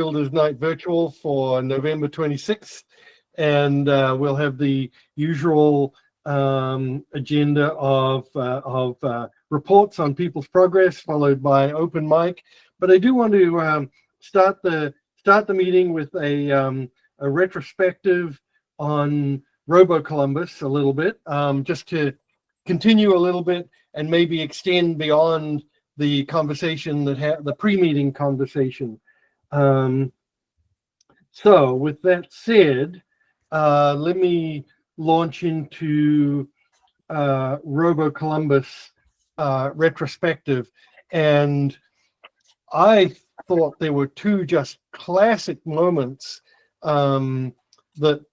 Builders Night Virtual for November 26th, and we'll have the usual agenda of reports on people's progress, followed by open mic. But I do want to start the meeting with a retrospective on Robo Columbus a little bit, just to continue a little bit and maybe extend beyond the conversation that the pre-meeting conversation. So with that said, let me launch into Robo Columbus retrospective. And I thought there were two just classic moments that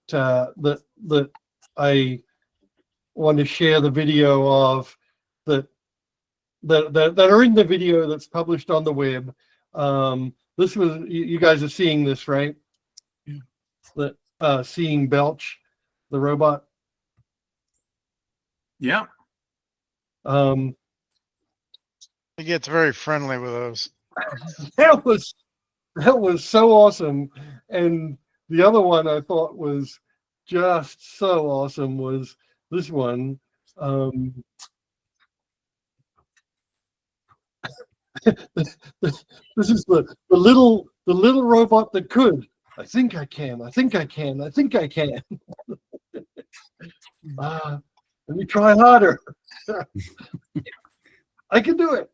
I want to share the video of, that are in the video that's published on the web. This was, you guys are seeing this, right? Yeah. Seeing Belch, the robot. Yeah. He gets very friendly with those. That was so awesome. And the other one I thought was just so awesome was this one. This is the little robot that could. I think I can. I think I can. I think I can. Let me try harder. I can do it.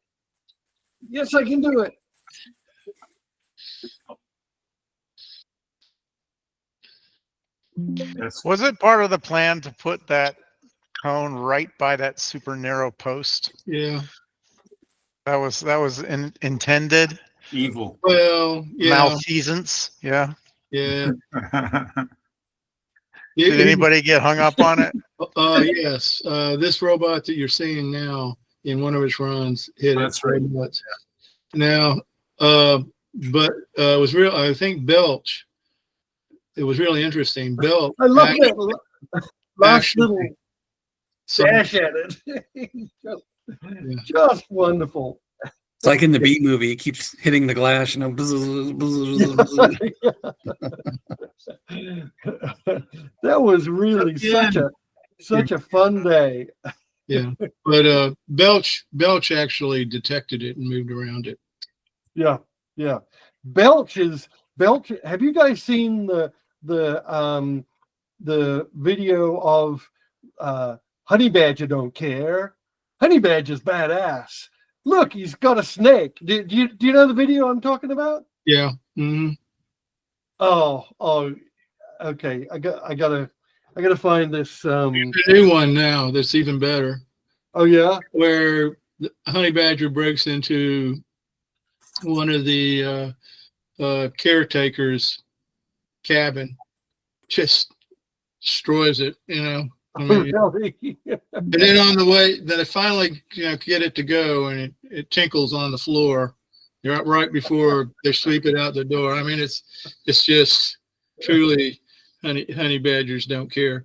Yes, I can do it. Was it part of the plan to put that cone right by that super narrow post? Yeah. That was intended. Evil. Well, yeah. Malfeasance. Yeah. Yeah. Did anybody get hung up on it? Yes. This robot that you're seeing now in one of its runs hit That's it right. much. Now, but it was real. I think Belch. It was really interesting. Belch. I love that last little So, dash at it. Just wonderful. It's like in the B movie, it keeps hitting the glass, you know. That was really such a fun day. yeah, but Belch actually detected it and moved around it. Yeah. Belch. Have you guys seen the video of Honey Badger Don't Care? Honey Badger's badass. Look, he's got a snake. Do you know the video I'm talking about? Yeah. Mm-hmm. Oh, okay. I gotta find this. There's a new one now that's even better. Oh yeah, where the Honey Badger breaks into one of the caretaker's cabin, just destroys it. You know. I mean, really? and then on the way, then it finally get it to go, and it tinkles on the floor. You're right before they sweep it out the door. I mean, it's just truly honey badgers don't care.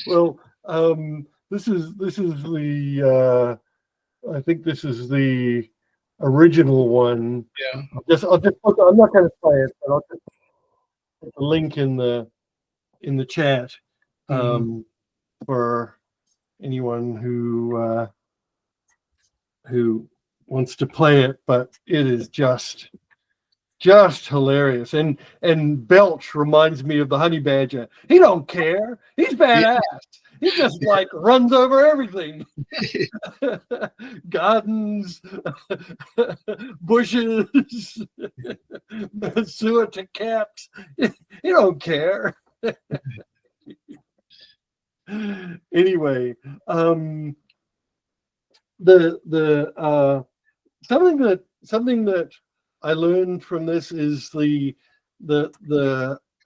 Well, this is the I think this is the original one. Yeah. I'll just put, I'm not going to play it, but I'll just put the link in the chat. For anyone who wants to play it, but it is just hilarious. And Belch reminds me of the Honey Badger. He don't care. He's badass. He just like runs over everything. Gardens, bushes, sewer to caps. He don't care. Anyway, something that I learned from this is and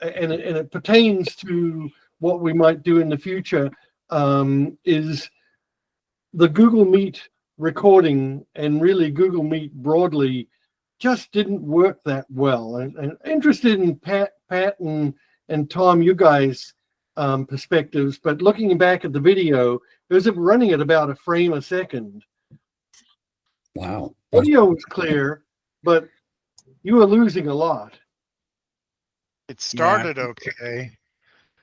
it pertains to what we might do in the future, is the Google Meet recording, and really Google Meet broadly just didn't work that well. And interested in Pat and Tom, you guys perspectives, but looking back at the video, it was running at about a frame a second. Wow. Audio was clear, but you were losing a lot. It started okay,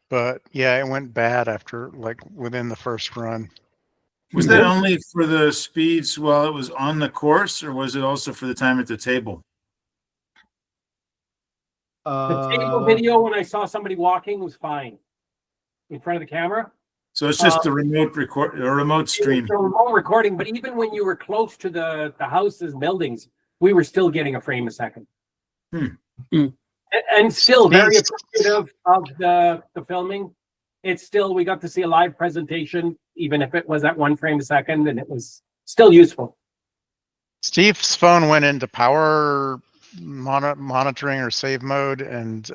but yeah, it went bad after like within the first run. Was that only for the speeds while it was on the course, or was it also for the time at the table? The table video, when I saw somebody walking, was fine in front of the camera. So it's just the remote record or remote stream. The remote recording, but even when you were close to the houses, buildings, we were still getting a frame a second. And still very appreciative of the filming. It's still, we got to see a live presentation, even if it was at 1 frame a second, and it was still useful. Steve's phone went into power monitoring or save mode, and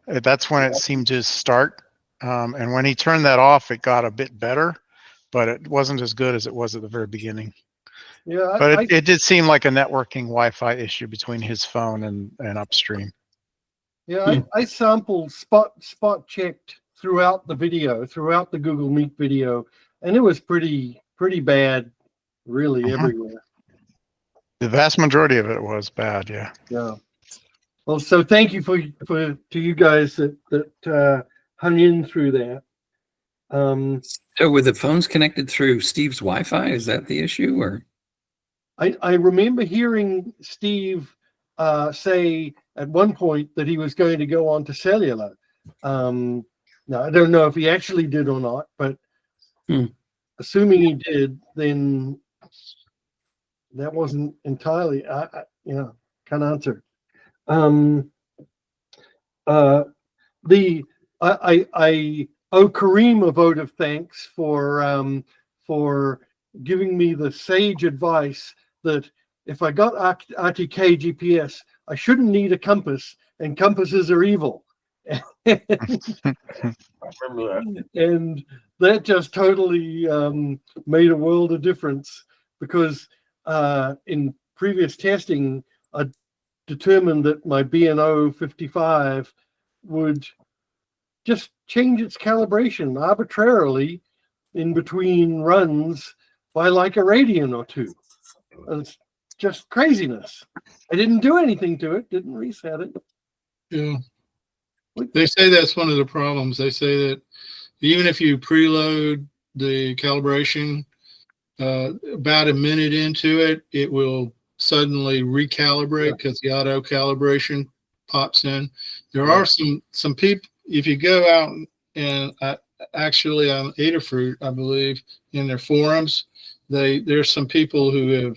that's when it seemed to start. And when he turned that off, it got a bit better, but it wasn't as good as it was at the very beginning. Yeah, but it did seem like a networking Wi-Fi issue between his phone and upstream. Yeah, I sampled spot checked throughout the video, throughout the Google Meet video, and it was pretty bad, really everywhere. The vast majority of it was bad, yeah. Yeah. Well, so thank you to you guys that hung in through that. So were the phones connected through Steve's Wi-Fi? Is that the issue, or? I remember hearing Steve say at one point that he was going to go on to cellular. Now, I don't know if he actually did or not, but assuming he did, then that wasn't entirely, can't answer. I owe Kareem a vote of thanks for giving me the sage advice that if I got RTK GPS, I shouldn't need a compass, and compasses are evil. I remember that. And that just totally made a world of difference, because in previous testing, I determined that my B&O 55 would just change its calibration arbitrarily in between runs by like a radian or two. It's just craziness. I didn't do anything to it, didn't reset it. Yeah. They say that's one of the problems. They say that even if you preload the calibration, about a minute into it, it will suddenly recalibrate because the auto calibration pops in. There are some people, if you go out and actually on Adafruit, I believe, in their forums, there's some people who have,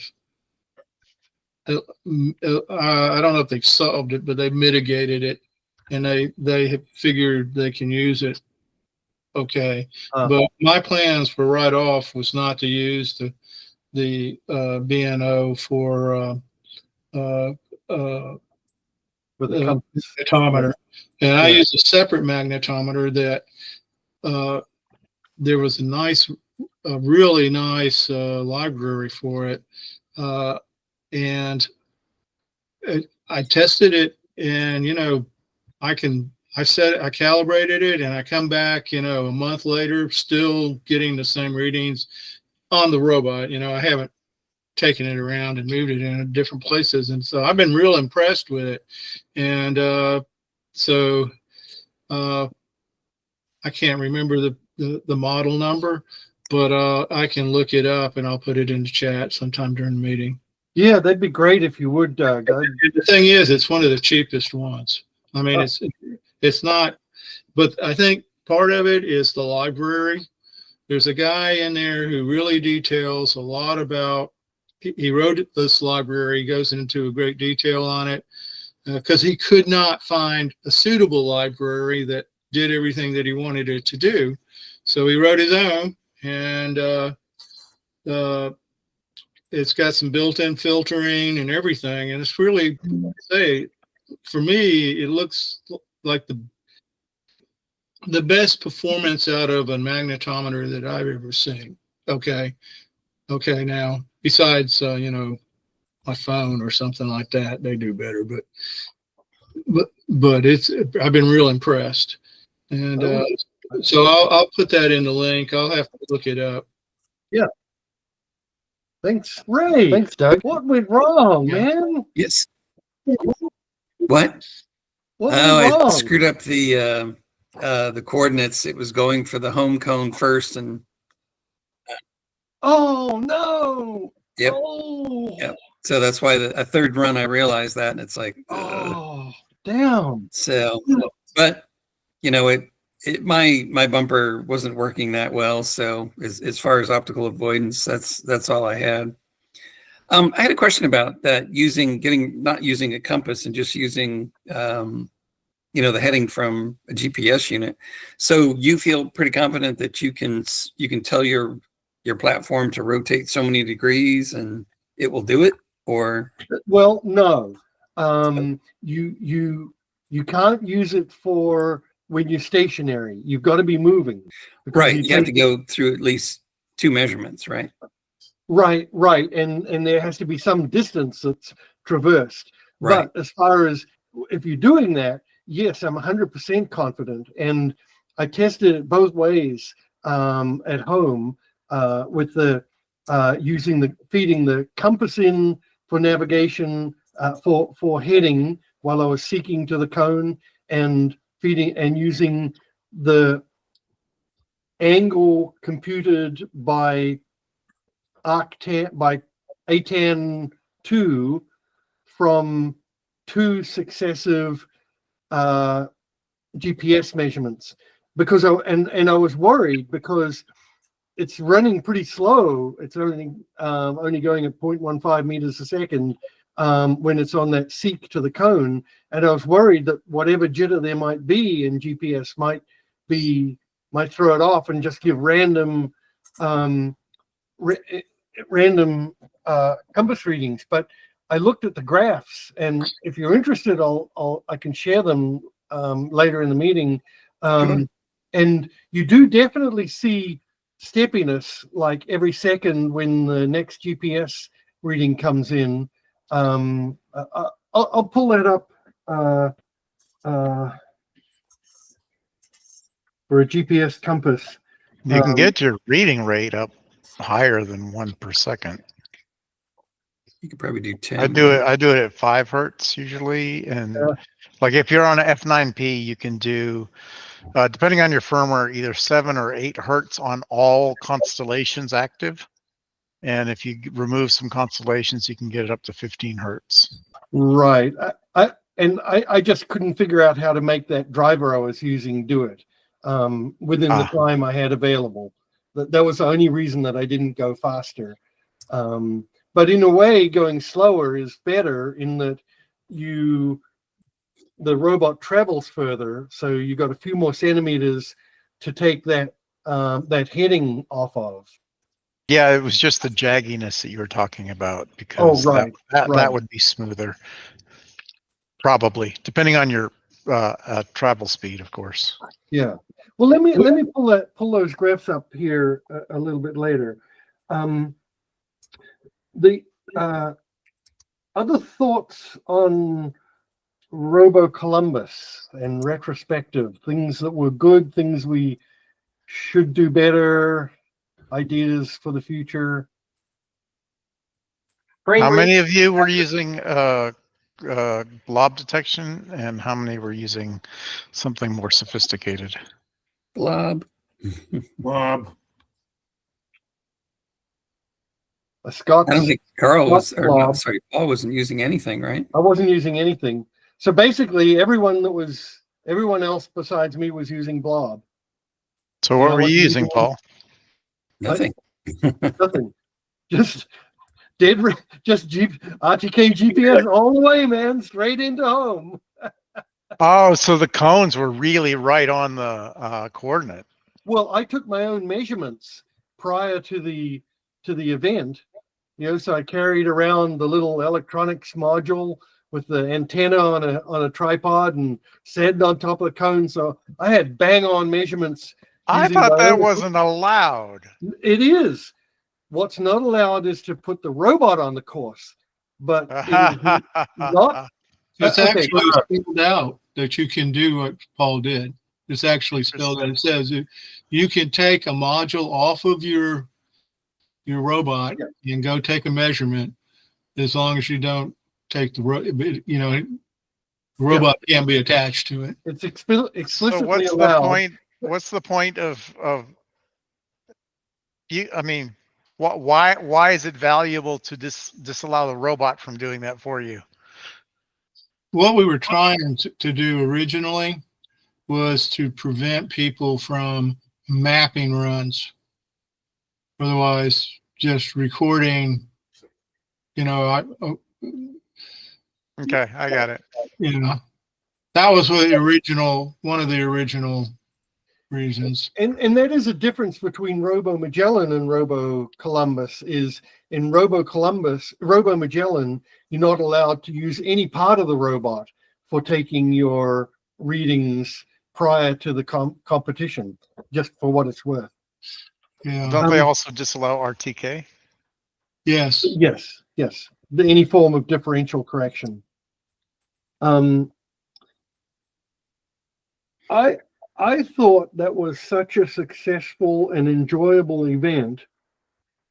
I don't know if they've solved it, but they've mitigated it, and they have figured they can use it okay. But my plans for right off was not to use the B&O for With a compass. magnetometer, and I used a separate magnetometer that there was a really nice library for it, and I tested it, and I calibrated it, and I come back, a month later, still getting the same readings on the robot. I haven't taken it around and moved it in different places, and so I've been real impressed with it. And so I can't remember the model number, but I can look it up and I'll put it in the chat sometime during the meeting. Yeah, that'd be great if you would, Doug. The thing is, it's one of the cheapest ones. I mean, it's not, but I think part of it is the library. There's a guy in there who really details a lot about, he wrote this library, goes into a great detail on it, because he could not find a suitable library that did everything that he wanted it to do. So he wrote his own, and it's got some built-in filtering and everything. And it's really, for me, it looks like the best performance out of a magnetometer that I've ever seen. Okay. Now, besides, my phone or something like that, they do better, but I've been real impressed. And so I'll put that in the link. I'll have to look it up. Yeah. Thanks, Ray. Thanks, Doug. What went wrong, man? Yes. What? What Oh, went I wrong? screwed up the coordinates. It was going for the home cone first, and Oh no! Yep. Oh, Yep. So that's why a third run I realized that, and it's like, oh, damn! so. But my bumper wasn't working that well. So as far as optical avoidance, that's all I had. I had a question about that not using a compass and just using the heading from a GPS unit. So you feel pretty confident that you can tell your platform to rotate so many degrees and it will do it? Or Well, no. You can't use it for when you're stationary. You've got to be moving. Because right, you have to go through at least 2 measurements, right? Right. And there has to be some distance that's traversed. Right. But as far as if you're doing that, yes, I'm 100% confident. And I tested it both ways at home with the feeding the compass in for navigation for heading while I was seeking to the cone, and feeding and using the angle computed by ATAN 2 from 2 successive GPS measurements, because I was worried because it's running pretty slow. It's only going at 0.15 meters a second when it's on that seek to the cone, and I was worried that whatever jitter there might be in GPS might throw it off and just give random compass readings. But I looked at the graphs, and if you're interested, I can share them later in the meeting. Sure. And you do definitely see steppiness like every second when the next GPS reading comes in. I'll pull that up for a GPS compass. You can get your reading rate up higher than 1 per second. You could probably do 10. I do it at 5 hertz usually, and like if you're on an F9P, you can do depending on your firmware, either 7 or 8 hertz on all constellations active, and if you remove some constellations, you can get it up to 15 hertz. Right. I just couldn't figure out how to make that driver I was using do it within the time I had available. That was the only reason that I didn't go faster. But in a way, going slower is better in that the robot travels further, so you got a few more centimeters to take that heading off of. Yeah, it was just the jagginess that you were talking about, because that would be smoother, probably, depending on your travel speed, of course. Yeah. Well, let me pull those graphs up here a little bit later. The other thoughts on Robo Columbus and retrospective, things that were good, things we should do better, ideas for the future. How many of you were using blob detection, and how many were using something more sophisticated? Blob. Bob. Scott's, I don't think Paul blob. wasn't using anything, right? I wasn't using anything. So basically, everyone else besides me was using blob. So what were you using, Paul? Nothing. Nothing. Just RTK GPS all the way, man, straight into home. Oh, so the cones were really right on the coordinate. Well, I took my own measurements prior to the event, so I carried around the little electronics module with the antenna on a tripod and set on top of the cone. So I had bang on measurements. I thought that wasn't allowed. It is. What's not allowed is to put the robot on the course, but it is not. It's Okay. actually spelled out that you can do what Paul did. It's actually spelled out. It says you can take a module off of your robot and go take a measurement, as long as you don't take the robot can't be attached to it. It's So explicitly what's allowed. the point? What's the point of you? I mean, why is it valuable to disallow the robot from doing that for you? What we were trying to do originally was to prevent people from mapping runs. Otherwise, just recording, Okay, I got it. that was one of the original reasons. And that is a difference between Robo Magellan and Robo Columbus. Is in Robo Magellan, you're not allowed to use any part of the robot for taking your readings prior to the competition, just for what it's worth. Yeah. Don't they also disallow RTK? Yes. Yes. Any form of differential correction. I thought that was such a successful and enjoyable event.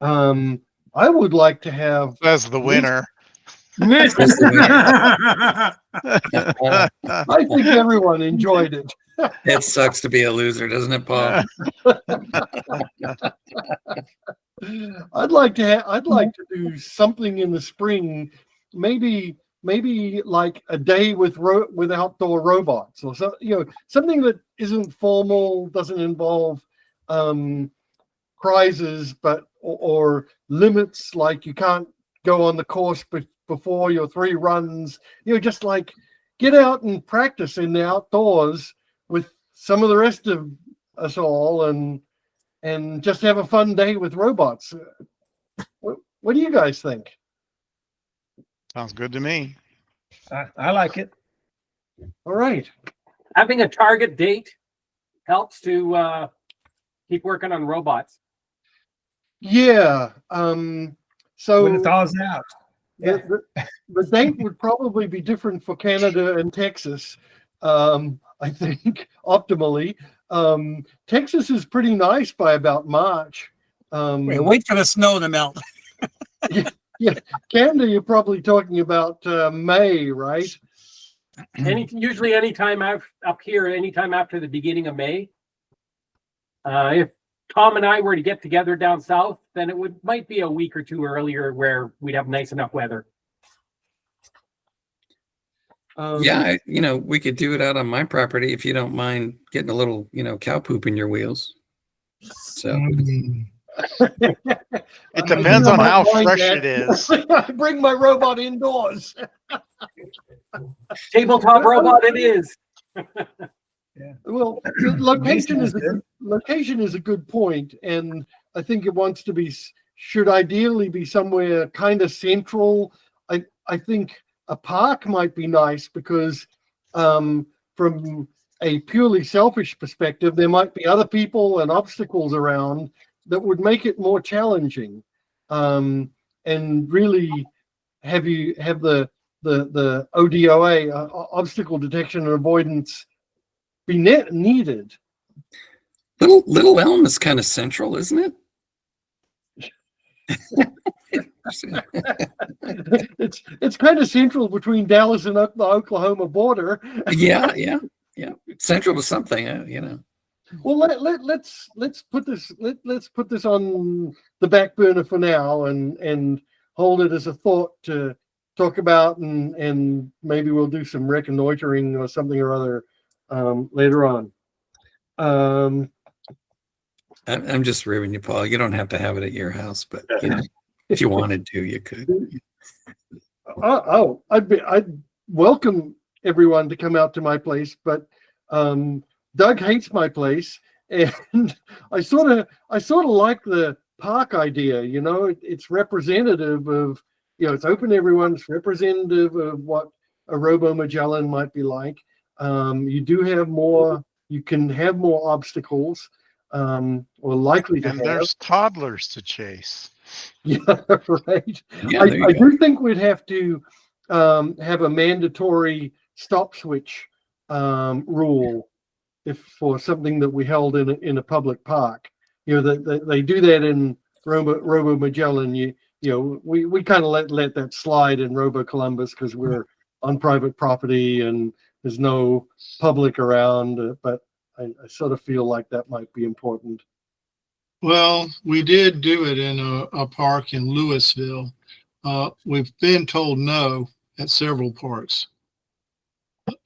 I would like to have As the winner. I think everyone enjoyed it. It sucks to be a loser, doesn't it, Paul? I'd like to do something in the spring, maybe like a day with outdoor robots, or something that isn't formal, doesn't involve prizes, but or limits, like you can't go on the course before your 3 runs. Just like get out and practice in the outdoors with some of the rest of us all, and just have a fun day with robots. What do you guys think? Sounds good to me. I like it. All right. Having a target date helps to keep working on robots. Yeah. So When it thaws out. the date would probably be different for Canada and Texas. I think optimally. Texas is pretty nice by about March. Wait for the snow to melt. Yeah, Canada, you're probably talking about May, right? Usually anytime up here, anytime after the beginning of May. If Tom and I were to get together down south, then it might be a week or 2 earlier where we'd have nice enough weather. Yeah, we could do it out on my property if you don't mind getting a little, cow poop in your wheels. So It depends on how fresh it is. I bring my robot indoors. Tabletop robot it is. Well, location is a good point, and I think it wants to be, should ideally be somewhere kind of central. I think a park might be nice because from a purely selfish perspective, there might be other people and obstacles around that would make it more challenging, and really have the ODOA, obstacle detection and avoidance, be needed. Little Elm is kind of central, isn't it? It's kind of central between Dallas and the Oklahoma border. Yeah. Central to something, Well, let's put this on the back burner for now, and hold it as a thought to talk about, and maybe we'll do some reconnoitering or something or other later on. I'm just ribbing you, Paul. You don't have to have it at your house, but if you wanted to, you could. I'd welcome everyone to come out to my place, but Doug hates my place, and I sort of like the park idea. It's representative of, it's open to everyone. It's representative of what a Robo Magellan might be like. You can have more obstacles, or likely to And have. there's toddlers to chase. Yeah, right. Yeah, I do think we'd have to have a mandatory stop switch rule for something that we held in a public park. They do that in Robo Magellan. we kind of let that slide in Robo Columbus because we're on private property and there's no public around. But I sort of feel like that might be important. Well, we did do it in a park in Louisville. We've been told no at several parks.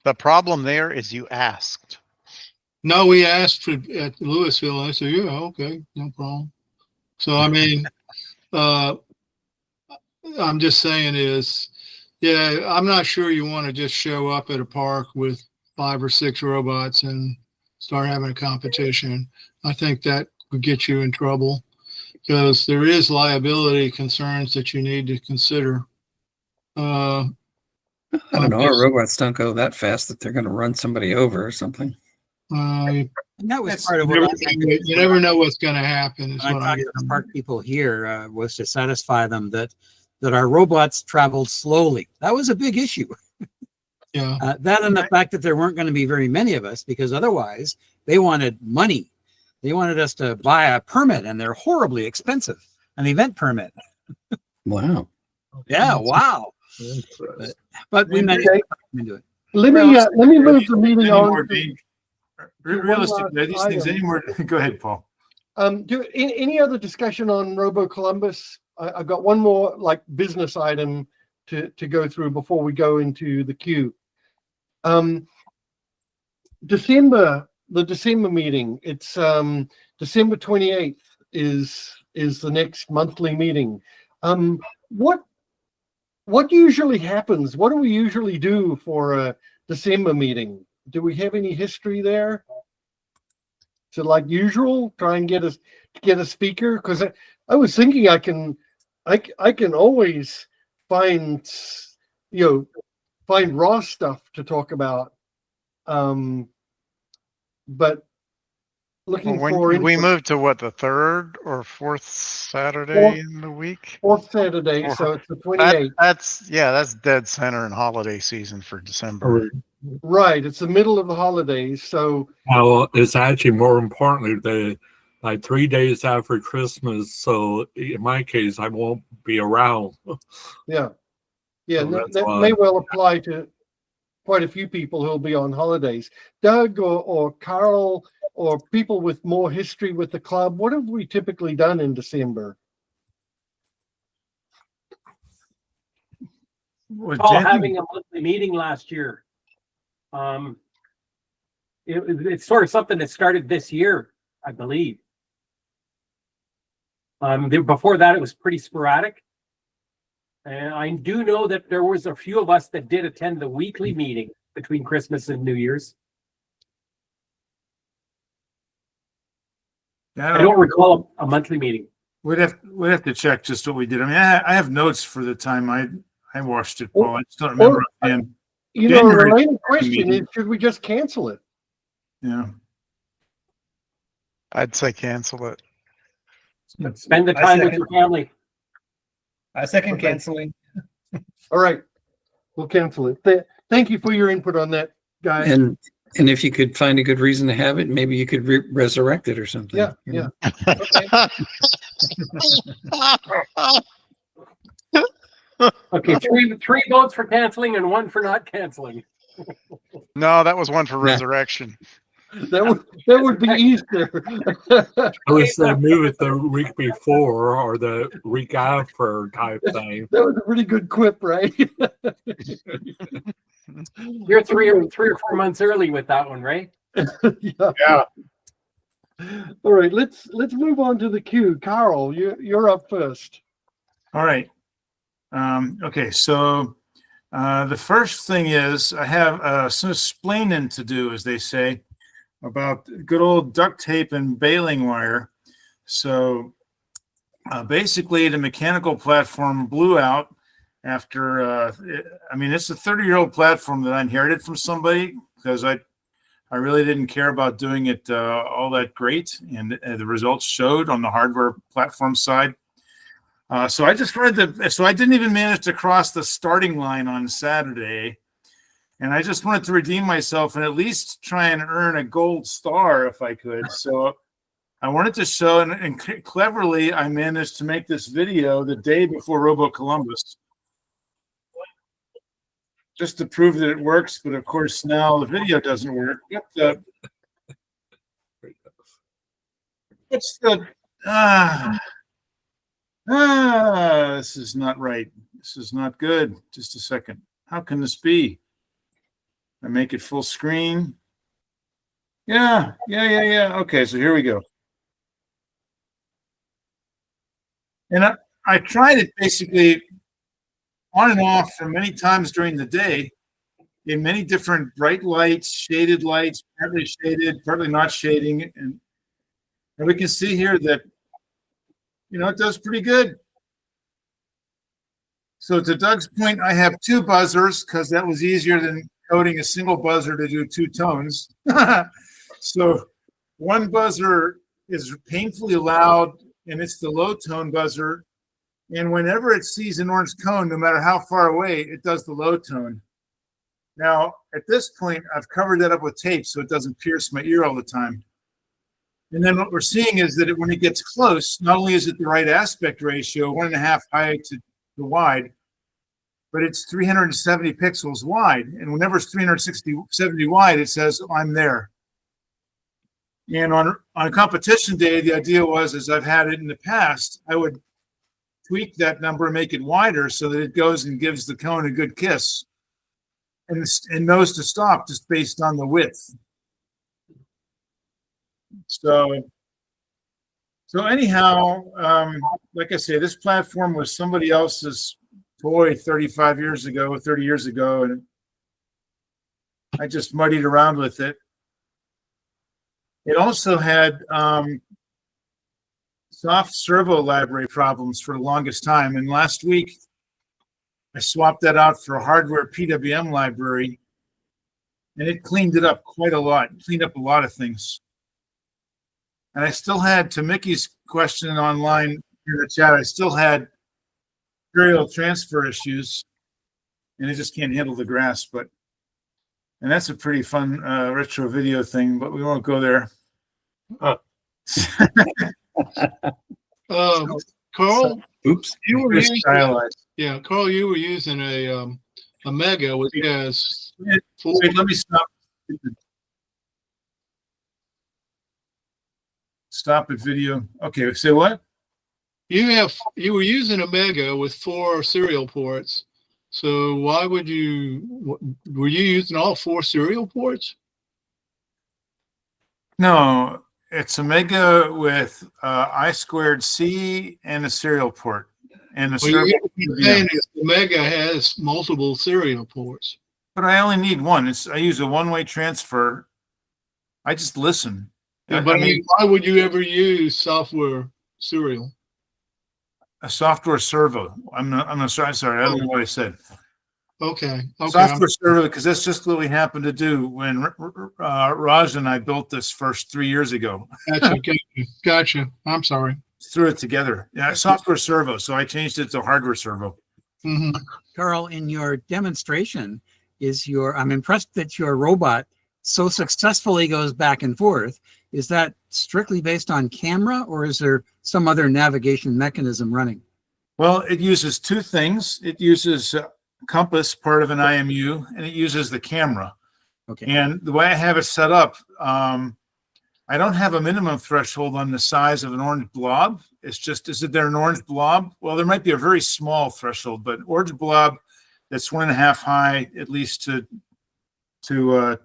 The problem there is you asked. No, we asked for at Louisville. And I said, yeah, okay, no problem. So, I mean, I'm just saying is, yeah, I'm not sure you want to just show up at a park with 5 or 6 robots and start having a competition. I think that would get you in trouble because there is liability concerns that you need to consider. I don't know. Our robots don't go that fast that they're going to run somebody over or something. And that was part of you what never know what's going to happen. Is I what talked to the park people here was to satisfy them that our robots traveled slowly. That was a big issue. Yeah. That and the fact that there weren't going to be very many of us because otherwise they wanted money. They wanted us to buy a permit and they're horribly expensive, an event permit. Wow. Yeah. Wow. But we managed to do it. Let me move the meeting on. Realistically, are these things any more? Go ahead, Paul. Any other discussion on Robo Columbus? I've got one more like business item to go through before we go into the queue. The December meeting. It's December 28th is the next monthly meeting. What usually happens? What do we usually do for a December meeting? Do we have any history there? Is it like usual? Try and get a speaker? Because I was thinking I can always find raw stuff to talk about. But looking for we moved to what, the 3rd or 4th Saturday in the week? 4th Saturday, so it's the 28th. That's dead center in holiday season for December. Right, it's the middle of the holidays, so well, it's actually more importantly like 3 days after Christmas. So in my case, I won't be around. Yeah, So that may well apply to quite a few people who'll be on holidays. Doug or Carl or people with more history with the club, what have we typically done in December? Paul having a monthly meeting last year. It's sort of something that started this year, I believe. Before that, it was pretty sporadic. And I do know that there was a few of us that did attend the weekly meeting between Christmas and New Year's. Yeah, I don't recall a monthly meeting. We'd have to check just what we did. I mean, I have notes for the time I watched it, Paul. I just don't remember. And a related question is, should we just cancel it? yeah, I'd say cancel it. Spend the time with your family. I second canceling. All right, we'll cancel it. Thank you for your input on that, guys. And if you could find a good reason to have it, maybe you could resurrect it or something. Yeah. Okay, three votes for canceling and 1 for not canceling. No, that was 1 for resurrection. That would be Easter. I would say move it the week before or the week after type thing. That was a pretty good quip, right? You're 3 or 4 months early with that one, right? Yeah. All right, let's move on to the queue. Carl, you're up first. all right. Okay, so the first thing is I have some explaining to do, as they say, about good old duct tape and baling wire. So basically the mechanical platform blew out after, it's a 30-year-old platform that I inherited from somebody because I really didn't care about doing it all that great. And the results showed on the hardware platform side. So I didn't even manage to cross the starting line on Saturday. And I just wanted to redeem myself and at least try and earn a gold star if I could. So I wanted to show, and cleverly, I managed to make this video the day before Robo Columbus, just to prove that it works. But of course, now the video doesn't work. What's the this is not right. This is not good. Just a second. How can this be? I make it full screen. Yeah. Okay, so here we go. And I tried it basically on and off for many times during the day in many different bright lights, shaded lights, partly shaded, partly not shading. And we can see here that, it does pretty good. So to Doug's point, I have 2 buzzers because that was easier than coding a single buzzer to do 2 tones. So one buzzer is painfully loud, and it's the low tone buzzer. And whenever it sees an orange cone, no matter how far away, it does the low tone. Now, at this point, I've covered that up with tape so it doesn't pierce my ear all the time. And then what we're seeing is that when it gets close, not only is it the right aspect ratio, 1.5 high to the wide, but it's 370 pixels wide. And whenever it's 370 wide, it says, I'm there. And on a competition day, the idea was, as I've had it in the past, I would tweak that number and make it wider so that it goes and gives the cone a good kiss and knows to stop just based on the width. So anyhow, like I say, this platform was somebody else's toy 30 years ago, and I just muddied around with it. It also had soft servo library problems for the longest time. And last week, I swapped that out for a hardware PWM library, and it cleaned it up quite a lot, cleaned up a lot of things. And I still had, to Mickey's question online in the chat, I still had serial transfer issues, and it just can't handle the grass. And that's a pretty fun retro video thing, but we won't go there. Carl, Oops. you were using, Stylized. Carl, you were using a Mega, which has Wait, let me stop. Stop at video. Okay, say what? you were using a Mega with 4 serial ports. So why were you using all 4 serial ports? No, it's a Mega with I2C and a serial port. And the Well, you're saying is the Mega has multiple serial ports. But I only need one. I use a one-way transfer. I just listen. Yeah, but I mean, why would you ever use software serial? A software servo. I'm sorry. I don't know what I said. Okay. Software servo, because that's just what we happened to do when Raj and I built this first 3 years ago. Gotcha. I'm sorry. Threw it together. Yeah, software servo. So I changed it to hardware servo. Mm-hmm. Carl, in your demonstration, I'm impressed that your robot so successfully goes back and forth. Is that strictly based on camera, or is there some other navigation mechanism running? Well, it uses 2 things. It uses compass, part of an IMU, and it uses the camera. Okay. And the way I have it set up, I don't have a minimum threshold on the size of an orange blob. It's just, is it there an orange blob? Well, there might be a very small threshold, but orange blob that's 1.5 high, at least to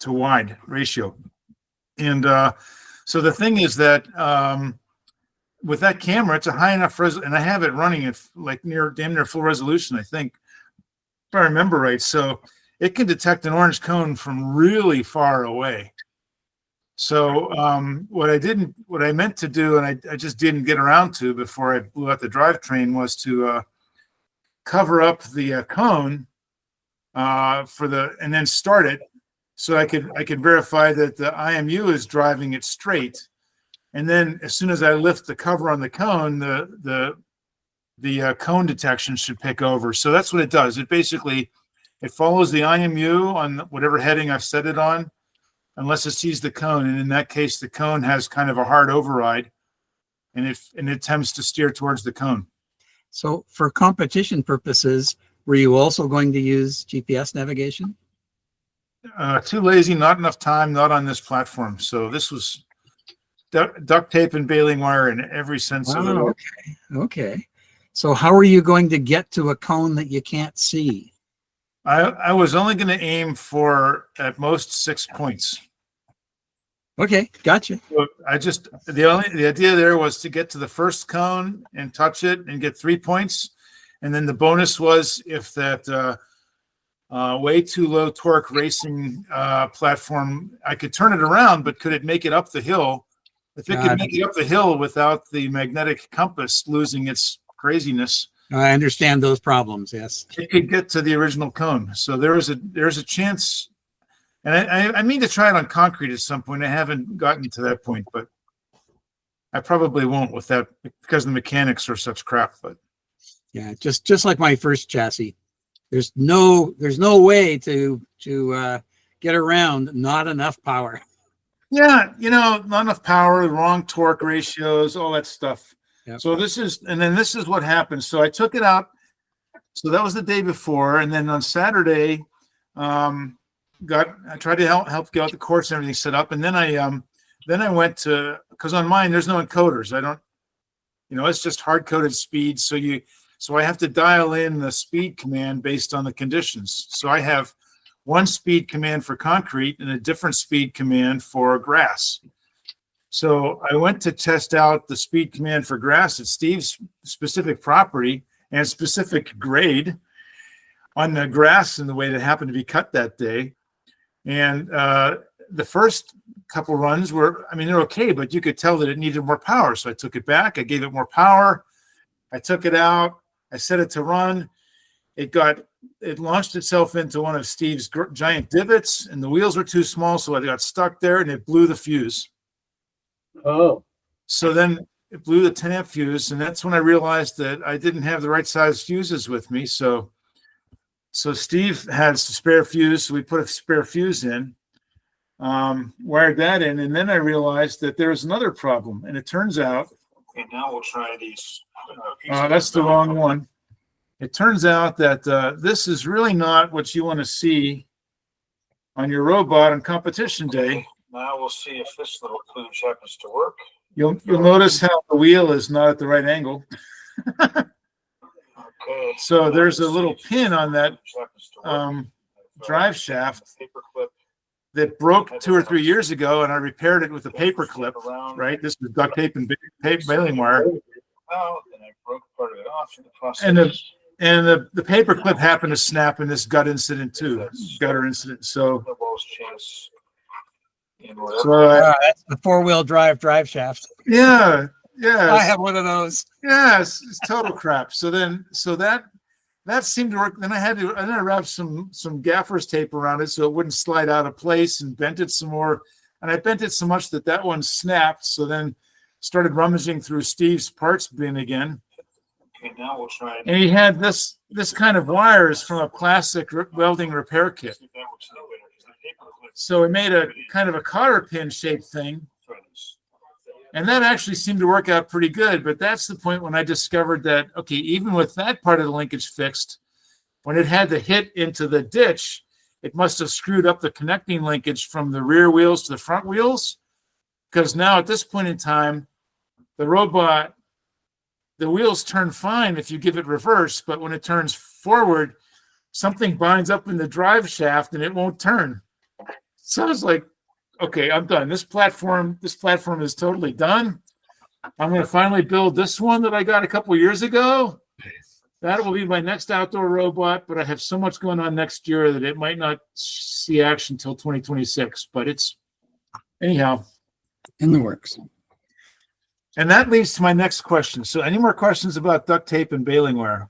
wide ratio. And so the thing is that with that camera, it's a high enough and I have it running at like damn near full resolution, I think, if I remember right. So it can detect an orange cone from really far away. So what I meant to do, and I just didn't get around to before I blew out the drivetrain, was to cover up the cone and then start it, so I could verify that the IMU is driving it straight. And then as soon as I lift the cover on the cone, the cone detection should pick over. So that's what it does. It follows the IMU on whatever heading I've set it on. unless it sees the cone. And in that case, the cone has kind of a hard override, and it attempts to steer towards the cone. So for competition purposes, were you also going to use GPS navigation? Too lazy, not enough time, not on this platform. So this was duct tape and baling wire in every sense of the word. Okay. So how are you going to get to a cone that you can't see? I was only going to aim for at most 6 points. Okay, gotcha. So the idea there was to get to the first cone and touch it and get 3 points, and then the bonus was if that way too low torque racing platform, I could turn it around, but could it make it up the hill? If it could make it up the hill without the magnetic compass losing its craziness, I understand those problems. Yes, it could get to the original cone. So there's a chance, and I mean to try it on concrete at some point. I haven't gotten to that point, but I probably won't with that because the mechanics are such crap. But yeah, just like my first chassis, there's no way to get around not enough power. yeah, not enough power, wrong torque ratios, all that stuff. Yep. So this is what happened. So I took it out. So that was the day before, and then on Saturday, I tried to help get out the course and everything set up, and then I went to, because on mine there's no encoders. I don't, it's just hard coded speed. So I have to dial in the speed command based on the conditions. So I have one speed command for concrete and a different speed command for grass. So I went to test out the speed command for grass at Steve's specific property and specific grade on the grass and the way that happened to be cut that day. And the first couple runs were, they're okay, but you could tell that it needed more power. So I took it back. I gave it more power. I took it out. I set it to run. It launched itself into one of Steve's giant divots, and the wheels were too small. So I got stuck there and it blew the fuse. Oh, so then it blew the 10 amp fuse, and that's when I realized that I didn't have the right size fuses with me. So Steve has a spare fuse, so we put a spare fuse in, wired that in, and then I realized that there was another problem, and it turns out, okay, now we'll try these. That's the wrong one. It turns out that this is really not what you want to see on your robot on competition day. Now we'll see if this little kludge happens to work. You'll notice how the wheel is not at the right angle. Okay. So there's a little pin on that drive shaft that broke 2 or 3 years ago, and I repaired it with a paper clip. Right, this is duct tape and baling wire. Oh, and I broke part of it off in the process. And the paper clip happened to snap in this gutter incident too. So. That's the 4-wheel drive shaft. Yeah. I have one of those. Yes, it's total crap. So that seemed to work. Then I wrapped some gaffer's tape around it so it wouldn't slide out of place, and bent it some more. And I bent it so much that one snapped. So then started rummaging through Steve's parts bin again. Okay, now we'll try. And he had this kind of wires from a classic welding repair kit. So we made a kind of a cotter pin shaped thing, and that actually seemed to work out pretty good. But that's the point when I discovered that, okay, even with that part of the linkage fixed, when it had to hit into the ditch, it must have screwed up the connecting linkage from the rear wheels to the front wheels. Because now at this point in time, the robot, the wheels turn fine if you give it reverse, but when it turns forward, something binds up in the drive shaft and it won't turn. So I was like, okay, I'm done. This platform is totally done. I'm going to finally build this one that I got a couple years ago. That will be my next outdoor robot, but I have so much going on next year that it might not see action until 2026, but it's anyhow. In the works. And that leads to my next question. So any more questions about duct tape and baling wire?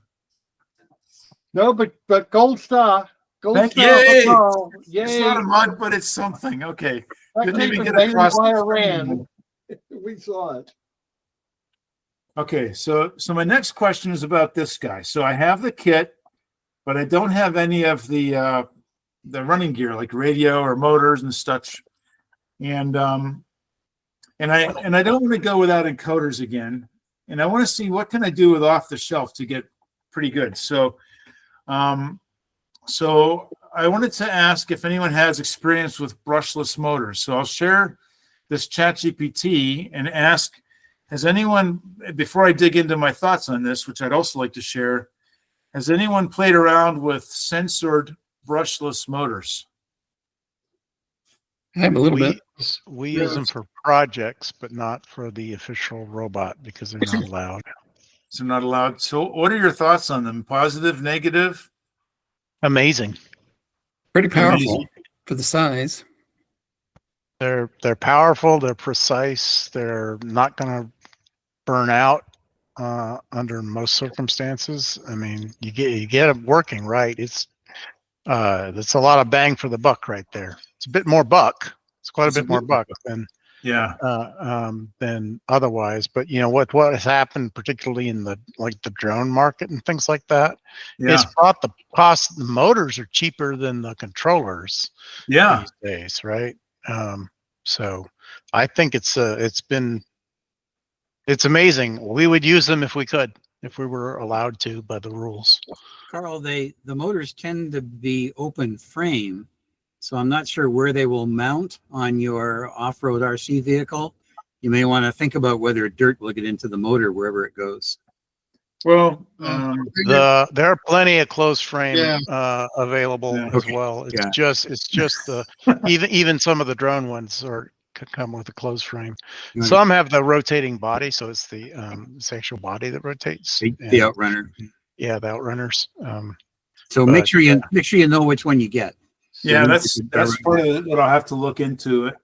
No, but gold star. Thank Star you. for Paul. Yay. It's not a mud, but it's something. Okay. Duct Didn't tape even and get baling across wire the ran. screen. We saw it. Okay, so my next question is about this guy. So I have the kit, but I don't have any of the running gear like radio or motors and such. And I don't want to go without encoders again. And I want to see what can I do with off the shelf to get pretty good. So so I wanted to ask if anyone has experience with brushless motors. So I'll share this ChatGPT and ask, has anyone, before I dig into my thoughts on this, which I'd also like to share, has anyone played around with censored brushless motors? I have a little bit. We use them for projects, but not for the official robot because they're not allowed. So not allowed. So what are your thoughts on them? Positive, negative? Amazing. Pretty powerful Amazing. for the size. They're powerful. They're precise. They're not going to burn out under most circumstances. I mean, you get them working right. That's a lot of bang for the buck right there. It's a bit more buck. It's quite a bit more buck than otherwise. But you know what has happened, particularly in the drone market and things like that, it's brought the cost. The motors are cheaper than the controllers these days, right? So I think it's amazing. We would use them if we could, if we were allowed to by the rules. Carl, the motors tend to be open frame, so I'm not sure where they will mount on your off-road RC vehicle. You may want to think about whether dirt will get into the motor wherever it goes. Well, there are plenty of closed frame available Yeah. as well. It's just the even some of the drone ones could come with a closed frame. Right. Some have the rotating body, so it's the actual body that rotates. The outrunner. Yeah, the outrunners. So make sure you know which one you get. Yeah, that's part of it that I'll have to look into it.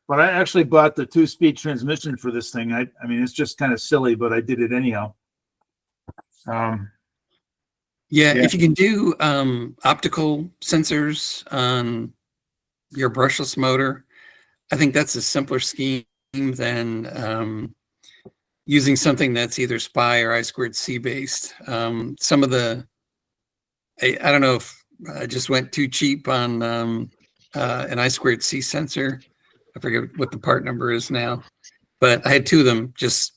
But I actually bought the 2-speed transmission for this thing. I mean, it's just kind of silly, but I did it anyhow. If you can do optical sensors on your brushless motor, I think that's a simpler scheme than using something that's either SPI or I2C based. Some of the, I don't know if I just went too cheap on an I2C sensor. I forget what the part number is now, but I had two of them just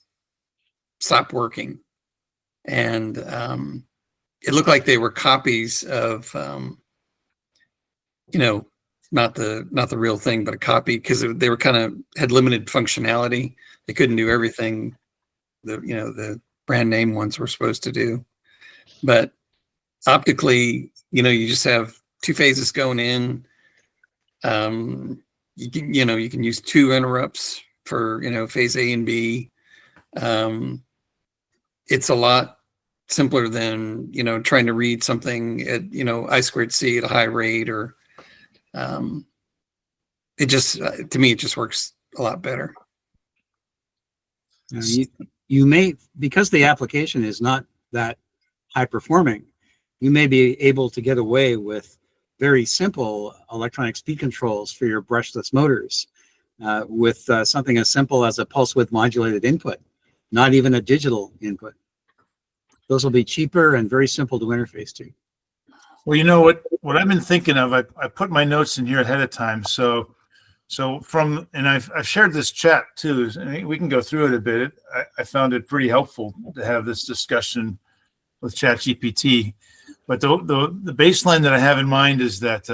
stop working. And it looked like they were copies of, not the real thing, but a copy, because they were had limited functionality. They couldn't do everything the brand name ones were supposed to do. But optically, you just have two phases going in. You can use two interrupts for phase A and B. It's a lot simpler than trying to read something at I2C at a high rate, or it just to me it just works a lot better. You may, because the application is not that high performing, you may be able to get away with very simple electronic speed controls for your brushless motors with something as simple as a pulse width modulated input, not even a digital input. Those will be cheaper and very simple to interface to. Well, you know what I've been thinking of, I put my notes in here ahead of time. So and I've shared this chat too. We can go through it a bit. I found it pretty helpful to have this discussion with ChatGPT. But the baseline that I have in mind is that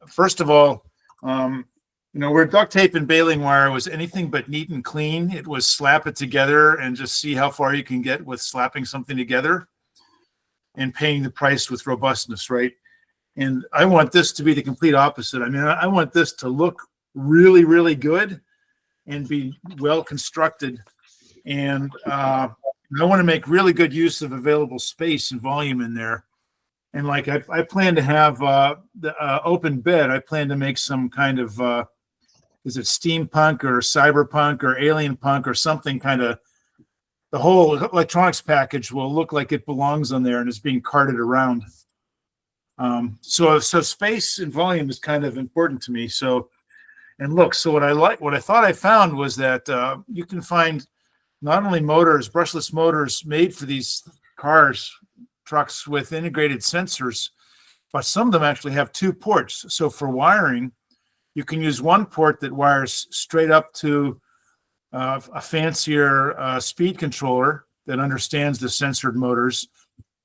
first of all, where duct tape and baling wire was anything but neat and clean, it was slap it together and just see how far you can get with slapping something together and paying the price with robustness, right? And I want this to be the complete opposite. I mean, I want this to look really, really good and be well constructed. And I want to make really good use of available space and volume in there. And like I plan to have the open bed. I plan to make some kind of is it steampunk or cyberpunk or alien punk or something kind of. The whole electronics package will look like it belongs on there and is being carted around. So space and volume is kind of important to me. So what I thought I found was that you can find not only brushless motors made for these cars, trucks with integrated sensors, but some of them actually have 2 ports. So for wiring, you can use one port that wires straight up to a fancier speed controller that understands the sensored motors.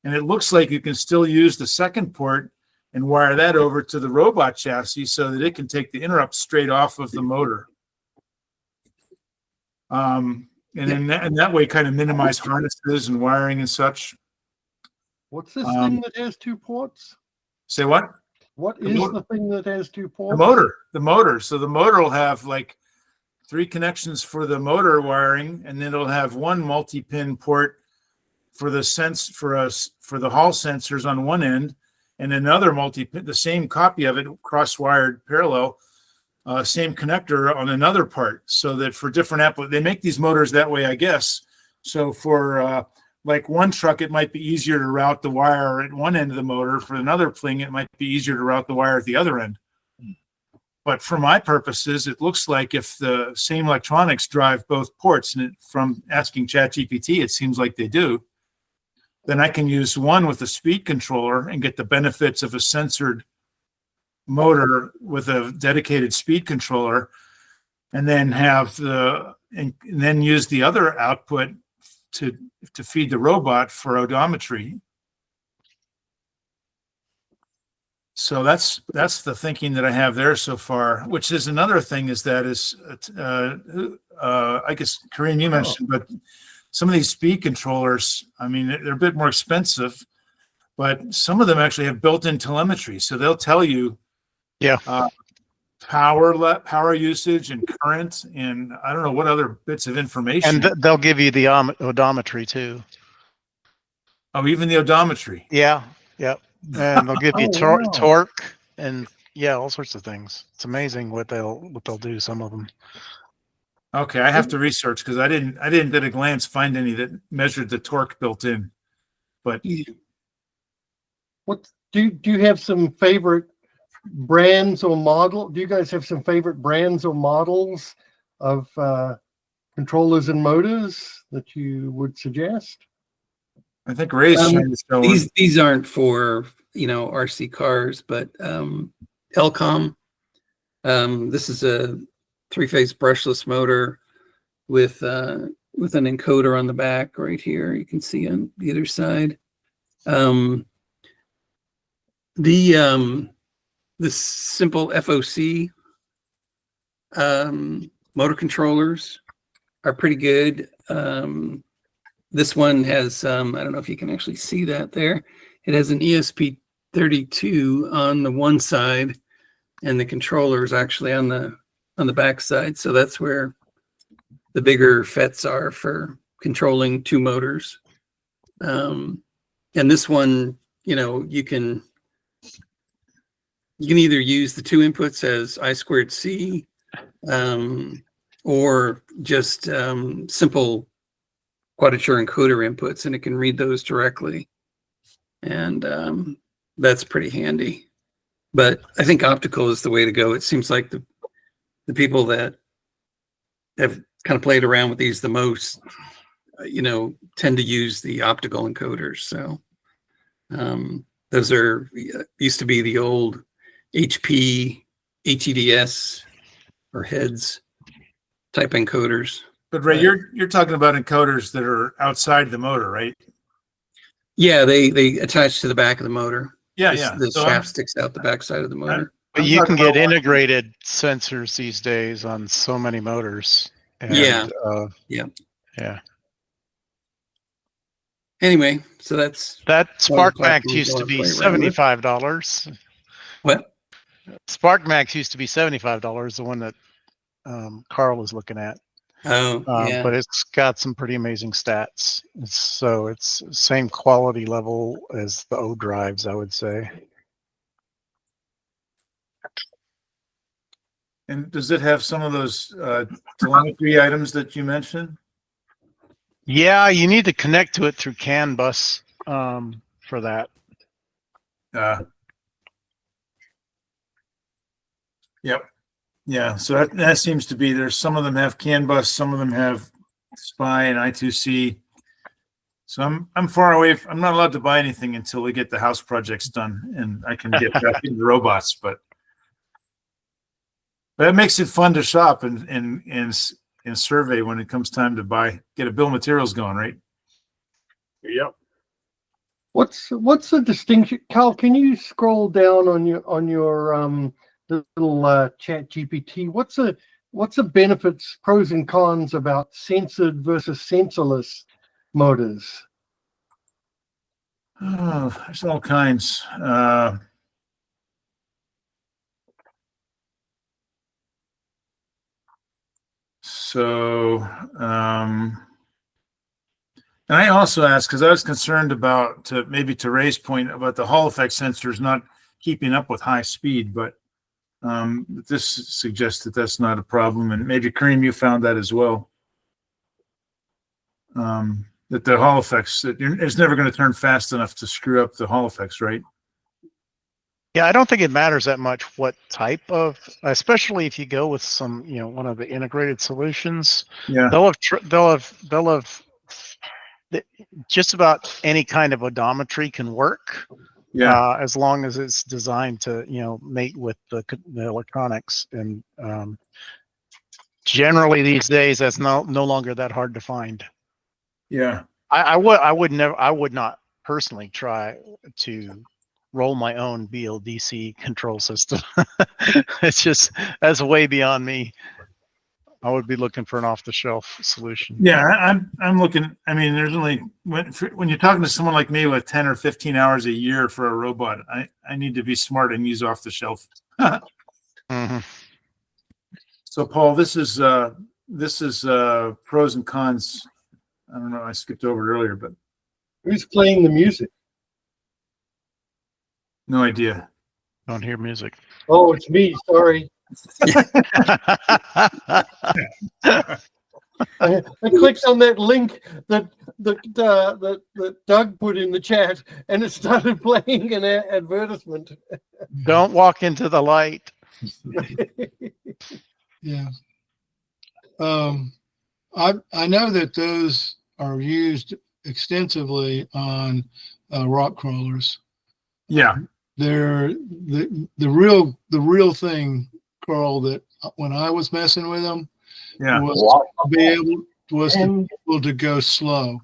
And it looks like you can still use the second port and wire that over to the robot chassis so that it can take the interrupts straight off of the motor. And in that way, kind of minimize harnesses and wiring and such. What's this thing that has two ports? Say what? What is the thing that has two ports? The motor. So the motor will have like 3 connections for the motor wiring, and then it'll have one multi-pin port for the for the hall sensors on one end, and another multi-pin, the same copy of it, cross-wired parallel, same connector on another part, so that for different they make these motors that way, I guess. So for like one truck, it might be easier to route the wire at one end of the motor. For another thing, it might be easier to route the wire at the other end. But for my purposes, it looks like if the same electronics drive both ports, and from asking ChatGPT, it seems like they do, then I can use one with a speed controller and get the benefits of a censored motor with a dedicated speed controller, and then have and then use the other output to feed the robot for odometry. So that's the thinking that I have there so far. Which is another thing is that I guess Corinne, you mentioned, but some of these speed controllers, I mean, they're a bit more expensive, but some of them actually have built-in telemetry, so they'll tell you, power usage and current, and I don't know what other bits of information. And they'll give you the odometry too. Oh, even the odometry. Yeah. Yep. And they'll give you torque and all sorts of things. It's amazing what they'll do. Some of them. Okay, I have to research because I didn't at a glance find any that measured the torque built in. But what do you have some favorite brands or model? Do you guys have some favorite brands or models of controllers and motors that you would suggest? I think Ray's trying to show these aren't for RC cars, but Elcom. This is a 3-phase brushless motor with an encoder on the back right here. You can see on the other side. The simple FOC motor controllers are pretty good. This one has, I don't know if you can actually see that there. It has an ESP32 on the one side, and the controller is actually on the back side. So that's where the bigger FETs are for controlling 2 motors. And this one, you can either use the 2 inputs as I2C, or just simple quadrature encoder inputs, and it can read those directly. And that's pretty handy. But I think optical is the way to go. It seems like the people that have kind of played around with these the most, tend to use the optical encoders. So those used to be the old HP, HEDS, or heads type encoders. But Ray, you're talking about encoders that are outside the motor, right? Yeah, they attach to the back of the motor. Yeah, The shaft sticks out the back side of the motor. But you can get integrated sensors these days on so many motors. And, yeah. Anyway, so that SparkMax used to be $75. What? SparkMax used to be $75. The one that Carl was looking at. Oh, yeah. But it's got some pretty amazing stats. It's same quality level as the O drives, I would say. And does it have some of those telemetry items that you mentioned? Yeah, you need to connect to it through CAN bus for that. Yep. Yeah, so that seems to be, there's some of them have CAN bus, some of them have SPI and I2C. So I'm far away. I'm not allowed to buy anything until we get the house projects done and I can get back into robots. But But it makes it fun to shop and survey when it comes time to get a bill of materials going, right? Yep. What's the distinction, Carl? Can you scroll down on your little chat GPT? What's the benefits, pros and cons about censored versus sensorless motors? Oh, there's all kinds. And I also asked, because I was concerned about, to Ray's point, about the Hall effect sensors not keeping up with high speed, but this suggests that that's not a problem. And maybe, Kareem, you found that as well. That the Hall effects, it's never going to turn fast enough to screw up the Hall effects, right? Yeah, I don't think it matters that much what type of, especially if you go with some, one of the integrated solutions. Yeah. They'll have just about any kind of odometry can work. Yeah. As long as it's designed to, mate with the electronics. And generally these days, that's no longer that hard to find. Yeah. I would not personally try to roll my own BLDC control system. That's way beyond me. I would be looking for an off-the-shelf solution. Yeah, I'm looking. I mean, there's only when you're talking to someone like me with 10 or 15 hours a year for a robot, I need to be smart and use off-the-shelf. Mm-hmm. So, Paul, this is pros and cons. I don't know. I skipped over it earlier, but Who's playing the music? no idea. Don't hear music. Oh, it's me. Sorry. I clicked on that link that Doug put in the chat, and it started playing an advertisement. Don't walk into the light. Yeah. I know that those are used extensively on rock crawlers. Yeah. They're the real thing, Carl, that when I was messing with them, Yeah. was to be able to go slow.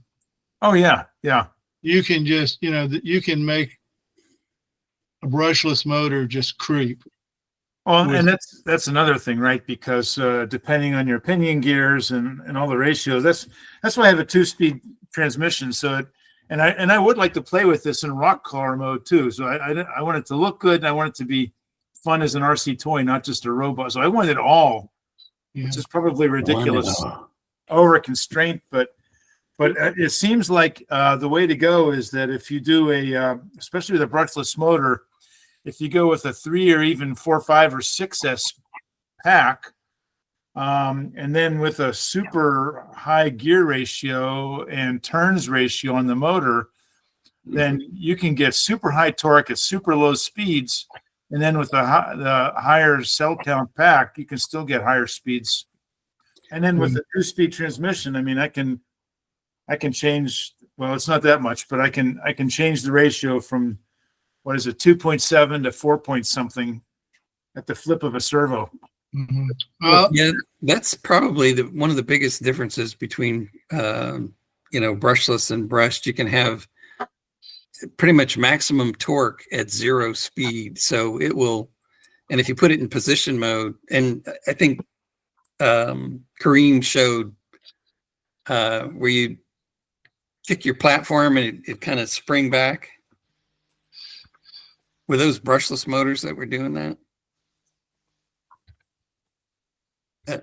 Oh yeah. Yeah. You can just, you can make a brushless motor just creep. Well, and that's another thing, right? Because depending on your pinion gears and all the ratios, that's why I have a 2-speed transmission. So, and I would like to play with this in rock crawler mode too. So I want it to look good, and I want it to be fun as an RC toy, not just a robot. So I want it all, which is probably ridiculous over constraint, but it seems like the way to go is that if you do especially with a brushless motor, if you go with a 3 or even 4, 5, or 6S pack, and then with a super high gear ratio and turns ratio on the motor, then you can get super high torque at super low speeds. And then with the higher cell count pack, you can still get higher speeds. And then with the 2-speed transmission, I mean, I can change. Well, it's not that much, but I can change the ratio from, what is it, 2.7 to 4 point something at the flip of a servo. Mm-hmm. Yeah, that's probably one of the biggest differences between brushless and brushed. You can have pretty much maximum torque at 0 speed, so it will. And if you put it in position mode, and I think Kareem showed where you kick your platform and it kind of spring back. Were those brushless motors that were doing that?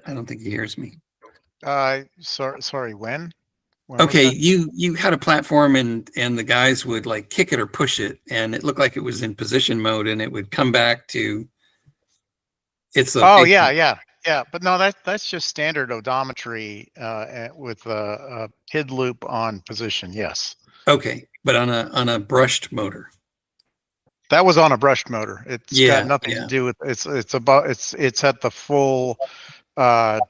I don't think he hears me. Sorry, when Okay, you had a platform and the guys would like kick it or push it, and it looked like it was in position mode, and it would come back to yeah. But no, that's just standard odometry with a PID loop on position. Yes. Okay, but on a brushed motor. That was on a brushed motor. It's got nothing to do with it's at the full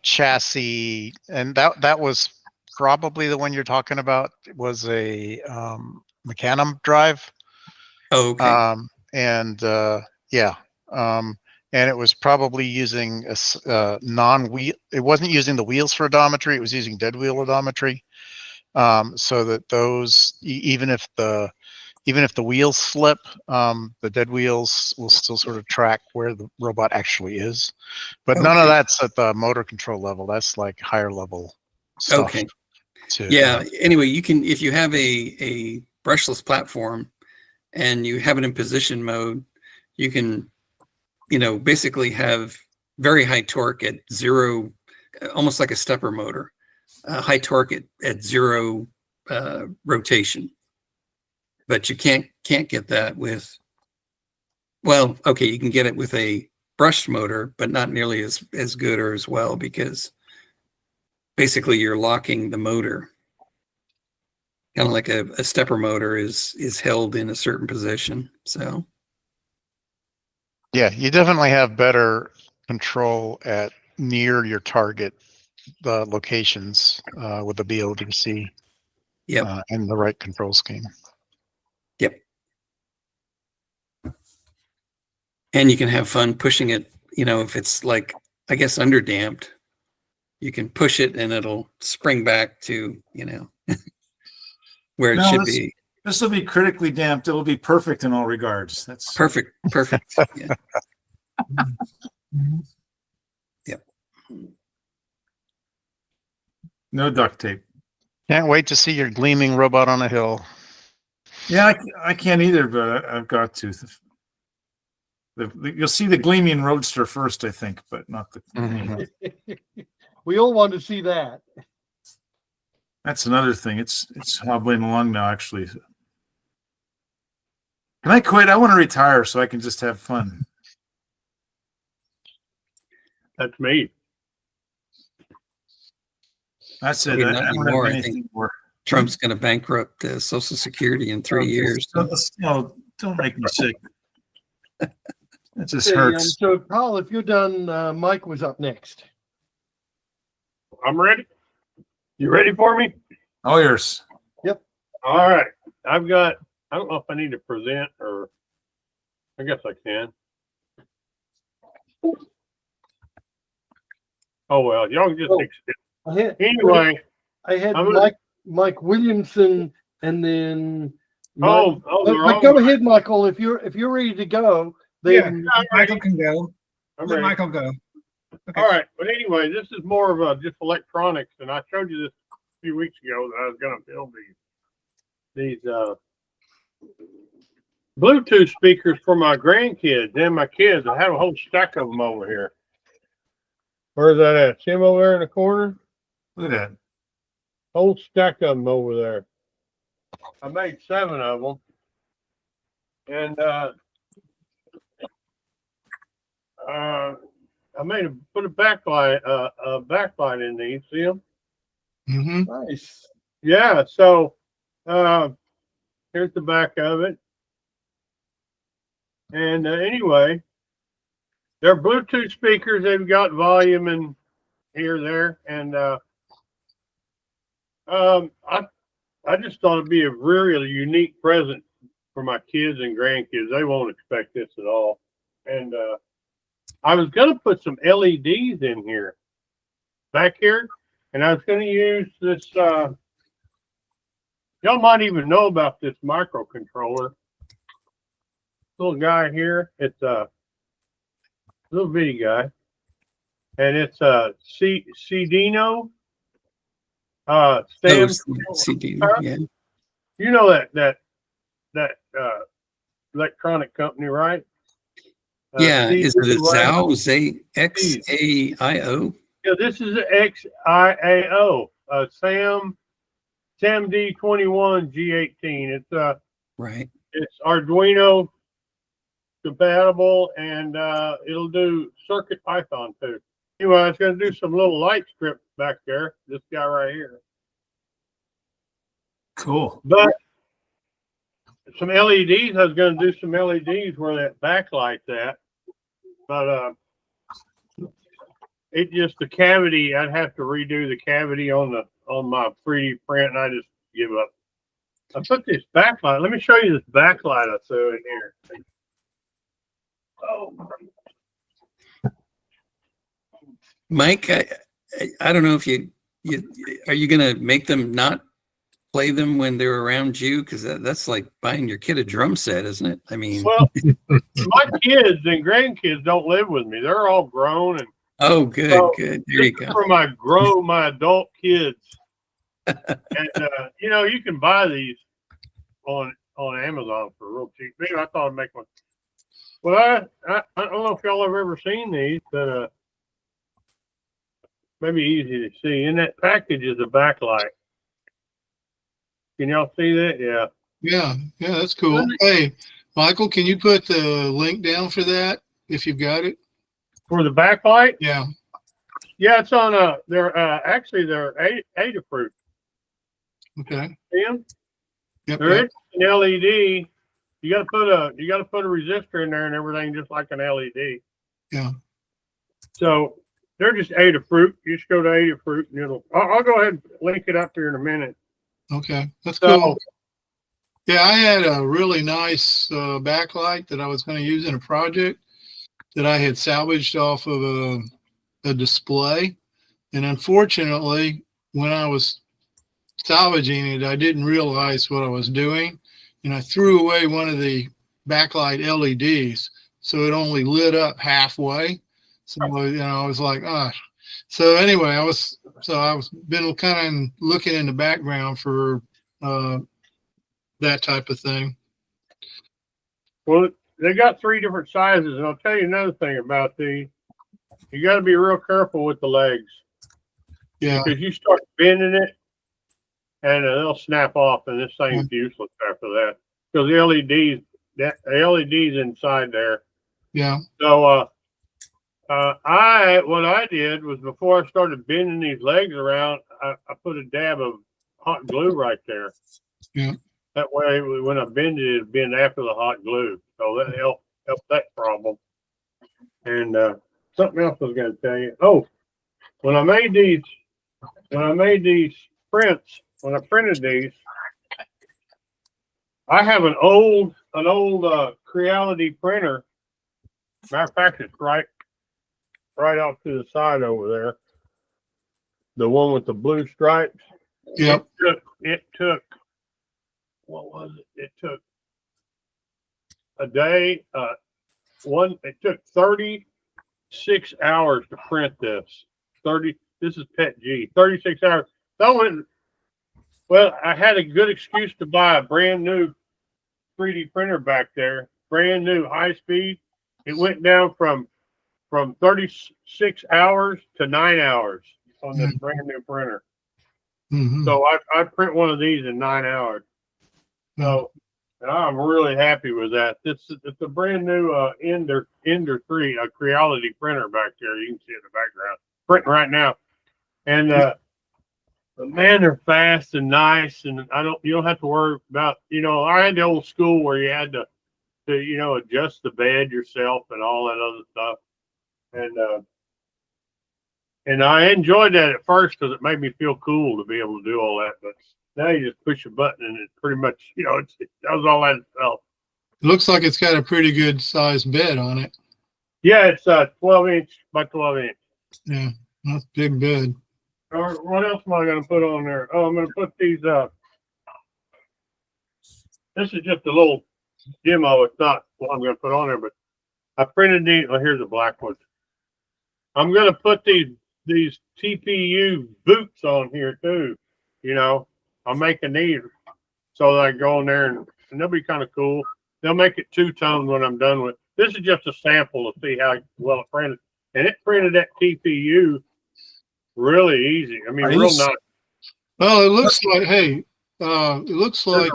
chassis, and that was probably the one you're talking about. It was a Mecanum drive. Oh, okay. and it was probably using a non-wheel. It wasn't using the wheels for odometry. It was using dead wheel odometry, so that those even if the wheels slip, the dead wheels will still sort of track where the robot actually is. But none of that's at the motor control level. That's like higher level stuff. Okay. Yeah. Anyway, you can, if you have a brushless platform and you have it in position mode, you can, basically have very high torque at zero, almost like a stepper motor, high torque at zero rotation. But you can't get that with, well, okay, you can get it with a brushed motor, but not nearly as good or as well, because basically you're locking the motor. Kind of like a stepper motor is held in a certain position. So yeah, you definitely have better control at near your target locations with the BLDC. Yep. And the right control scheme. Yep. And you can have fun pushing it, if it's like, I guess, underdamped, you can push it and it'll spring back to, where it should be. This will be critically damped. It will be perfect in all regards. That's perfect. Yeah. Yep. No duct tape. Can't wait to see your gleaming robot on a hill. Yeah, I can't either, but I've got to. You'll see the gleaming roadster first, I think, but not the. We all want to see that. That's another thing. It's hobbling along now, actually. Can I quit? I want to retire so I can just have fun. That's me. That's it. Not I don't anymore. have I anything think more. Trump's going to bankrupt Social Security in 3 years. No, don't make me sick. It just Okay, hurts. so, Paul, if you're done, Mike was up next. I'm ready. You ready for me? Oh, yours. Yep. All right. I don't know if I need to present or I guess I can. Oh, well, y'all can just accept. Anyway. I had gonna, Mike Williamson and then. But go ahead, Michael. If you're ready to go, then Michael can go. I'm Let ready. Michael go. Okay. All right. But anyway, this is more of just electronics, and I showed you this a few weeks ago that I was going to build these Bluetooth speakers for my grandkids and my kids. I have a whole stack of them over here. Where's that at? See them over there in the corner? Look at that. Whole stack of them over there. I made 7 of them. And I put a backlight in these. See them? Mm-hmm. nice. Yeah. So here's the back of it. And anyway, they're Bluetooth speakers. They've got volume in here, there, and I just thought it'd be a really unique present for my kids and grandkids. They won't expect this at all. And I was going to put some LEDs in here, back here, and I was going to use this. Y'all might even know about this microcontroller. Little guy here. It's a little bitty guy, and it's a Cedino. Cedino, yeah. You know that electronic company, right? Yeah, is it a ZAO? X-A-I-O? Yeah, this is an XIAO. SAM D21 G18. It's right. It's Arduino compatible, and it'll do Circuit Python too. Anyway, I was going to do some little light script back there. This guy right here. Cool. But some LEDs. I was going to do some LEDs where that backlight's at. But it just the cavity. I'd have to redo the cavity on my 3D print, and I just give up. I put this backlight. Let me show you this backlight I threw in here. Oh, Mike, I don't know if you are you going to make them not play them when they're around you? Because that's like buying your kid a drum set, isn't it? I mean, Well, my kids and grandkids don't live with me. They're all grown, and oh, good, so good. There you this is go. for my adult kids. And you know, you can buy these on Amazon for real cheap. Maybe I thought I'd make one. Well, I don't know if y'all have ever seen these, but maybe easy to see. In that package is a backlight. Can y'all see that? Yeah. Yeah, that's cool. Hey, Michael, can you put the link down for that if you've got it? For the backlight? Yeah. Yeah, it's on they're actually they're Adafruit. Okay. See 'em? Yep. There is an LED. You gotta put a resistor in there and everything, just like an LED. Yeah. So they're just Adafruit. You just go to Adafruit and I'll go ahead and link it up here in a minute. Okay, that's So cool. Yeah, I had a really nice backlight that I was going to use in a project that I had salvaged off of a display. And unfortunately, when I was salvaging it, I didn't realize what I was doing. And I threw away one of the backlight LEDs. So it only lit up halfway. So, I was like, ah. So anyway, I was been kind of looking in the background for that type of thing. well, they got 3 different sizes, and I'll tell you another thing about these. You got to be real careful with the legs. Yeah. Because you start bending it, and they'll snap off, and this thing's useless after that. Because the LED's inside there. Yeah. So what I did was before I started bending these legs around, I put a dab of hot glue right there. Yeah. That way, when I bend it, it'd bend after the hot glue. So that helped that problem. And something else I was going to tell you. Oh, when I made these prints, when I printed these, I have an old Creality printer. Matter of fact, it's right off to the side over there. The one with the blue stripes. Yep. It took what was it? It took a day. It took 36 hours to print this. This is PET G. 36 hours. Well, I had a good excuse to buy a brand new 3D printer back there. Brand new, high speed. It went down from 36 hours to 9 hours on this brand new printer. Mm-hmm. So I print one of these in 9 hours. So I'm really happy with that. It's a brand new Ender 3, a Creality printer back there. You can see it in the background. Printing right now. And but man, they're fast and nice, and you don't have to worry about, I had the old school where you had to adjust the bed yourself and all that other stuff. And I enjoyed that at first because it made me feel cool to be able to do all that. But now you just push a button and it pretty much, it does all that itself. It looks like it's got a pretty good sized bed on it. Yeah, it's 12-inch by 12-inch. Yeah, that's a big bed. Or what else am I going to put on there? Oh, I'm going to put these this is just a little demo. It's not what I'm going to put on there, but I printed these. Oh, here's the black ones. I'm going to put these TPU boots on here too. I'm making these so that I go in there and they'll be kind of cool. They'll make it 2-tone when I'm done with. This is just a sample to see how well it printed, and it printed that TPU really easy. I mean, real nice. Well, it looks like it looks like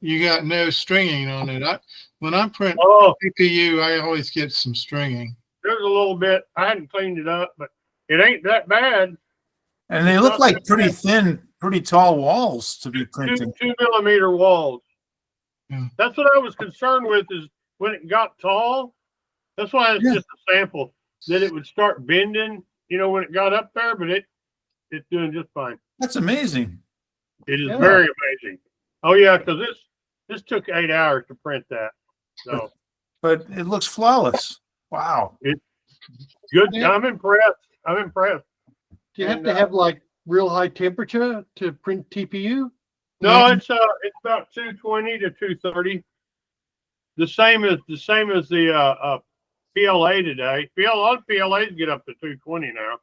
you got no stringing on it. When I print TPU, I always get some stringing. There's a little bit. I hadn't cleaned it up, but it ain't that bad. And they look like pretty thin, pretty tall walls to be printed. 2 millimeter walls. Yeah. That's what I was concerned with, is when it got tall. That's why it's just a sample, that it would start bending, when it got up there, but it's doing just fine. That's amazing. It is very amazing. Oh yeah, because this took 8 hours to print that. So, but it looks flawless. Wow. It's good. I'm impressed. I'm impressed. Do you have to have like real high temperature to print TPU? No, it's about 220 to 230. The same as the PLA today. A lot of PLAs get up to 220 now.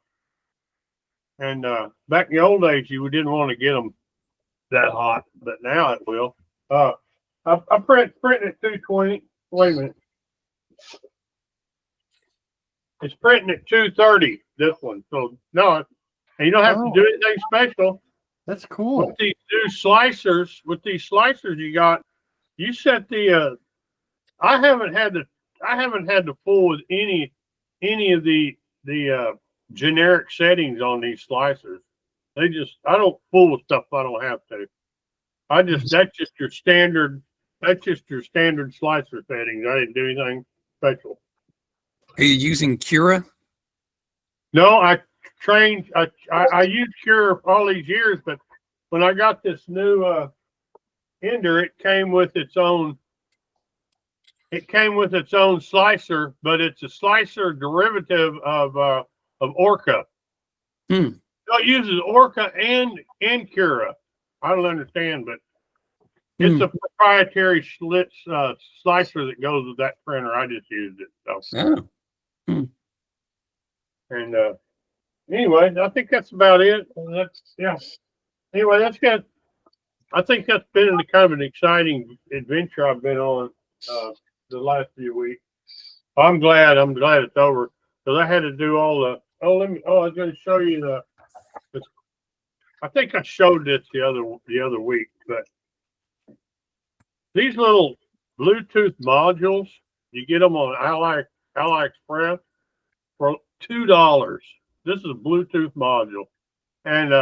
And back in the old days, you didn't want to get them that hot, but now it will. I print at 220. Wait a minute. It's printing at 230. This one. So no, and you don't have to do anything special. That's cool. With these new slicers, you got. You set the. I haven't had to fool with any of the generic settings on these slicers. I don't fool with stuff I don't have to. That's just your standard slicer settings. I didn't do anything special. Are you using Cura? No, I used Cura all these years, but when I got this new Ender, it came with its own slicer, but it's a slicer derivative of Orca. So it uses Orca and Cura. I don't understand, but it's a proprietary slicer that goes with that printer. I just used it. So. And anyway, I think that's about it. Anyway, that's good. I think that's been kind of an exciting adventure I've been on the last few weeks. I'm glad it's over because I had to do all the. I was going to show you I think I showed this the other week, but these little Bluetooth modules, you get them on AliExpress for $2. This is a Bluetooth module, and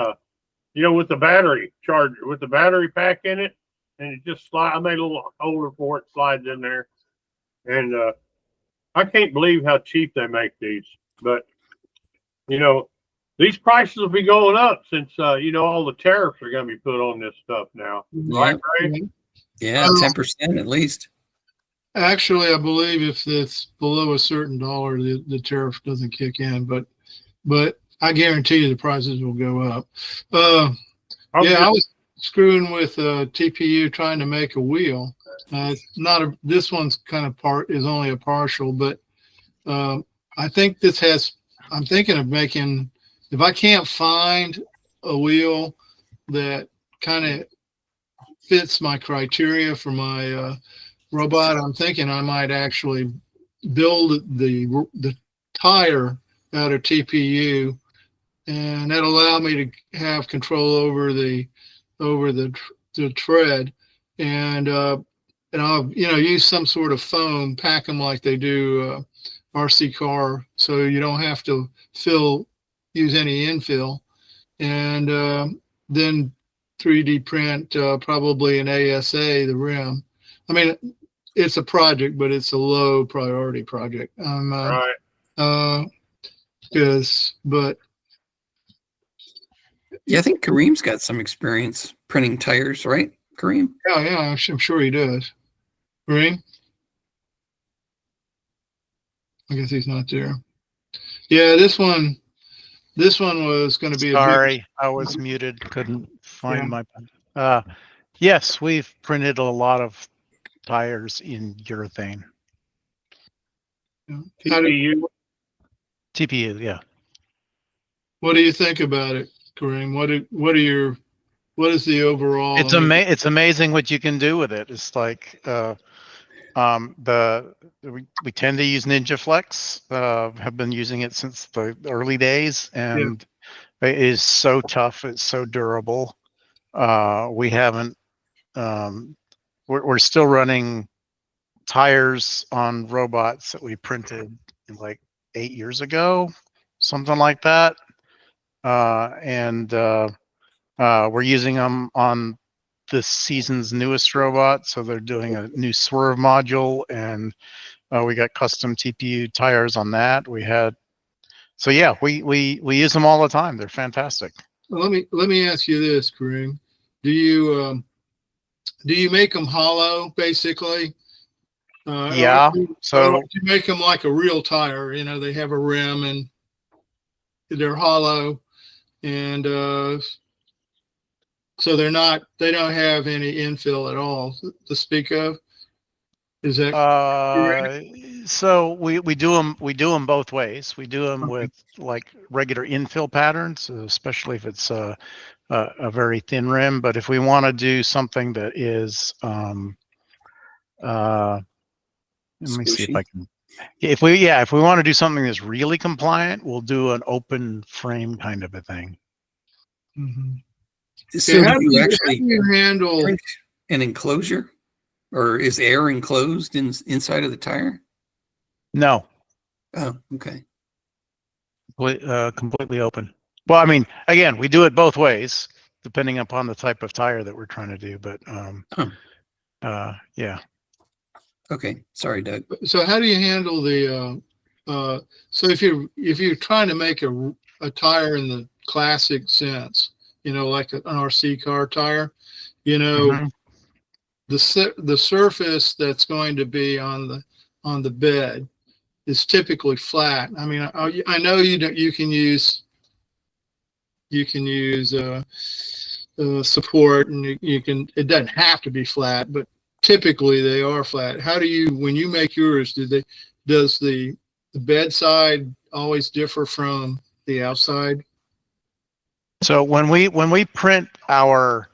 with the battery charger, with the battery pack in it, and it just slides. I made a little holder for it, slides in there, and I can't believe how cheap they make these. But these prices will be going up since all the tariffs are going to be put on this stuff now, right? Yeah, 10% at least. Actually, I believe if it's below a certain dollar, the tariff doesn't kick in. But I guarantee you the prices will go up. I was screwing with a TPU trying to make a wheel. This one's is only a partial, but I think I'm thinking of making, if I can't find a wheel that kind of fits my criteria for my robot, I'm thinking I might actually build the tire out of TPU, and that'll allow me to have control over the tread, and I'll use some sort of foam, pack them like they do RC car, so you don't have to use any infill, and then 3D print probably an ASA, the rim. I mean, it's a project, but it's a low priority project. Right. But yeah, I think Kareem's got some experience printing tires, right, Kareem? Yeah, I'm sure he does. Kareem? I guess he's not there. Yeah, this one was going to be Sorry, I was muted. Couldn't find my. Yes, we've printed a lot of tires in urethane. TPU, yeah. What do you think about it, Kareem? What is the overall? It's amazing what you can do with it. It's like we tend to use Ninja Flex. Have been using it since the early days, and it is so tough. It's so durable. We haven't. We're still running tires on robots that we printed like 8 years ago, something like that, and we're using them on this season's newest robot. So they're doing a new swerve module, and we got custom TPU tires on that. We use them all the time. They're fantastic. Well, let me ask you this, Kareem. Do you make them hollow, basically? Yeah. So you make them like a real tire. They have a rim, and they're hollow, and so they don't have any infill at all to speak of. Is that correct? So we do them both ways. We do them with like regular infill patterns, especially if it's a very thin rim. But if we want to do something that is, let me see if I can. If we want to do something that's really compliant, we'll do an open frame kind of a thing. Mm-hmm. So how do you actually handle an enclosure, or is air enclosed inside of the tire? No. Oh, okay. Completely open. Well, I mean, again, we do it both ways, depending upon the type of tire that we're trying to do. But yeah. Okay, sorry, Doug. So how do you handle the so if you're trying to make a tire in the classic sense, like an RC car tire, the surface that's going to be on the bed is typically flat. I mean, I know you can use support, and it doesn't have to be flat, but typically they are flat. How do you, when you make yours, does the bed side always differ from the outside? So when we print our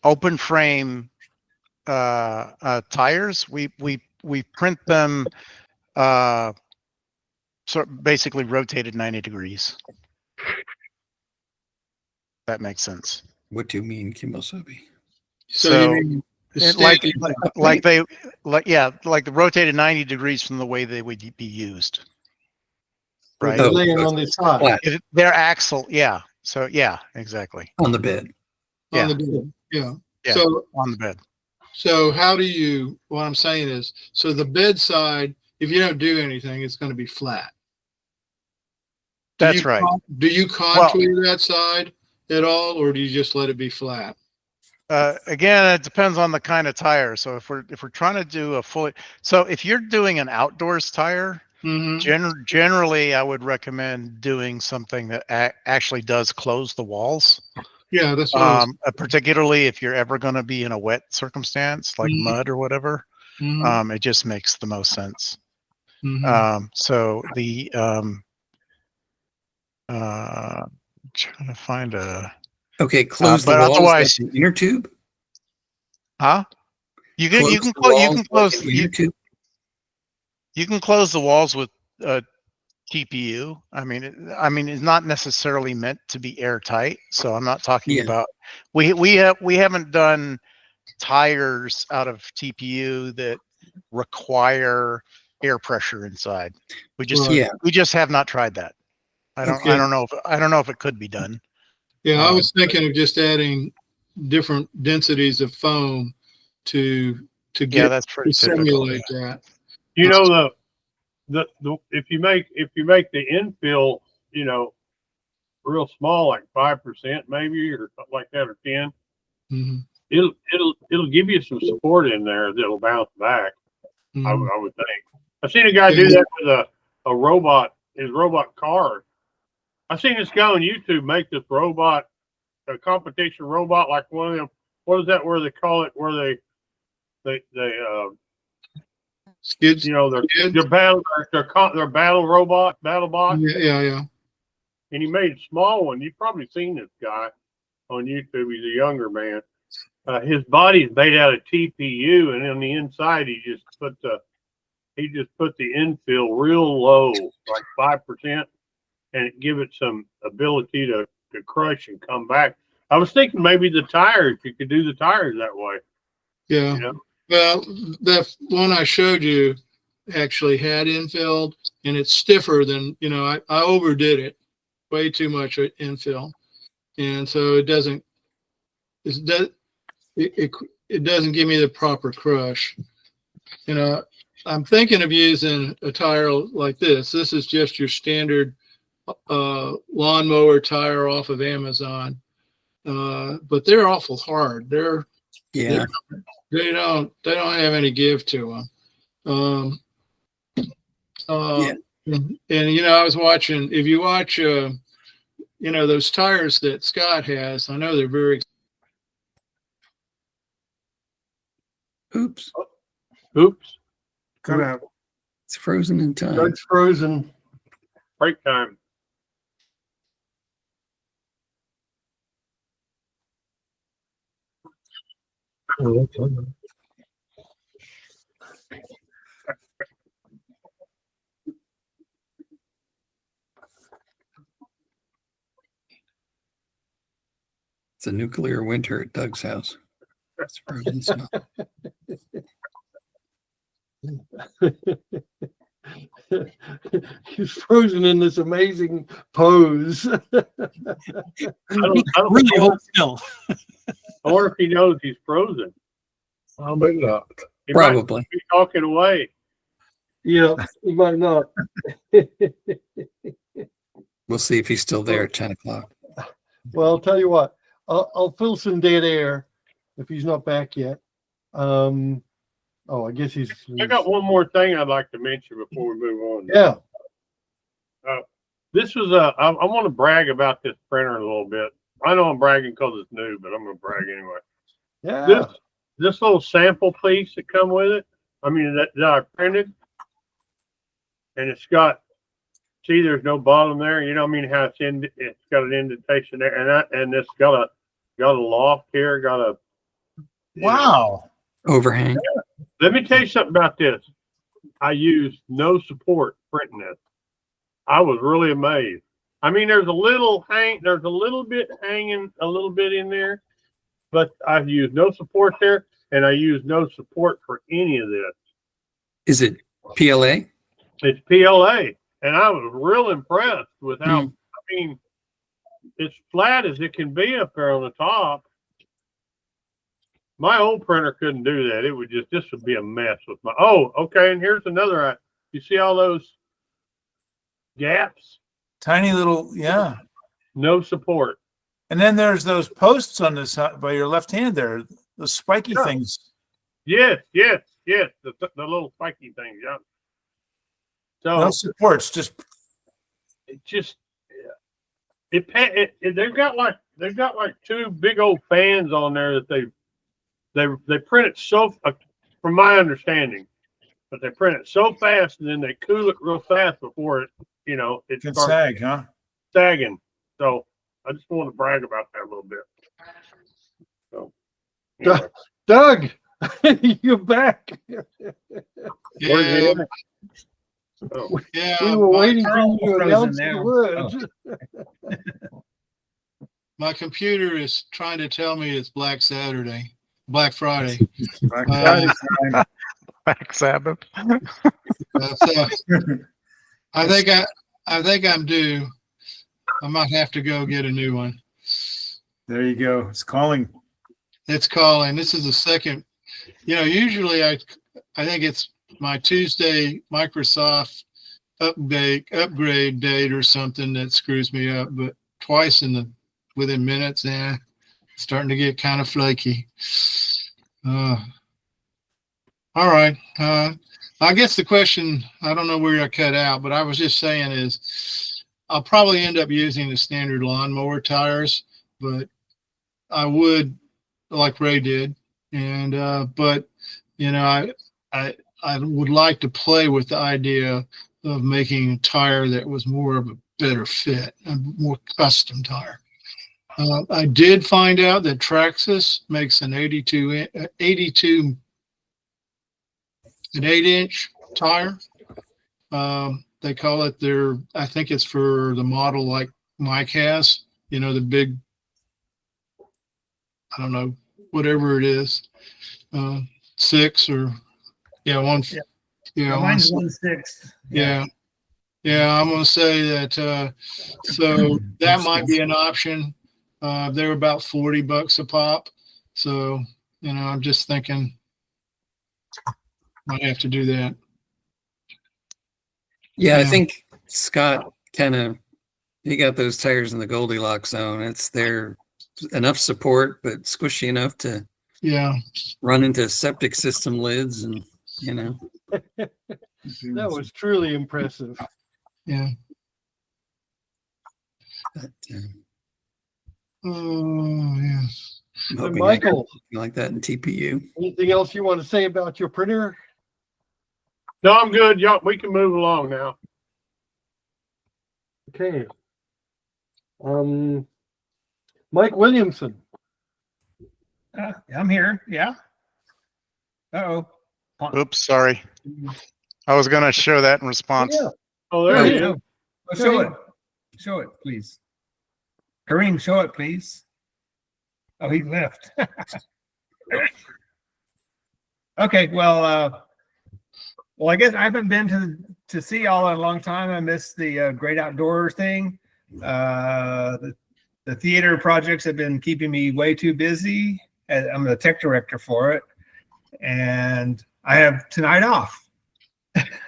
open frame tires, we print them so basically rotated 90 degrees. That makes sense. What do you mean, Kimosabi? So like the rotated 90 degrees from the way they would be used. Right. They're laying on the side. Their axle, yeah. So yeah, exactly. On the bed. Yeah. On the bed. Yeah. Yeah. So on the bed. So how do you, what I'm saying is, so the bed side, if you don't do anything, it's going to be flat. That's right. Do you contour that side at all, or do you just let it be flat? Again, it depends on the kind of tire. So if we're trying to do a fully, so if you're doing an outdoors tire, generally I would recommend doing something that actually does close the walls. Yeah, that's what particularly if you're ever going to be in a wet circumstance like mud or whatever. It just makes the most sense. So the trying to find a close the but walls otherwise like inner tube. You can close the walls with TPU. I mean, it's not necessarily meant to be airtight. So I'm not talking about we haven't done tires out of TPU that require air pressure inside. We just have not tried that. I don't know if it could be done. Yeah, I was thinking of just adding different densities of foam to that's pretty simulate typical, that. If you make the infill, real small, like 5% maybe, or something like that, or 10, it'll give you some support in there that'll bounce back. I would think. I've seen a guy do that with a robot, his robot car. I've seen this guy on YouTube make this robot, a competition robot, like one of them. What is that? Where they call it? Where they skids. They're battle robot, battle bots. Yeah. And he made a small one. You've probably seen this guy on YouTube. He's a younger man. His body is made out of TPU, and on the inside he just put the infill real low, like 5%. And it give it some ability to crush and come back. I was thinking maybe the tires, you could do the tires that way. Yeah. Well, that one I showed you actually had infill, and it's stiffer than, I overdid it, way too much infill. And so it doesn't give me the proper crush. I'm thinking of using a tire like this. This is just your standard lawnmower tire off of Amazon, but they're awful hard. They don't have any give to them. And you know, I was watching. If you watch, you know, those tires that Scott has, I know they're very. Oops, Oops. Cut out. it's frozen in time. Doug's frozen. Break time. It's a nuclear winter at Doug's house. It's frozen snow. He's frozen in this amazing pose. I don't Really know. hold still. I wonder if he knows he's frozen. I'll make it up. He might Probably. be talking away. Yeah, he might not. We'll see if he's still there at 10 o'clock. Well, I'll tell you what. I'll fill some dead air if he's not back yet. Oh, I guess he's. I got one more thing I'd like to mention before we move on. Yeah. This was I want to brag about this printer a little bit. I know I'm bragging because it's new, but I'm going to brag anyway. Yeah. This little sample piece that come with it, I mean, that I printed, and it's got, see, there's no bottom there. You know what I mean? How it's got an indentation there, and it's got a loft here, got a. Wow. Overhang. Let me tell you something about this. I used no support printing this. I was really amazed. I mean, there's a little bit hanging a little bit in there, but I've used no support there, and I used no support for any of this. Is it PLA? It's PLA, and I was real impressed with how, I mean, it's flat as it can be up there on the top. My old printer couldn't do that. It would just, this would be a mess with my, oh, okay, and here's another, you see all those gaps? Tiny little, yeah. No support. And then there's those posts on this by your left hand there, those spiky things. Yes. The little spiky things, yeah. So No supports, they've got like two big old fans on there that they print it so, from my understanding, but they print it so fast and then they cool it real fast before it, you know, it can starts sag, huh? sagging. So I just want to brag about that a little bit. So, anyway. Doug, you're back. Yeah, Oh. yeah. We were waiting for you to frozen announce the now. words. My computer is trying to tell me it's Black Friday. Black Sabbath. So I think I'm due. I might have to go get a new one. There you go. It's calling. It's calling. This is the second. You know, usually I think it's my Tuesday Microsoft upgrade date or something that screws me up, but twice within minutes, starting to get kind of flaky. All right. I guess the question, I don't know where I cut out, but I was just saying is I'll probably end up using the standard lawnmower tires, but I would, like Ray did. And, but, you know, I would like to play with the idea of making a tire that was more of a better fit, a more custom tire. I did find out that Traxxas makes an 8-inch tire. They call it I think it's for the model like Mike has, you know, the big, I don't know, whatever it is, 6 or, one. Yeah, Mine's 1/6. Yeah. I'm going to say that, so that might be an option. They're about $40 a pop. So, you know, I'm just thinking might have to do that. Yeah, I think Scott he got those tires in the Goldilocks zone. It's there enough support, but squishy enough to run into septic system lids and, you know. That was truly impressive. Yeah. But, Oh, yeah. I'm And hoping I can Michael, do like that in TPU. anything else you want to say about your printer? No, I'm good. Y'all, we can move along now. Okay. Mike Williamson. I'm here. Yeah. Uh-oh. Oops, sorry. I was going to show that in response. Yeah. Oh, there he is. Well, show it. Show it, please. Kareem, show it, please. Oh, he left. Okay, well, I guess I haven't been to see y'all in a long time. I missed the Great Outdoor thing. The theater projects have been keeping me way too busy. I'm the tech director for it, and I have tonight off.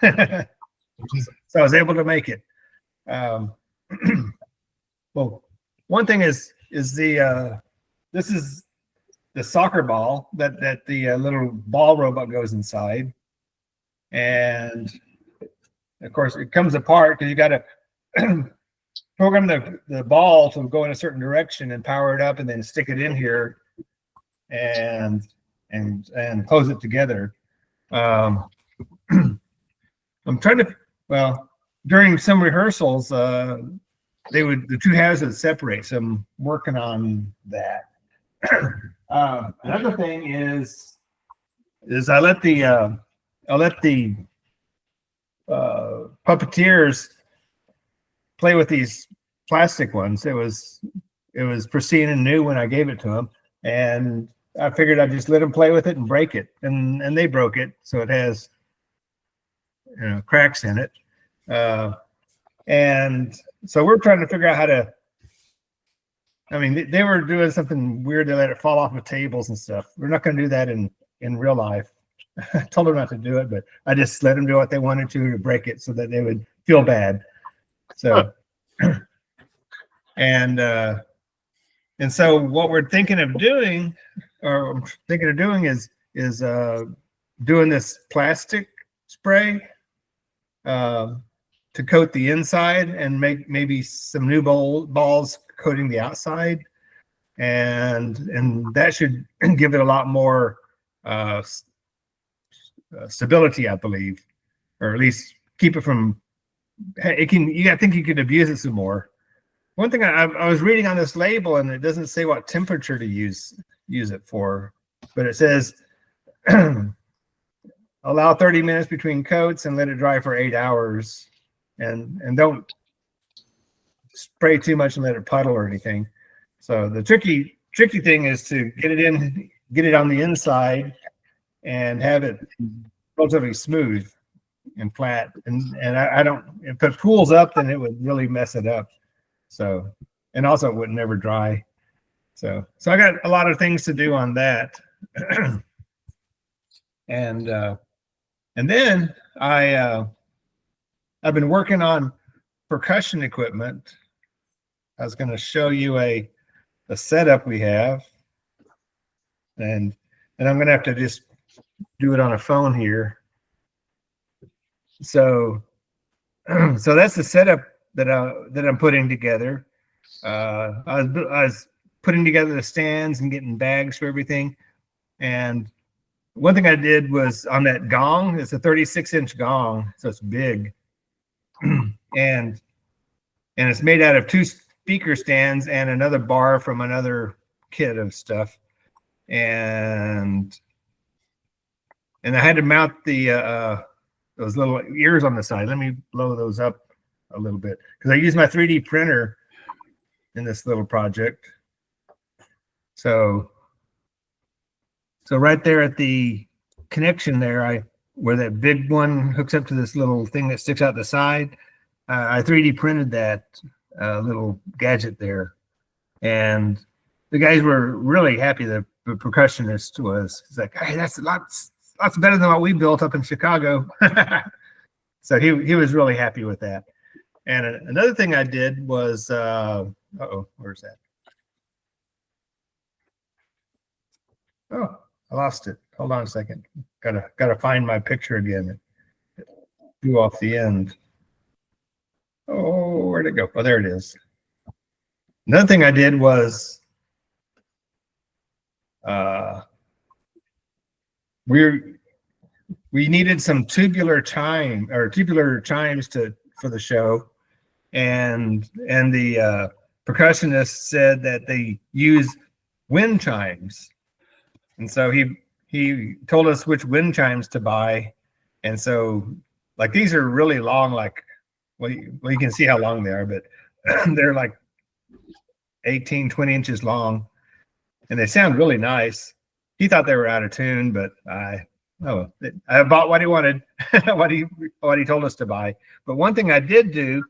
So I was able to make it. Well, one thing is the this is the soccer ball that the little ball robot goes inside, and of course it comes apart because you got to program the ball to go in a certain direction and power it up, and then stick it in here and close it together. I'm trying to, well, during some rehearsals, the two halves would separate, so I'm working on that. Another thing is I let the puppeteers play with these plastic ones. It was pristine and new when I gave it to them, and I figured I'd just let them play with it and break it, and they broke it, so it has cracks in it, and so we're trying to figure out how to. I mean, they were doing something weird. They let it fall off of tables and stuff. We're not going to do that in real life. I told them not to do it, but I just let them do what they wanted to break it so that they would feel bad. So, and so what we're thinking of doing, is doing this plastic spray to coat the inside and make maybe some new balls coating the outside, and that should give it a lot more stability, I believe, or at least keep it from. I think you could abuse it some more. One thing I was reading on this label, and it doesn't say what temperature to use it for, but it says allow 30 minutes between coats and let it dry for 8 hours, and don't spray too much and let it puddle or anything. So the tricky thing is to get it on the inside and have it relatively smooth and flat. And I don't, if it pools up, then it would really mess it up. So, and also it would never dry. So I got a lot of things to do on that. And then I've been working on percussion equipment. I was going to show you a setup we have, and I'm going to have to just do it on a phone here. So that's the setup that I'm putting together. I was putting together the stands and getting bags for everything. And one thing I did was on that gong. It's a 36-inch gong, so it's big, and it's made out of 2 speaker stands and another bar from another kit of stuff, and I had to mount the those little ears on the side. Let me blow those up a little bit because I use my 3D printer in this little project. So right there at the connection there, where that big one hooks up to this little thing that sticks out the side, I 3D printed that little gadget there, and the guys were really happy. The percussionist was. He's like, "Hey, that's lots better than what we built up in Chicago." So he was really happy with that. And another thing I did was, where's that? Oh, I lost it. Hold on a second. Gotta find my picture again. It blew off the end. Oh, where'd it go? Oh, there it is. Another thing I did was we needed some tubular chimes for the show, and the percussionist said that they use wind chimes, and so he told us which wind chimes to buy, and so like these are really long, like well you can see how long they are, but they're like 18, 20 inches long, and they sound really nice. He thought they were out of tune, but I bought what he wanted, what he told us to buy. But one thing I did do,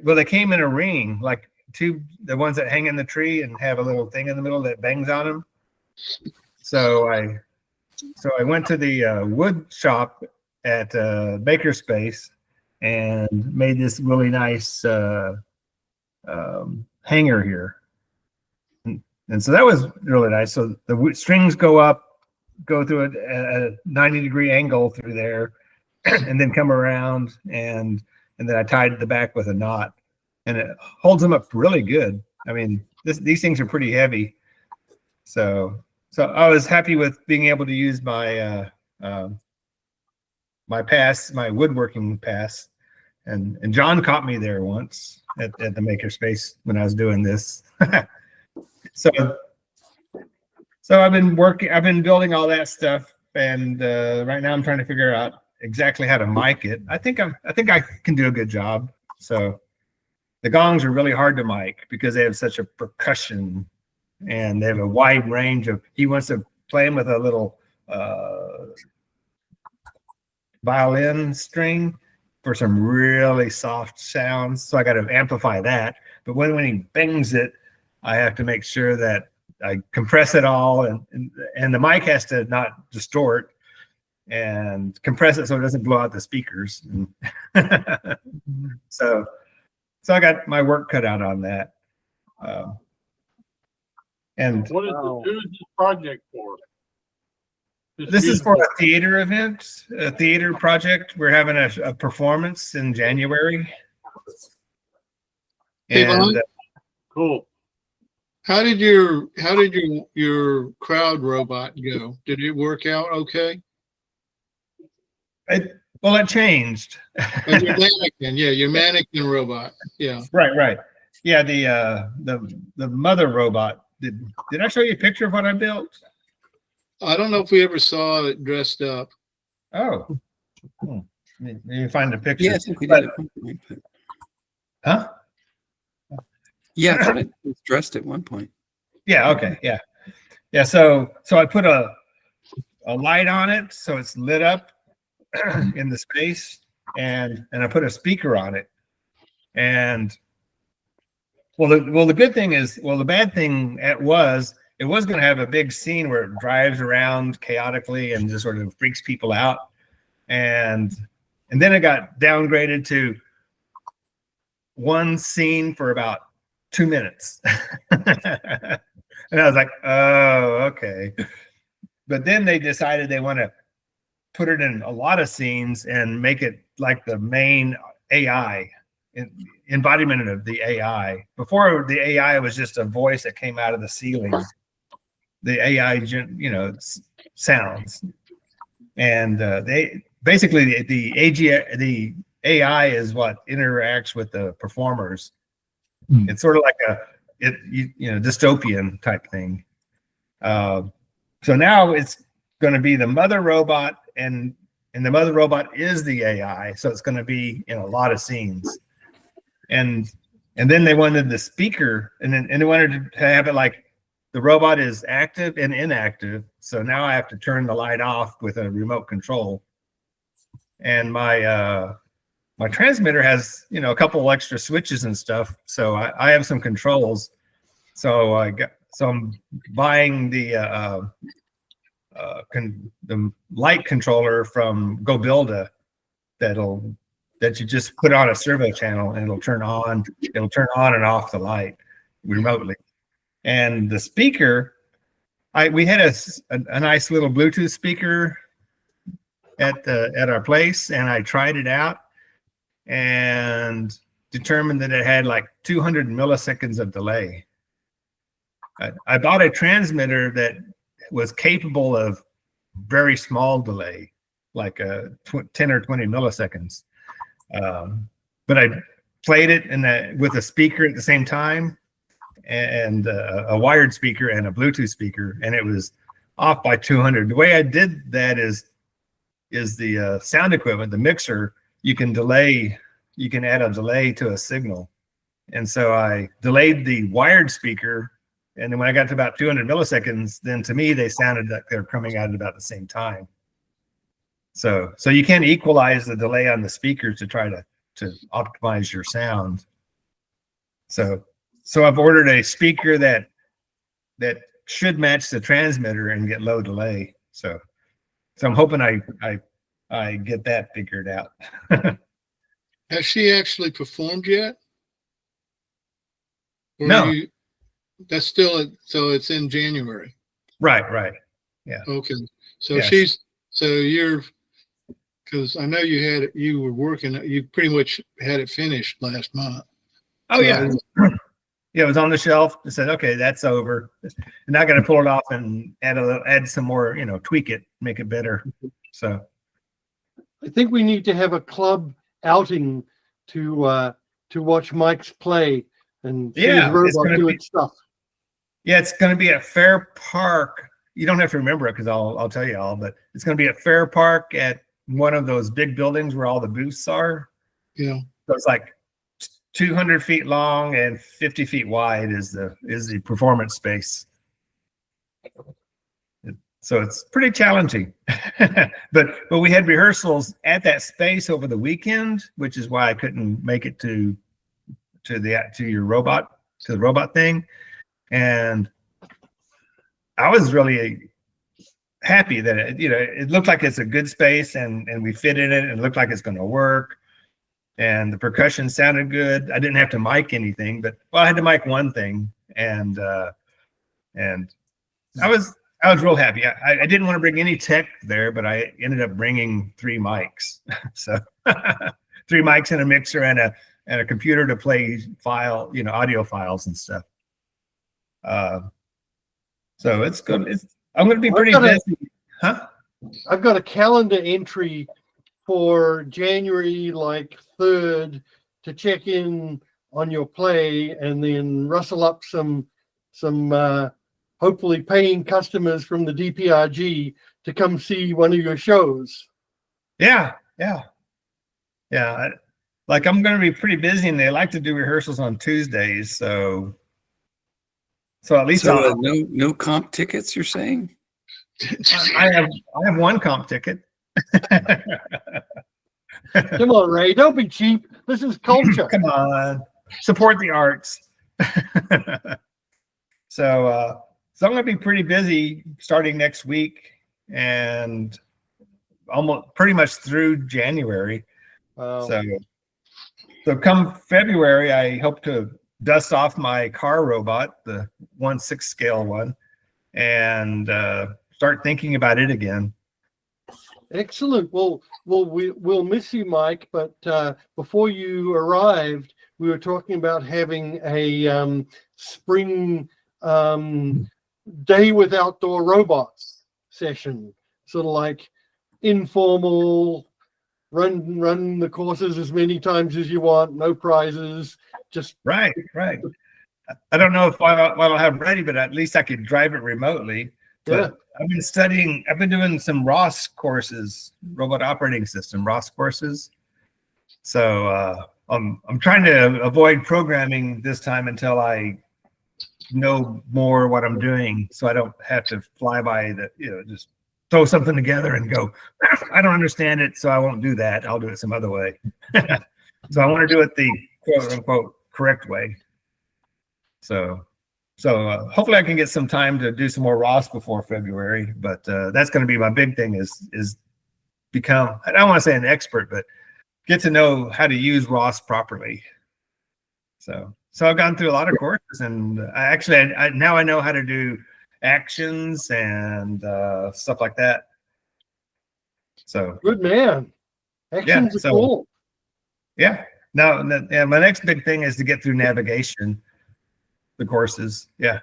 well, they came in a ring, like the ones that hang in the tree and have a little thing in the middle that bangs on them. So I went to the wood shop at Bakerspace and made this really nice hanger here. And so that was really nice. So the strings go through a 90-degree angle through there, and then come around, and then I tied the back with a knot, and it holds them up really good. I mean, these things are pretty heavy. So I was happy with being able to use my my woodworking pass, and John caught me there once at the Makerspace when I was doing this. So I've been building all that stuff, and right now I'm trying to figure out exactly how to mic it. I think I can do a good job. So the gongs are really hard to mic because they have such a percussion, and they have a wide range of. He wants to play them with a little violin string for some really soft sounds. So I got to amplify that. But when he bangs it, I have to make sure that I compress it all, and the mic has to not distort, and compress it so it doesn't blow out the speakers. So I got my work cut out on that. And who is this project for? This is for a theater event, a theater project. We're having a performance in January. And cool. How did your crowd robot go? Did it work out okay? It changed. And your mannequin, yeah, your mannequin robot, yeah. Right. Yeah, the mother robot. Did I show you a picture of what I built? I don't know if we ever saw it dressed up. Oh, you find the picture? Yeah, I think we did. Huh? Yeah, I thought it was dressed at one point. Yeah. Okay. Yeah. So I put a light on it, so it's lit up in the space, and I put a speaker on it. And the good thing is, the bad thing it was going to have a big scene where it drives around chaotically and just sort of freaks people out, and then it got downgraded to one scene for about 2 minutes. And I was like, oh, okay. But then they decided they want to put it in a lot of scenes and make it like the main AI, embodiment of the AI. Before, the AI was just a voice that came out of the ceiling. The AI, sounds. And they basically, the AI is what interacts with the performers. It's sort of like a dystopian type thing. So now it's going to be the mother robot, and the mother robot is the AI. So it's going to be in a lot of scenes. And then they wanted the speaker, and they wanted to have it like the robot is active and inactive. So now I have to turn the light off with a remote control. And my transmitter has, a couple extra switches and stuff. So I have some controls. So I'm buying the light controller from GoBuilda that you just put on a servo channel, and it'll turn on and off the light remotely. And the speaker, we had a nice little Bluetooth speaker at our place, and I tried it out. and determined that it had like 200 milliseconds of delay. I bought a transmitter that was capable of very small delay, like 10 or 20 milliseconds. But I played it with a speaker at the same time, and a wired speaker and a Bluetooth speaker, and it was off by 200. The way I did that is the sound equipment, the mixer, you can add a delay to a signal. And so I delayed the wired speaker, and then when I got to about 200 milliseconds, then to me, they sounded like they're coming out at about the same time. So you can equalize the delay on the speakers to try to optimize your sound. So I've ordered a speaker that should match the transmitter and get low delay. So I'm hoping I get that figured out. Has she actually performed yet? Or No. That's still, so it's in January. Right. Yeah. Okay. So Yes. because I know you were working, you pretty much had it finished last month. Oh, So yeah. Yeah, it was on the shelf. I said, okay, that's over. And I got to pull it off and add some more, tweak it, make it better. So I think we need to have a club outing to watch Mike's play and see his Yeah, it's robot gonna do be- its stuff. yeah, it's going to be at Fair Park. You don't have to remember it because I'll tell you all, but it's going to be at Fair Park at one of those big buildings where all the booths are. Yeah. So it's like 200 feet long and 50 feet wide is the performance space. So it's pretty challenging, but we had rehearsals at that space over the weekend, which is why I couldn't make it to the robot thing. And I was really happy that it looked like it's a good space and we fit in it and it looked like it's going to work. And the percussion sounded good. I didn't have to mic anything, but I had to mic one thing, and I was real happy. I didn't want to bring any tech there, but I ended up bringing 3 mics. So 3 mics and a mixer and a computer to play audio files and stuff. So it's good. I'm going to be pretty busy. Huh? I've got a calendar entry for January 3rd to check in on your play and then rustle up some hopefully paying customers from the DPRG to come see one of your shows. Yeah. I'm going to be pretty busy, and they like to do rehearsals on Tuesdays. So at least no comp tickets, you're saying? I have 1 comp ticket. Come on, Ray, don't be cheap. This is culture. Come on, support the arts. So I'm going to be pretty busy starting next week and almost pretty much through January. So come February, I hope to dust off my car robot, the 1/6 scale one, and start thinking about it again. Excellent. Well, we'll miss you, Mike. But before you arrived, we were talking about having a spring day with outdoor robots session, sort of like informal. Run the courses as many times as you want. No prizes. Just right. I don't know if I'll have ready, but at least I could drive it remotely. But yeah. I've been doing some ROS courses, robot operating system ROS courses. So I'm trying to avoid programming this time until I know more what I'm doing, so I don't have to fly by just throw something together and go, I don't understand it, so I won't do that. I'll do it some other way. So I want to do it the quote unquote correct way. So hopefully I can get some time to do some more ROS before February, but that's going to be my big thing is become, I don't want to say an expert, but get to know how to use ROS properly. So I've gone through a lot of courses, and I now I know how to do actions and stuff like that. So good man. Actions are cool. Yeah. Now, yeah, my next big thing is to get through navigation, the courses. Yeah.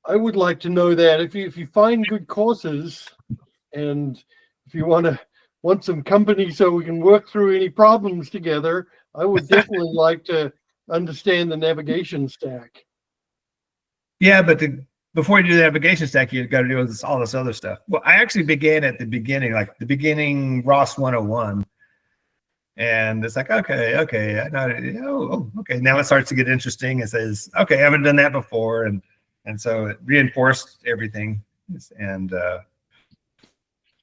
I would like to know that if you find good courses, and if you want some company so we can work through any problems together, I would definitely like to understand the navigation stack. Yeah, but before you do the navigation stack, you've got to do all this other stuff. Well, I actually began at the beginning, like the beginning ROS 101. And it's like, okay, I know, okay. Now it starts to get interesting. It says, okay, I haven't done that before. And so it reinforced everything. And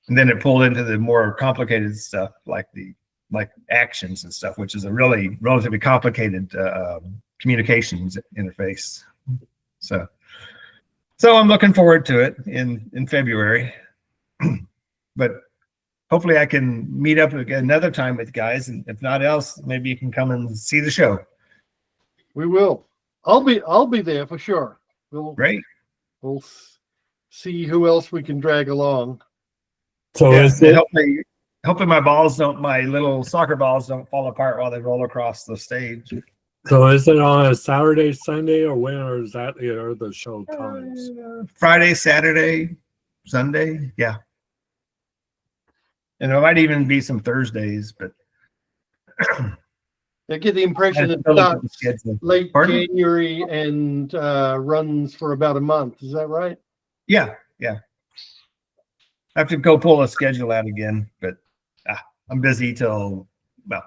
then it pulled into the more complicated stuff, like actions and stuff, which is a really relatively complicated communications interface. So I'm looking forward to it in February. But hopefully I can meet up another time with guys, and if not else, maybe you can come and see the show. We will. I'll be there for sure. Great. We'll see who else we can drag along. So yeah, is it, hopefully my little soccer balls don't fall apart while they roll across the stage. so is it on a Saturday, Sunday, or when are the show times? Friday, Saturday, Sunday. Yeah. And there might even be some Thursdays, but I get the impression it starts late January and runs for about a month. Is that right? Yeah. I have to go pull a schedule out again, but I'm busy till, well,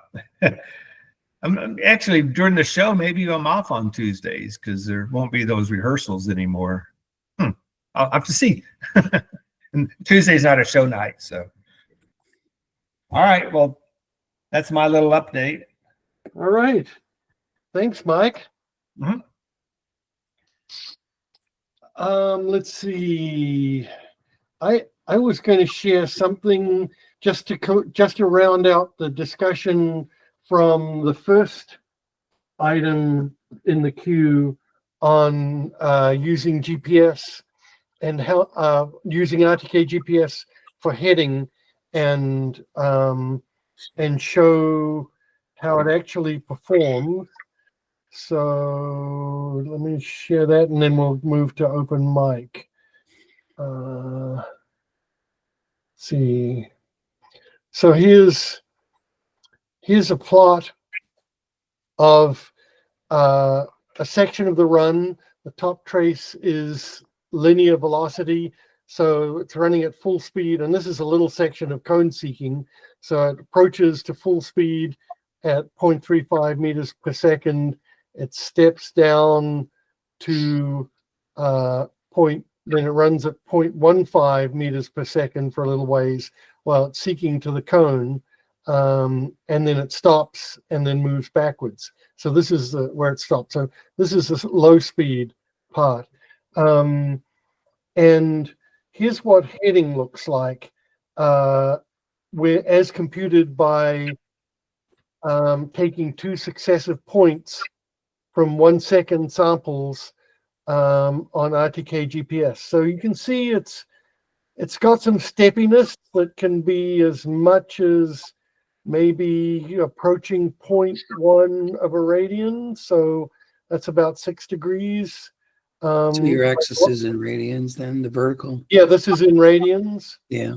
I'm actually during the show, maybe I'm off on Tuesdays because there won't be those rehearsals anymore. I'll have to see. And Tuesday's not a show night, so. All right, well, that's my little update. All right. Thanks, Mike. Mm-hmm. Let's see. I was going to share something just to round out the discussion from the first item in the queue on using GPS and how using RTK GPS for heading and show how it actually performs. So let me share that, and then we'll move to open mic. See. So here's a plot of a section of the run. The top trace is linear velocity, so it's running at full speed, and this is a little section of cone seeking. So it approaches to full speed at 0.35 meters per second. It steps down to then it runs at 0.15 meters per second for a little ways while it's seeking to the cone, and then it stops and then moves backwards. So this is where it stops. So this is the low speed part. And here's what heading looks like, as computed by taking two successive points from 1 second samples on RTK GPS. So you can see it's got some steppiness that can be as much as maybe approaching 0.1 of a radian. So that's about 6 degrees. So your axis is in radians then, the vertical? Yeah, this is in radians. Yeah.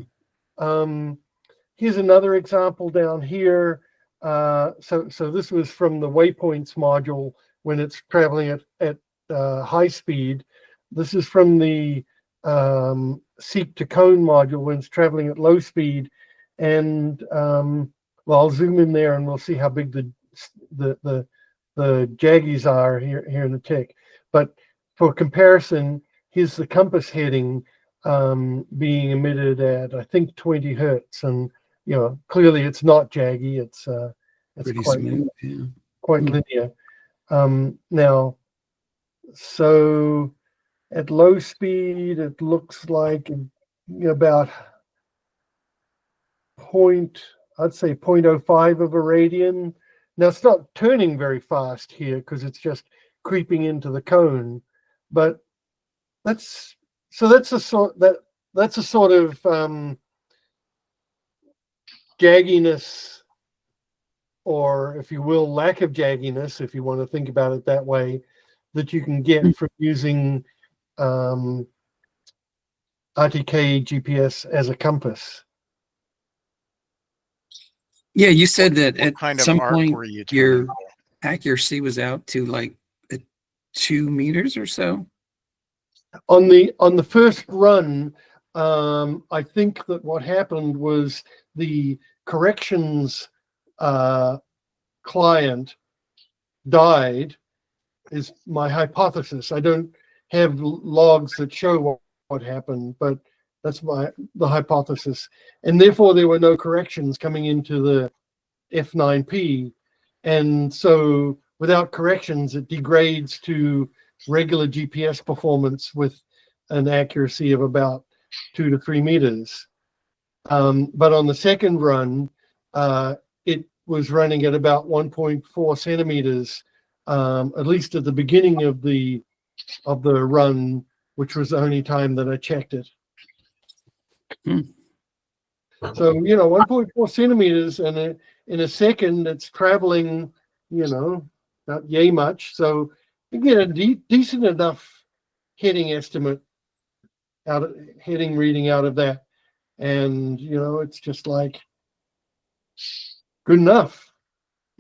Here's another example down here. So this was from the waypoints module when it's traveling at high speed. This is from the seek to cone module when it's traveling at low speed. And well, I'll zoom in there and we'll see how big the jaggies are here in the tick. But for comparison, here's the compass heading being emitted at, I think, 20 hertz, and clearly it's not jaggy. It's Pretty quite smooth, yeah. quite linear. Now, so at low speed, it looks like about I'd say 0.05 of a radian. Now it's not turning very fast here because it's just creeping into the cone, but that's a sort of jagginess or if you will, lack of jagginess, if you want to think about it that way, that you can get from using RTK GPS as a compass. Yeah, you said that What at kind of some arc point were you your turning? accuracy was out to like 2 meters or so. On the first run, I think that what happened was the corrections client died, is my hypothesis. I don't have logs that show what happened, but that's the hypothesis. And therefore there were no corrections coming into the F9P. And so without corrections, it degrades to regular GPS performance with an accuracy of about 2 to 3 meters. But on the second run, it was running at about 1.4 centimeters, at least at the beginning of the run, which was the only time that I checked it. So, 1.4 centimeters, and in a second, it's traveling, not yay much. So you get a decent enough heading estimate heading reading out of that. And, it's just like good enough.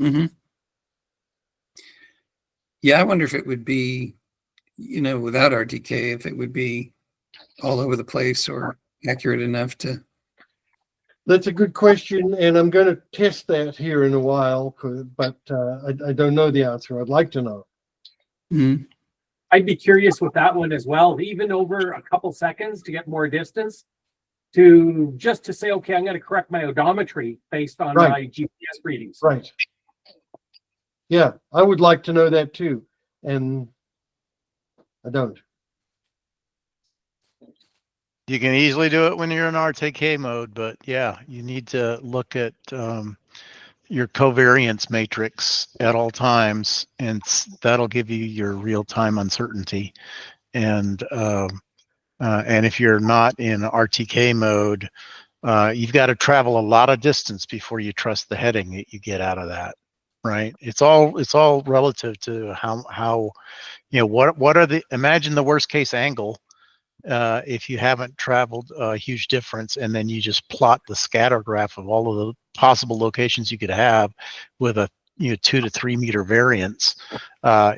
Mm-hmm. Yeah, I wonder if it would be, without RTK, if it would be all over the place or accurate enough to. That's a good question, and I'm going to test that here in a while, but I don't know the answer. I'd like to know. Mm-hmm. I'd be curious with that one as well, even over a couple seconds to get more distance, to say, okay, I'm going to correct my odometry based on my GPS readings. Right. Yeah, I would like to know that too, and I don't. You can easily do it when you're in RTK mode, but yeah, you need to look at your covariance matrix at all times, and that'll give you your real-time uncertainty. And if you're not in RTK mode, you've got to travel a lot of distance before you trust the heading that you get out of that. Right? It's all relative to how what are imagine the worst case angle. If you haven't traveled a huge difference, and then you just plot the scatter graph of all of the possible locations you could have with a 2 to 3 meter variance,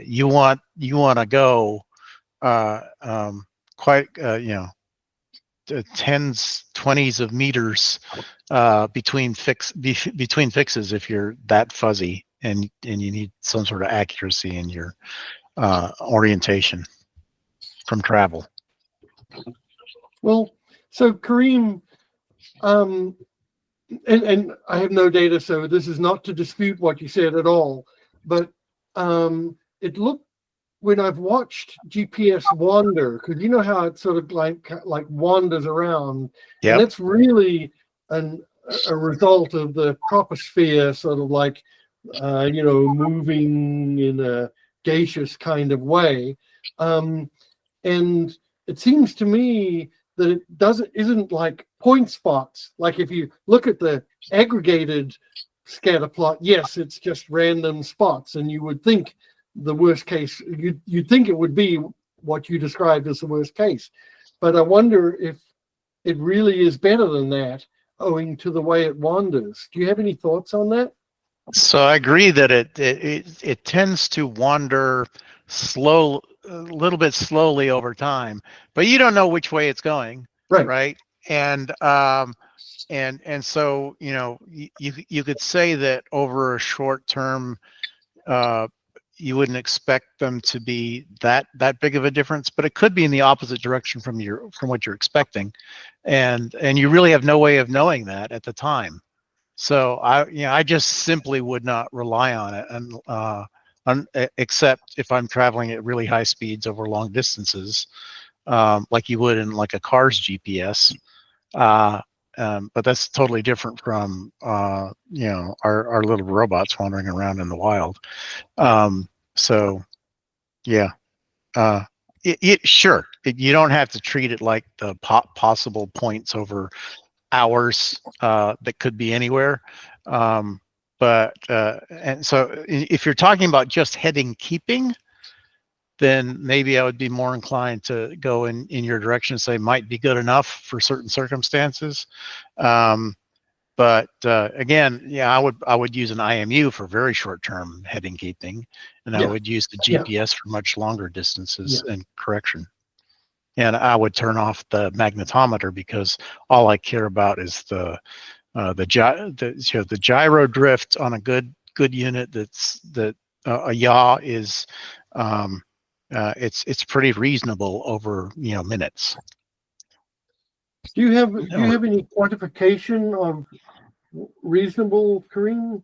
you want to go quite tens, 20s of meters between fixes if you're that fuzzy, and you need some sort of accuracy in your orientation from travel. Well, so Kareem, and I have no data, so this is not to dispute what you said at all, but it looked, when I've watched GPS wander, because you know how it sort of like wanders around, and that's really a result of the troposphere sort of like moving in a gaseous kind of way, and it seems to me that it isn't like point spots. Like if you look at the aggregated scatter plot, yes, it's just random spots, and you would think the worst case, you'd think it would be what you described as the worst case. But I wonder if it really is better than that, owing to the way it wanders. Do you have any thoughts on that? So I agree that it tends to wander a little bit slowly over time, but you don't know which way it's going, right? And so you could say that over a short term, you wouldn't expect them to be that big of a difference, but it could be in the opposite direction from what you're expecting, and you really have no way of knowing that at the time. So I just simply would not rely on it, except if I'm traveling at really high speeds over long distances, like you would in like a car's GPS. But that's totally different from our little robots wandering around in the wild. So yeah, sure, you don't have to treat it like the possible points over hours that could be anywhere, But and so if you're talking about just heading keeping, then maybe I would be more inclined to go in your direction and say might be good enough for certain circumstances. But again, yeah, I would use an IMU for very short-term heading keeping, and I would use the GPS for much longer distances and correction. And I would turn off the magnetometer because all I care about is the gyro drift on a good unit. A yaw is it's pretty reasonable over minutes. Do you have any quantification of reasonable, Kareem?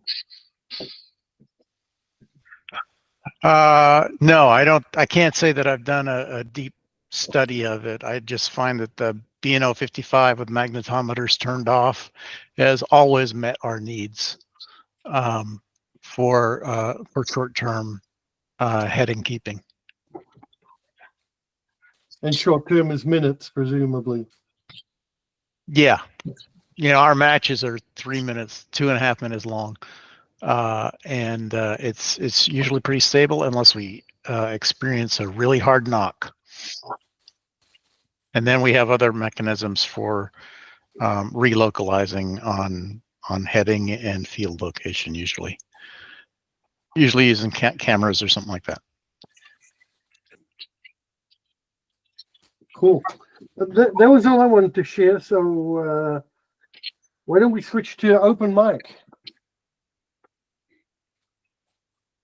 No, I don't. I can't say that I've done a deep study of it. I just find that the B&O 55 with magnetometers turned off has always met our needs for short-term heading keeping. And short-term is minutes, presumably. Yeah, our matches are 3 minutes, 2.5 minutes long, and it's usually pretty stable unless we experience a really hard knock. And then we have other mechanisms for relocalizing on heading and field location, usually using cameras or something like that. Cool. That was all I wanted to share. So why don't we switch to open mic?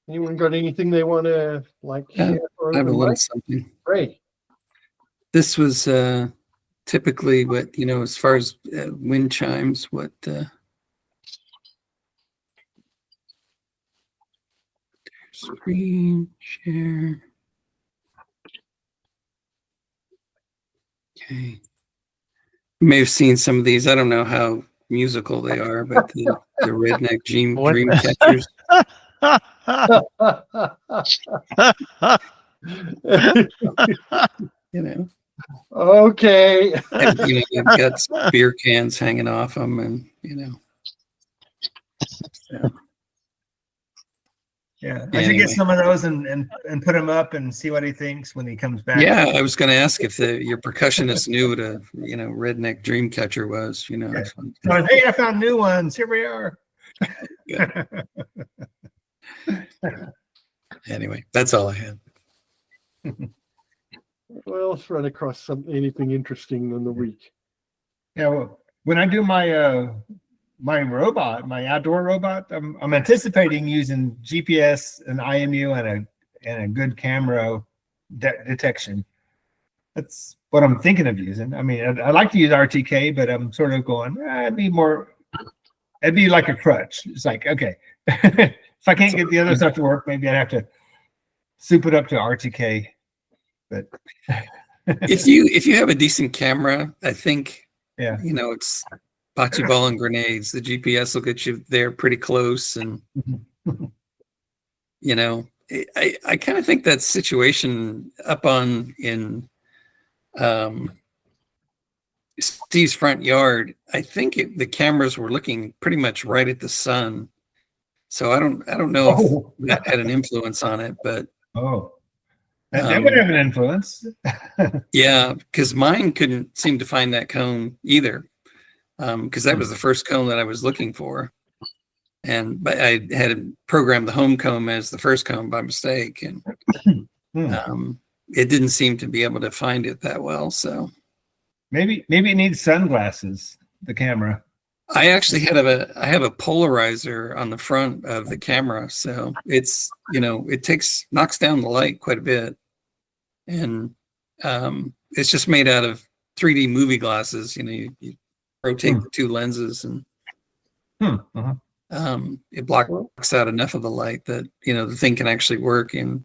Anyone got anything they want to share? I have a little something. Great. This was typically what, as far as wind chimes, what screen share. Okay. You may have seen some of these. I don't know how musical they are, but the redneck dream catchers. Okay. And, they've got beer cans hanging off them, and So. Yeah, I should get some of those and put them up and see what he thinks when he comes back. Yeah, I was going to ask if your percussionist knew what a redneck dream catcher was. Yeah. So, hey, I found new ones. Here we are. Anyway, that's all I had. Well, let's run across anything interesting in the week. Yeah, well, when I do my my outdoor robot, I'm anticipating using GPS and IMU and a good camera detection. That's what I'm thinking of using. I mean, I like to use RTK, but I'm sort of going, it'd be like a crutch. It's like, okay, if I can't get the other stuff to work, maybe I'd have to soup it up to RTK. But if you have a decent camera, I think, it's bocce ball and grenades. The GPS will get you there pretty close. And, I kind of think that situation up in Steve's front yard, I think the cameras were looking pretty much right at the sun. So I don't know if that had an influence on it, but that would have an influence. Yeah, because mine couldn't seem to find that cone either. Because that was the first cone that I was looking for, but I had programmed the home cone as the first cone by mistake, and it didn't seem to be able to find it that well. So maybe it needs sunglasses. The camera. I actually have a polarizer on the front of the camera, so it's it knocks down the light quite a bit, and it's just made out of 3D movie glasses. You rotate the two lenses, and it blocks out enough of the light that the thing can actually work in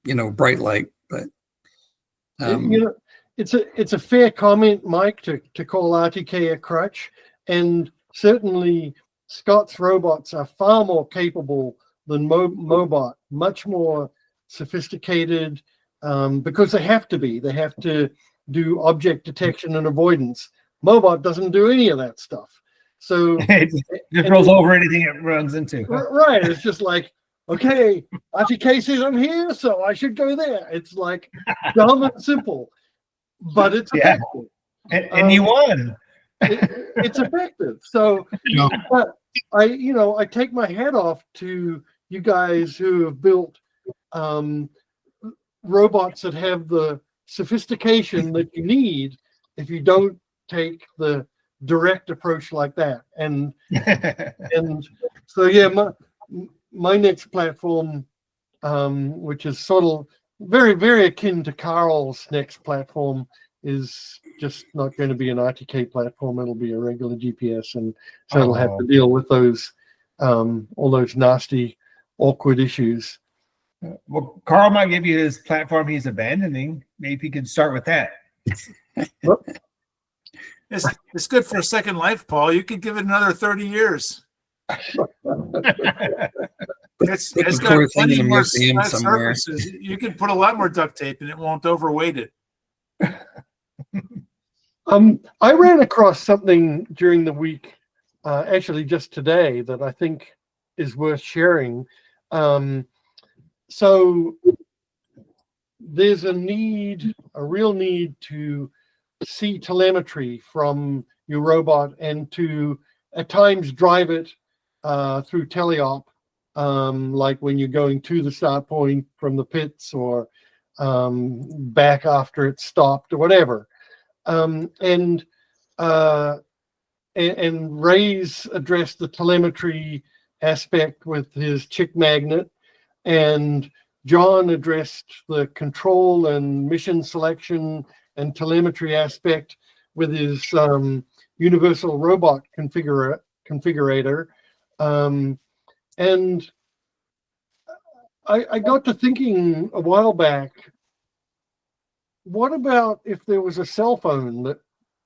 bright light. But it's a fair comment, Mike, to call RTK a crutch, and certainly Scott's robots are far more capable than Mobot, much more sophisticated, because they have to be. They have to do object detection and avoidance. Mobot doesn't do any of that stuff. So It just rolls over anything it runs into. right, it's just like, okay, RTK says I'm here, so I should go there. It's like dumb and simple, but it's Yeah. effective. And you won. It's effective. So but I take my hat off to you guys who have built robots that have the sophistication that you need if you don't take the direct approach like that. And so yeah, my next platform, which is sort of very, very akin to Carl's next platform, is just not going to be an RTK platform. It'll be a regular GPS, and so it'll have to deal with those all those nasty, awkward issues. Well, Carl might give you his platform he's abandoning. Maybe he could start with that. It's good for a second life, Paul. You could give it another 30 years. It's got plenty more surfaces. You can put a lot more duct tape and it won't overweight it. I ran across something during the week, actually just today, that I think is worth sharing. So there's a real need to see telemetry from your robot and to at times drive it through teleop, like when you're going to the start point from the pits or back after it's stopped or whatever. And Ray's addressed the telemetry aspect with his chick magnet, and John addressed the control and mission selection and telemetry aspect with his universal robot configurator. And I got to thinking a while back, what about if there was a cell phone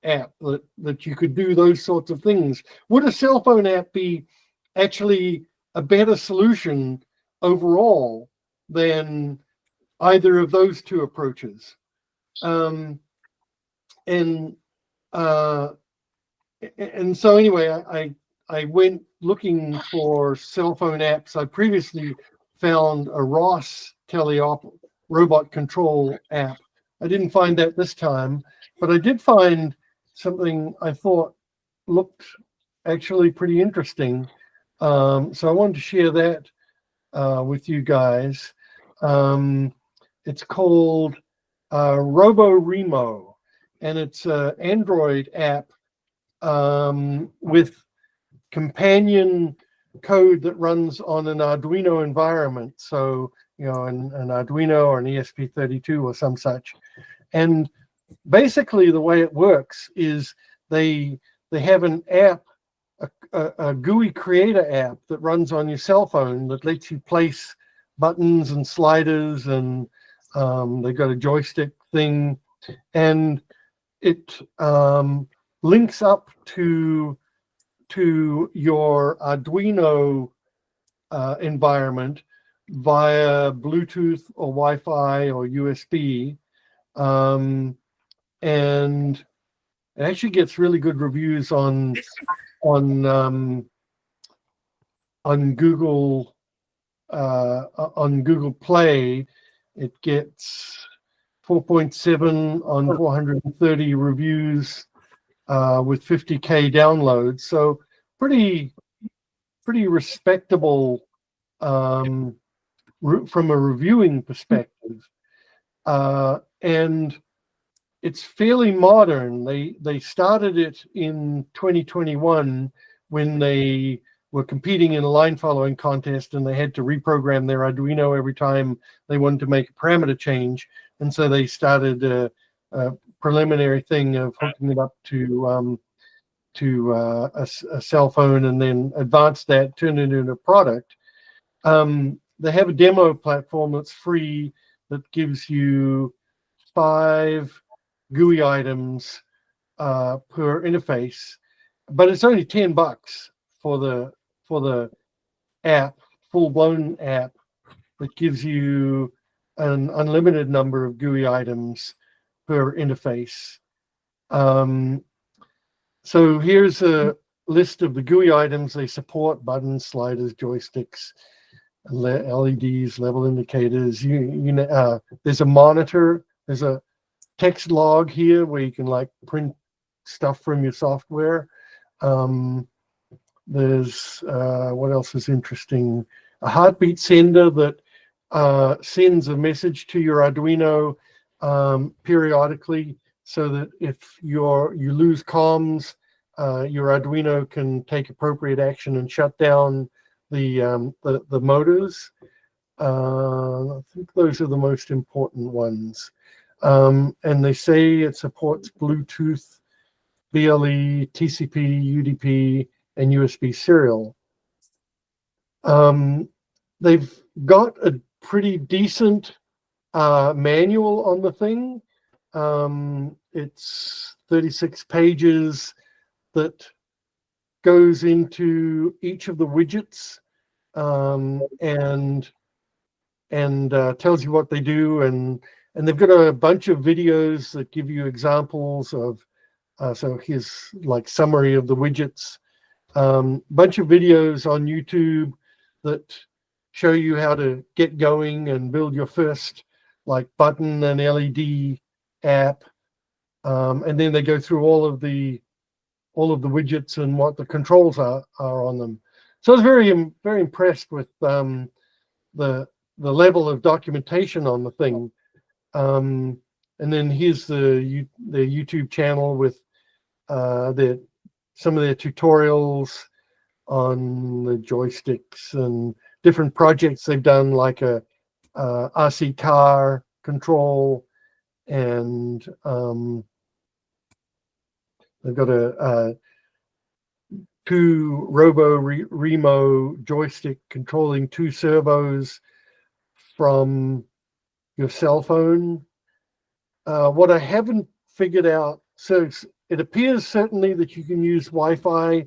app that you could do those sorts of things? Would a cell phone app be actually a better solution overall than either of those two approaches? And so anyway, I went looking for cell phone apps. I previously found a Ross teleop robot control app. I didn't find that this time, but I did find something I thought looked actually pretty interesting. So I wanted to share that with you guys. It's called RoboRemo, and it's an Android app with companion code that runs on an Arduino environment. So, an Arduino or an ESP32 or some such. And basically the way it works is they have an app, a GUI creator app that runs on your cell phone that lets you place buttons and sliders, and they've got a joystick thing, and it links up to your Arduino environment via Bluetooth or Wi-Fi or USB, and it actually gets really good reviews on Google Play. It gets 4.7 on 430 reviews with 50K downloads. So pretty respectable from a reviewing perspective. And it's fairly modern. They started it in 2021 when they were competing in a line following contest, and they had to reprogram their Arduino every time they wanted to make a parameter change. And so they started a preliminary thing of hooking it up to a cell phone, and then advanced that, turned it into a product. They have a demo platform that's free that gives you 5 GUI items per interface, but it's only $10 for the app, full-blown app that gives you an unlimited number of GUI items per interface. So here's a list of the GUI items they support: buttons, sliders, joysticks, LEDs, level indicators. There's a monitor. There's a text log here where you can like print stuff from your software. There's what else is interesting? A heartbeat sender that sends a message to your Arduino periodically, so that if you lose comms, your Arduino can take appropriate action and shut down the motors. I think those are the most important ones. And they say it supports Bluetooth, BLE, TCP, UDP, and USB serial. They've got a pretty decent manual on the thing. It's 36 pages that goes into each of the widgets and tells you what they do, and they've got a bunch of videos that give you examples of. So here's like summary of the widgets. Bunch of videos on YouTube that show you how to get going and build your first like button and LED app, and then they go through all of the widgets and what the controls are on them. So I was very impressed with the level of documentation on the thing. And then here's the YouTube channel with some of their tutorials on the joysticks and different projects they've done, like a RC car control, and they've got two RoboRemo joystick controlling 2 servos from your cell phone. What I haven't figured out, so it appears certainly that you can use Wi-Fi,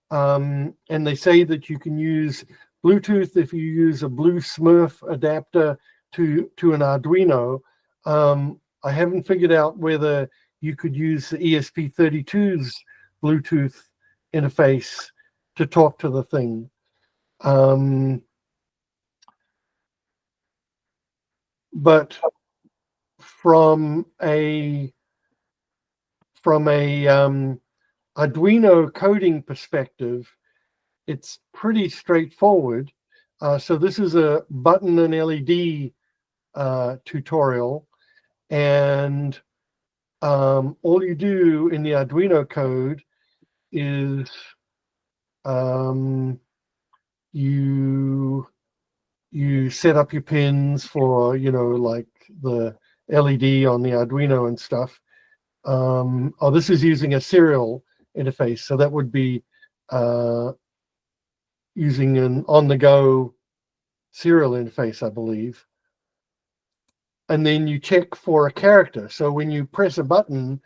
and they say that you can use Bluetooth if you use a Blue Smurf adapter to an Arduino. I haven't figured out whether you could use the ESP32's Bluetooth interface to talk to the thing. But from a Arduino coding perspective, it's pretty straightforward. So this is a button and LED tutorial, and all you do in the Arduino code is you set up your pins for, like the LED on the Arduino and stuff. Oh, this is using a serial interface, so that would be using an on-the-go serial interface, I believe. And then you check for a character. So when you press a button,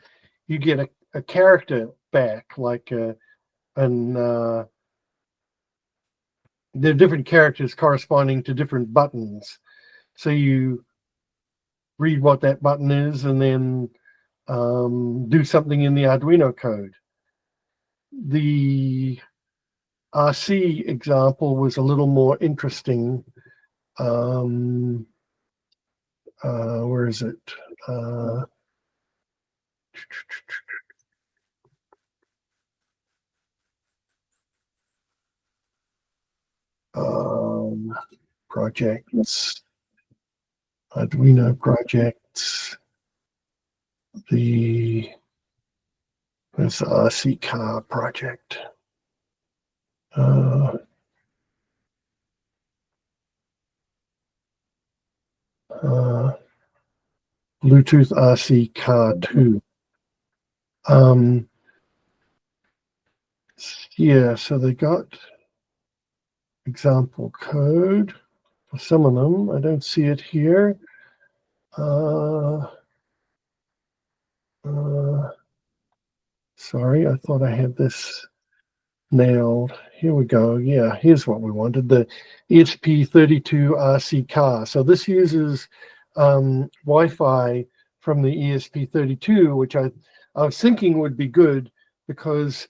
you get a character back, like there are different characters corresponding to different buttons. So you read what that button is and then do something in the Arduino code. The RC example was a little more interesting. Where is it? Projects, Arduino projects. There's the RC car project. Bluetooth RC car 2. Yeah, so they got example code for some of them. I don't see it here. Sorry, I thought I had this nailed. Here we go. Yeah, here's what we wanted, the ESP32 RC car. So this uses Wi-Fi from the ESP32, which I was thinking would be good, because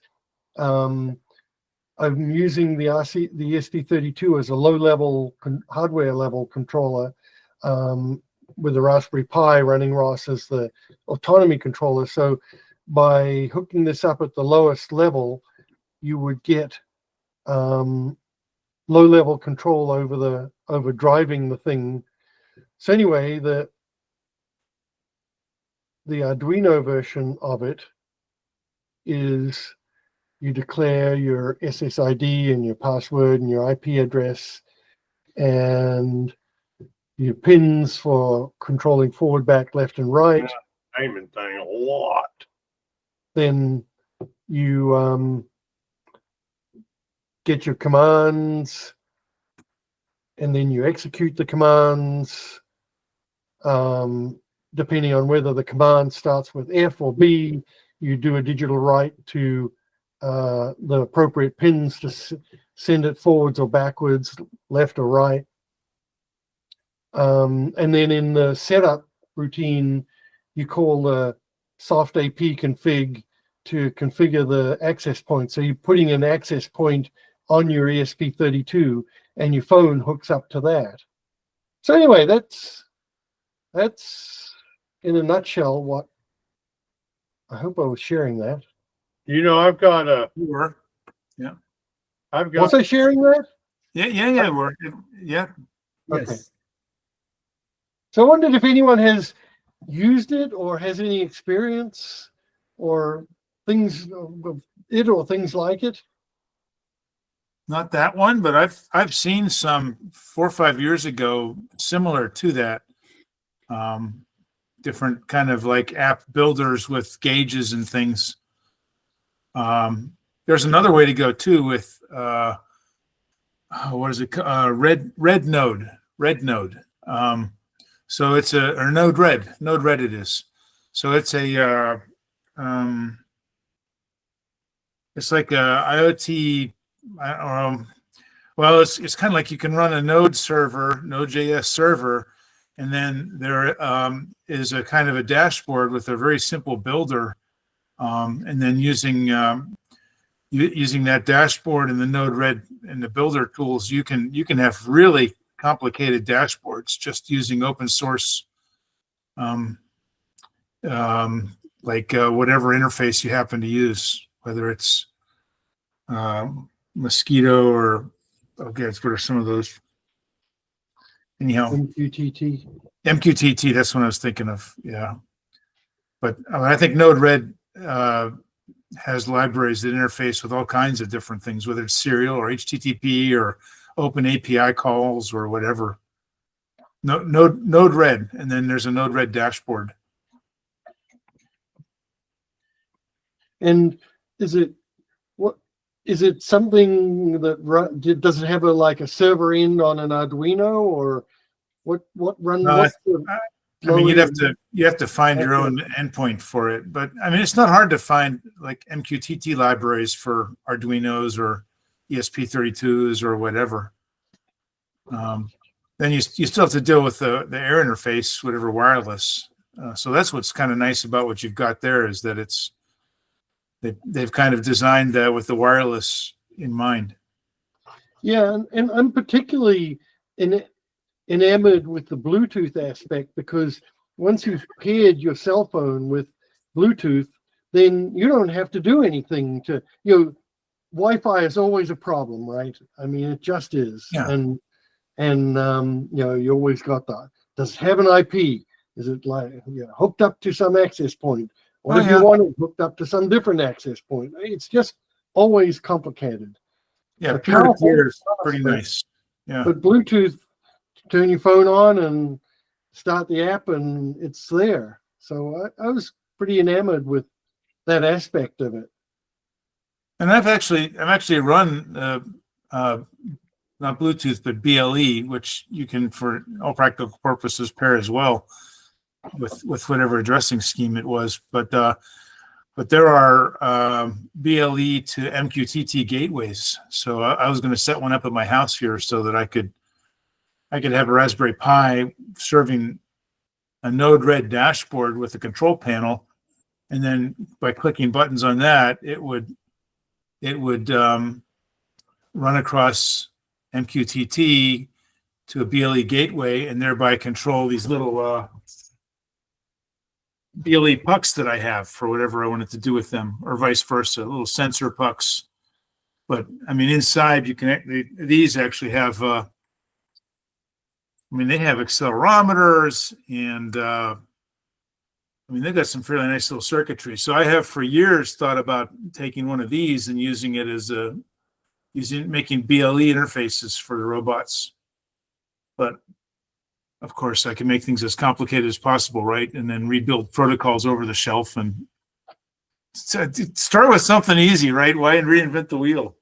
I'm using the SD32 as a low-level hardware level controller with the Raspberry Pi running ROS as the autonomy controller. So by hooking this up at the lowest level, you would get low-level control over driving the thing. So anyway, the Arduino version of it is you declare your SSID and your password and your IP address and your pins for controlling forward, back, left, and right. Naming thing a lot. Then you get your commands, and then you execute the commands. Depending on whether the command starts with F or B, you do a digital write to the appropriate pins to send it forwards or backwards, left or right. And then in the setup routine, you call the soft AP config to configure the access point. So you're putting an access point on your ESP32 and your phone hooks up to that. So anyway, that's in a nutshell what I hope I was sharing that. You know, I've got a. You were. Yeah. I've got. Was I sharing that? Yeah. We're, yeah. Okay. Yes. So I wondered if anyone has used it or has any experience or things of it or things like it. Not that one, but I've seen some 4 or 5 years ago similar to that. Different kind of like app builders with gauges and things. There's another way to go too with what is it? Red Node. So it's or Node Red it is. So it's a it's like a IoT. Well, it's kind of like you can run a Node server, Node.js server, and then there is a kind of a dashboard with a very simple builder, and then using that dashboard and the Node Red and the builder tools, you can have really complicated dashboards just using open source, like whatever interface you happen to use, whether it's Mosquito or okay, what are some of those? Anyhow, MQTT. That's what I was thinking of. Yeah, but I think Node Red has libraries that interface with all kinds of different things, whether it's serial or HTTP or open API calls or whatever. Node Red, and then there's a Node Red dashboard. And is it something that does it have a server end on an Arduino, or what runs? I mean, you have to find your own endpoint for it, but I mean, it's not hard to find like MQTT libraries for Arduinos or ESP32s or whatever. Then you still have to deal with the air interface, whatever wireless. So that's what's kind of nice about what you've got there, is that they've kind of designed that with the wireless in mind. Yeah, and I'm particularly enamored with the Bluetooth aspect, because once you've paired your cell phone with Bluetooth, then you don't have to do anything to, Wi-Fi is always a problem, right? I mean, it just is. Yeah. And you always got does it have an IP? Is it hooked up to some access point? What if you want it hooked up to some different access point? It's just always complicated. Yeah, peer-to-peer is pretty nice. Yeah. But Bluetooth, turn your phone on and start the app and it's there. So I was pretty enamored with that aspect of it. And I've actually run not Bluetooth but BLE, which you can, for all practical purposes, pair as well with whatever addressing scheme it was. But there are BLE to MQTT gateways. So I was going to set one up at my house here so that I could have a Raspberry Pi serving a Node Red dashboard with a control panel, and then by clicking buttons on that, it would run across MQTT to a BLE gateway and thereby control these little BLE pucks that I have for whatever I wanted to do with them, or vice versa, little sensor pucks. But I mean, inside you can, these actually have, I mean, they have accelerometers and, I mean, they've got some fairly nice little circuitry. So I have for years thought about taking one of these and using it as making BLE interfaces for the robots. But of course, I can make things as complicated as possible, right? And then rebuild protocols over the shelf and start with something easy, right? Why reinvent the wheel?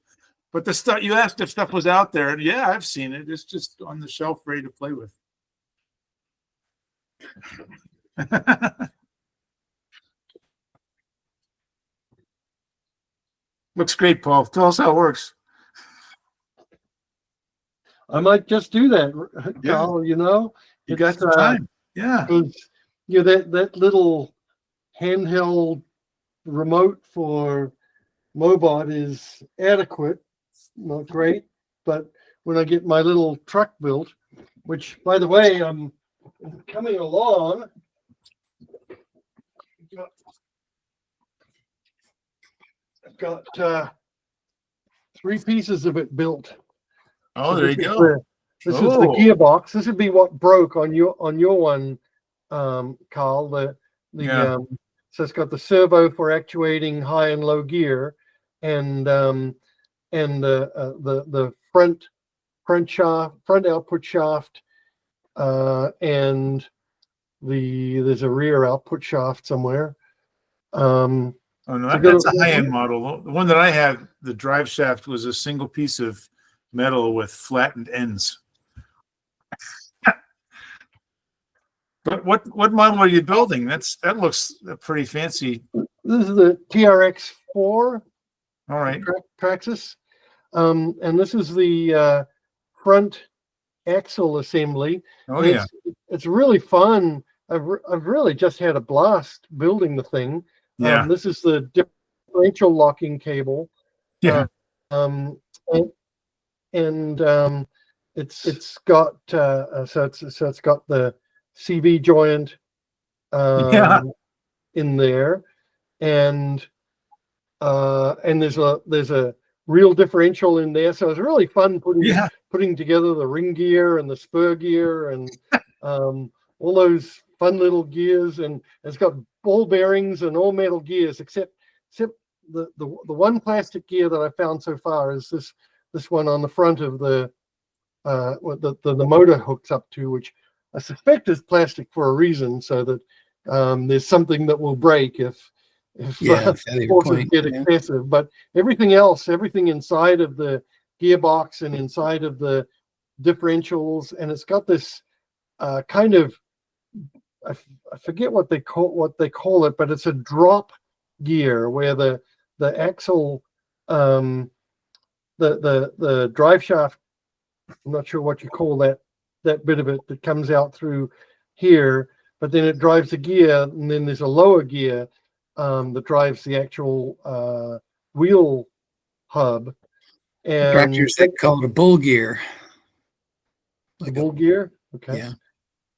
But the stuff you asked if stuff was out there, yeah, I've seen it. It's just on the shelf, ready to play with. Looks great, Paul. Tell us how it works. I might just do that, Yeah. Carl, you know. You got the time. Yeah. Because you know, that little handheld remote for Mobot is adequate, not great, but when I get my little truck built, which by the way, I'm coming along. I've got 3 pieces of it built. Oh, So there you this is go. This is the gearbox. This would be what broke on your one, Carl. Yeah. So it's got the servo for actuating high and low gear, and the front output shaft, and there's a rear output shaft somewhere. Oh no, that's a high-end model. The one that I have, the drive shaft was a single piece of metal with flattened ends. But what model are you building? That looks pretty fancy. This is the TRX4. All right. Praxis. And this is the front axle assembly. Oh, and yeah. It's really fun. I've really just had a blast building the thing. Yeah. This is the differential locking cable. Yeah. It's got so it's got the CV joint in there, and there's a real differential in there. So it's really fun putting together the ring gear and the spur gear and all those fun little gears, and it's got ball bearings and all metal gears except the one plastic gear that I found so far is this one on the front of the motor hooks up to, which I suspect is plastic for a reason, so that there's something that will break if forces get excessive. But everything else, everything inside of the gearbox and inside of the differentials, and it's got this kind of, I forget what they call it, but it's a drop gear where the axle, the drive shaft, I'm not sure what you call that bit of it that comes out through here, but then it drives the gear, and then there's a lower gear that drives the actual wheel hub. And Tractors that call it a bull gear. The bull gear, okay. Yeah.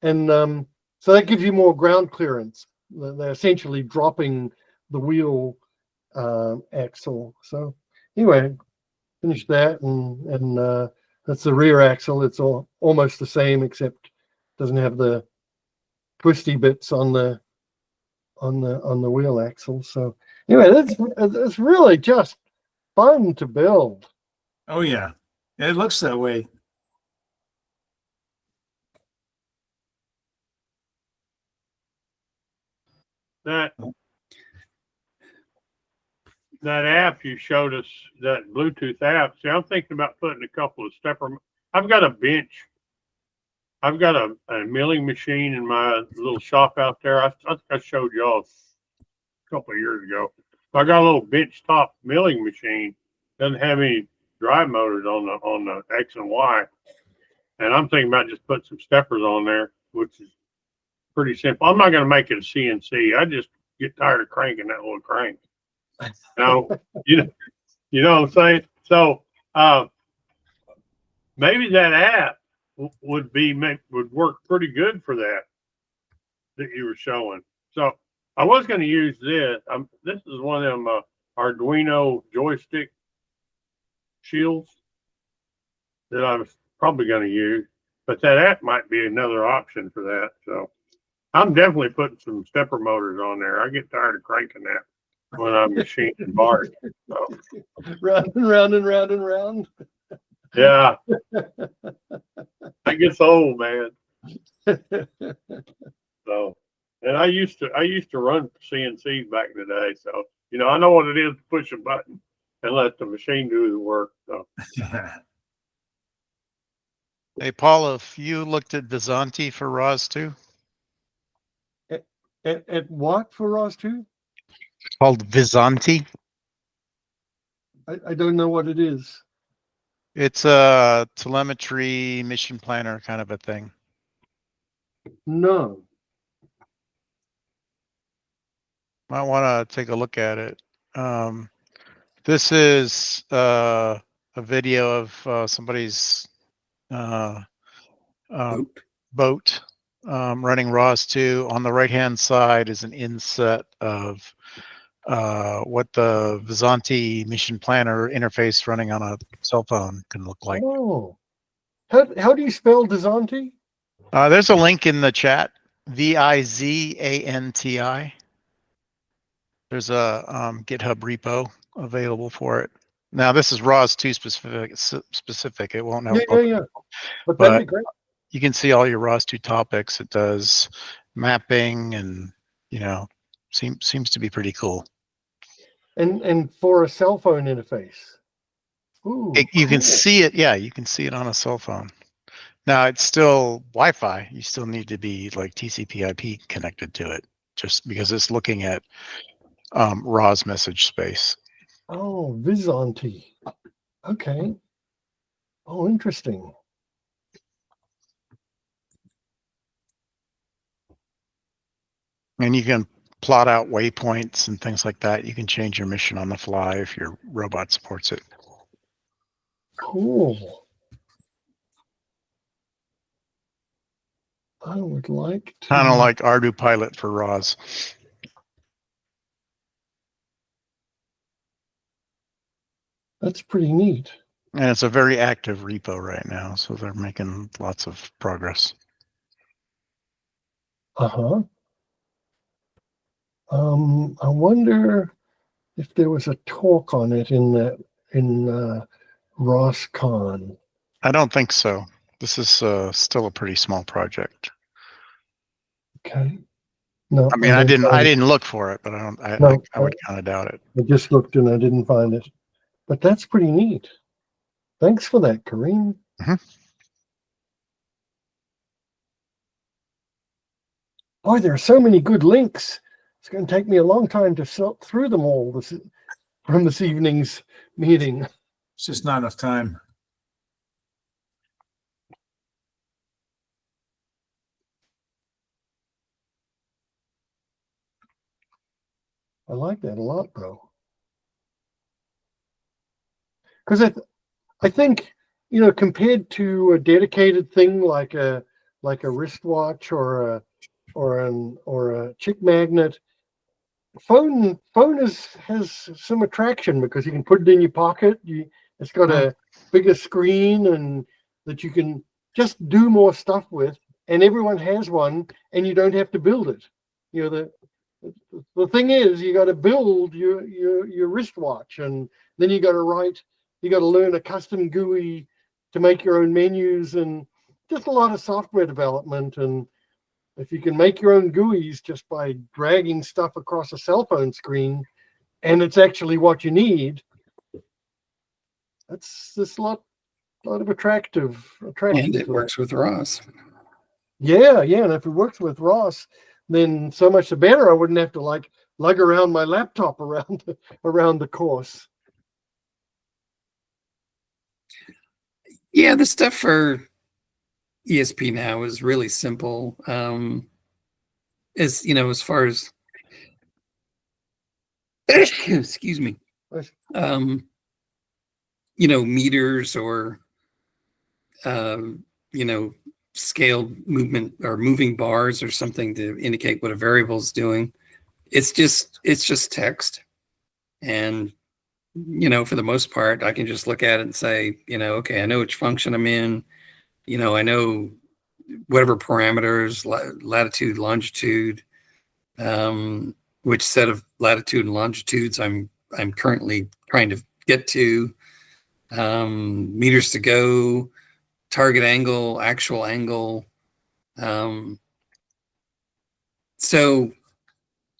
And so that gives you more ground clearance. They're essentially dropping the wheel axle. So anyway, finished that, and that's the rear axle. It's almost the same, except it doesn't have the twisty bits on the wheel axle. So anyway, it's really just fun to build. Oh yeah, it looks that way. That app you showed us, that Bluetooth app. See, I'm thinking about putting a couple of stepper. I've got a bench. I've got a milling machine in my little shop out there. I think I showed y'all a couple of years ago. I got a little bench top milling machine. Doesn't have any drive motors on the X and Y. And I'm thinking about just putting some steppers on there, which is pretty simple. I'm not going to make it a CNC. I just get tired of cranking that little crank. Now, you know what I'm saying? So maybe that app would work pretty good for that you were showing. So I was going to use this. This is one of them Arduino joystick shields that I was probably going to use, but that app might be another option for that. So I'm definitely putting some stepper motors on there. I get tired of cranking that when I'm machining bars. So. Round and round and round and round. Yeah. That gets old, man. So, and I used to run CNCs back in the day. So, you know, I know what it is to push a button and let the machine do the work. So. Hey, Paul, if you looked at Vizanti for ROS2? At what for ROS2? Called Vizanti. I don't know what it is. It's a telemetry mission planner kind of a thing. No. Might want to take a look at it. This is a video of somebody's boat running ROS2. On the right-hand side is an inset of what the Vizanti mission planner interface running on a cell phone can look like. Oh. How do you spell Vizanti? There's a link in the chat. Vizanti. There's a GitHub repo available for it. Now this is ROS2 specific. It won't have. Yeah. But that'd be great. You can see all your ROS2 topics. It does mapping, and you know, seems to be pretty cool. And for a cell phone interface. Ooh, You can see it. Yeah, you can see it on a cell phone. Now it's still Wi-Fi. You still need to be like TCP/IP connected to it, just because it's looking at ROS message space. Oh, Vizanti. Okay. Oh, interesting. And you can plot out waypoints and things like that. You can change your mission on the fly if your robot supports it. Cool. I would like to. Kind of like ArduPilot for ROS. That's pretty neat. And it's a very active repo right now, so they're making lots of progress. Uh-huh. I wonder if there was a talk on it in ROSCon. I don't think so. This is still a pretty small project. Okay. No, I mean, I didn't look for it, but I would kind of doubt it. I just looked and I didn't find it. But that's pretty neat. Thanks for that, Kareem. Mm-hmm. Oh, there are so many good links. It's going to take me a long time to sort through them all from this evening's meeting. It's just not enough time. I like that a lot, though. Because I think, you know, compared to a dedicated thing like a wristwatch or a chick magnet, phone has some attraction because you can put it in your pocket. It's got a bigger screen and that you can just do more stuff with, and everyone has one, and you don't have to build it. You know, the thing is, you got to build your wristwatch, and then you got to learn a custom GUI to make your own menus, and just a lot of software development. And if you can make your own GUIs just by dragging stuff across a cell phone screen, and it's actually what you need, that's a lot of attractive. And it works with ROS. Yeah, and if it works with ROS, then so much the better. I wouldn't have to like lug around my laptop around the course. Yeah, the stuff for ESP now is really simple. As you know, as far as excuse me, you know, meters or you know, scaled movement or moving bars or something to indicate what a variable is doing. It's just text. And, you know, for the most part, I can just look at it and say, you know, okay, I know which function I'm in. You know, I know whatever parameters, latitude, longitude, which set of latitude and longitudes I'm currently trying to get to, meters to go, target angle, actual angle. So,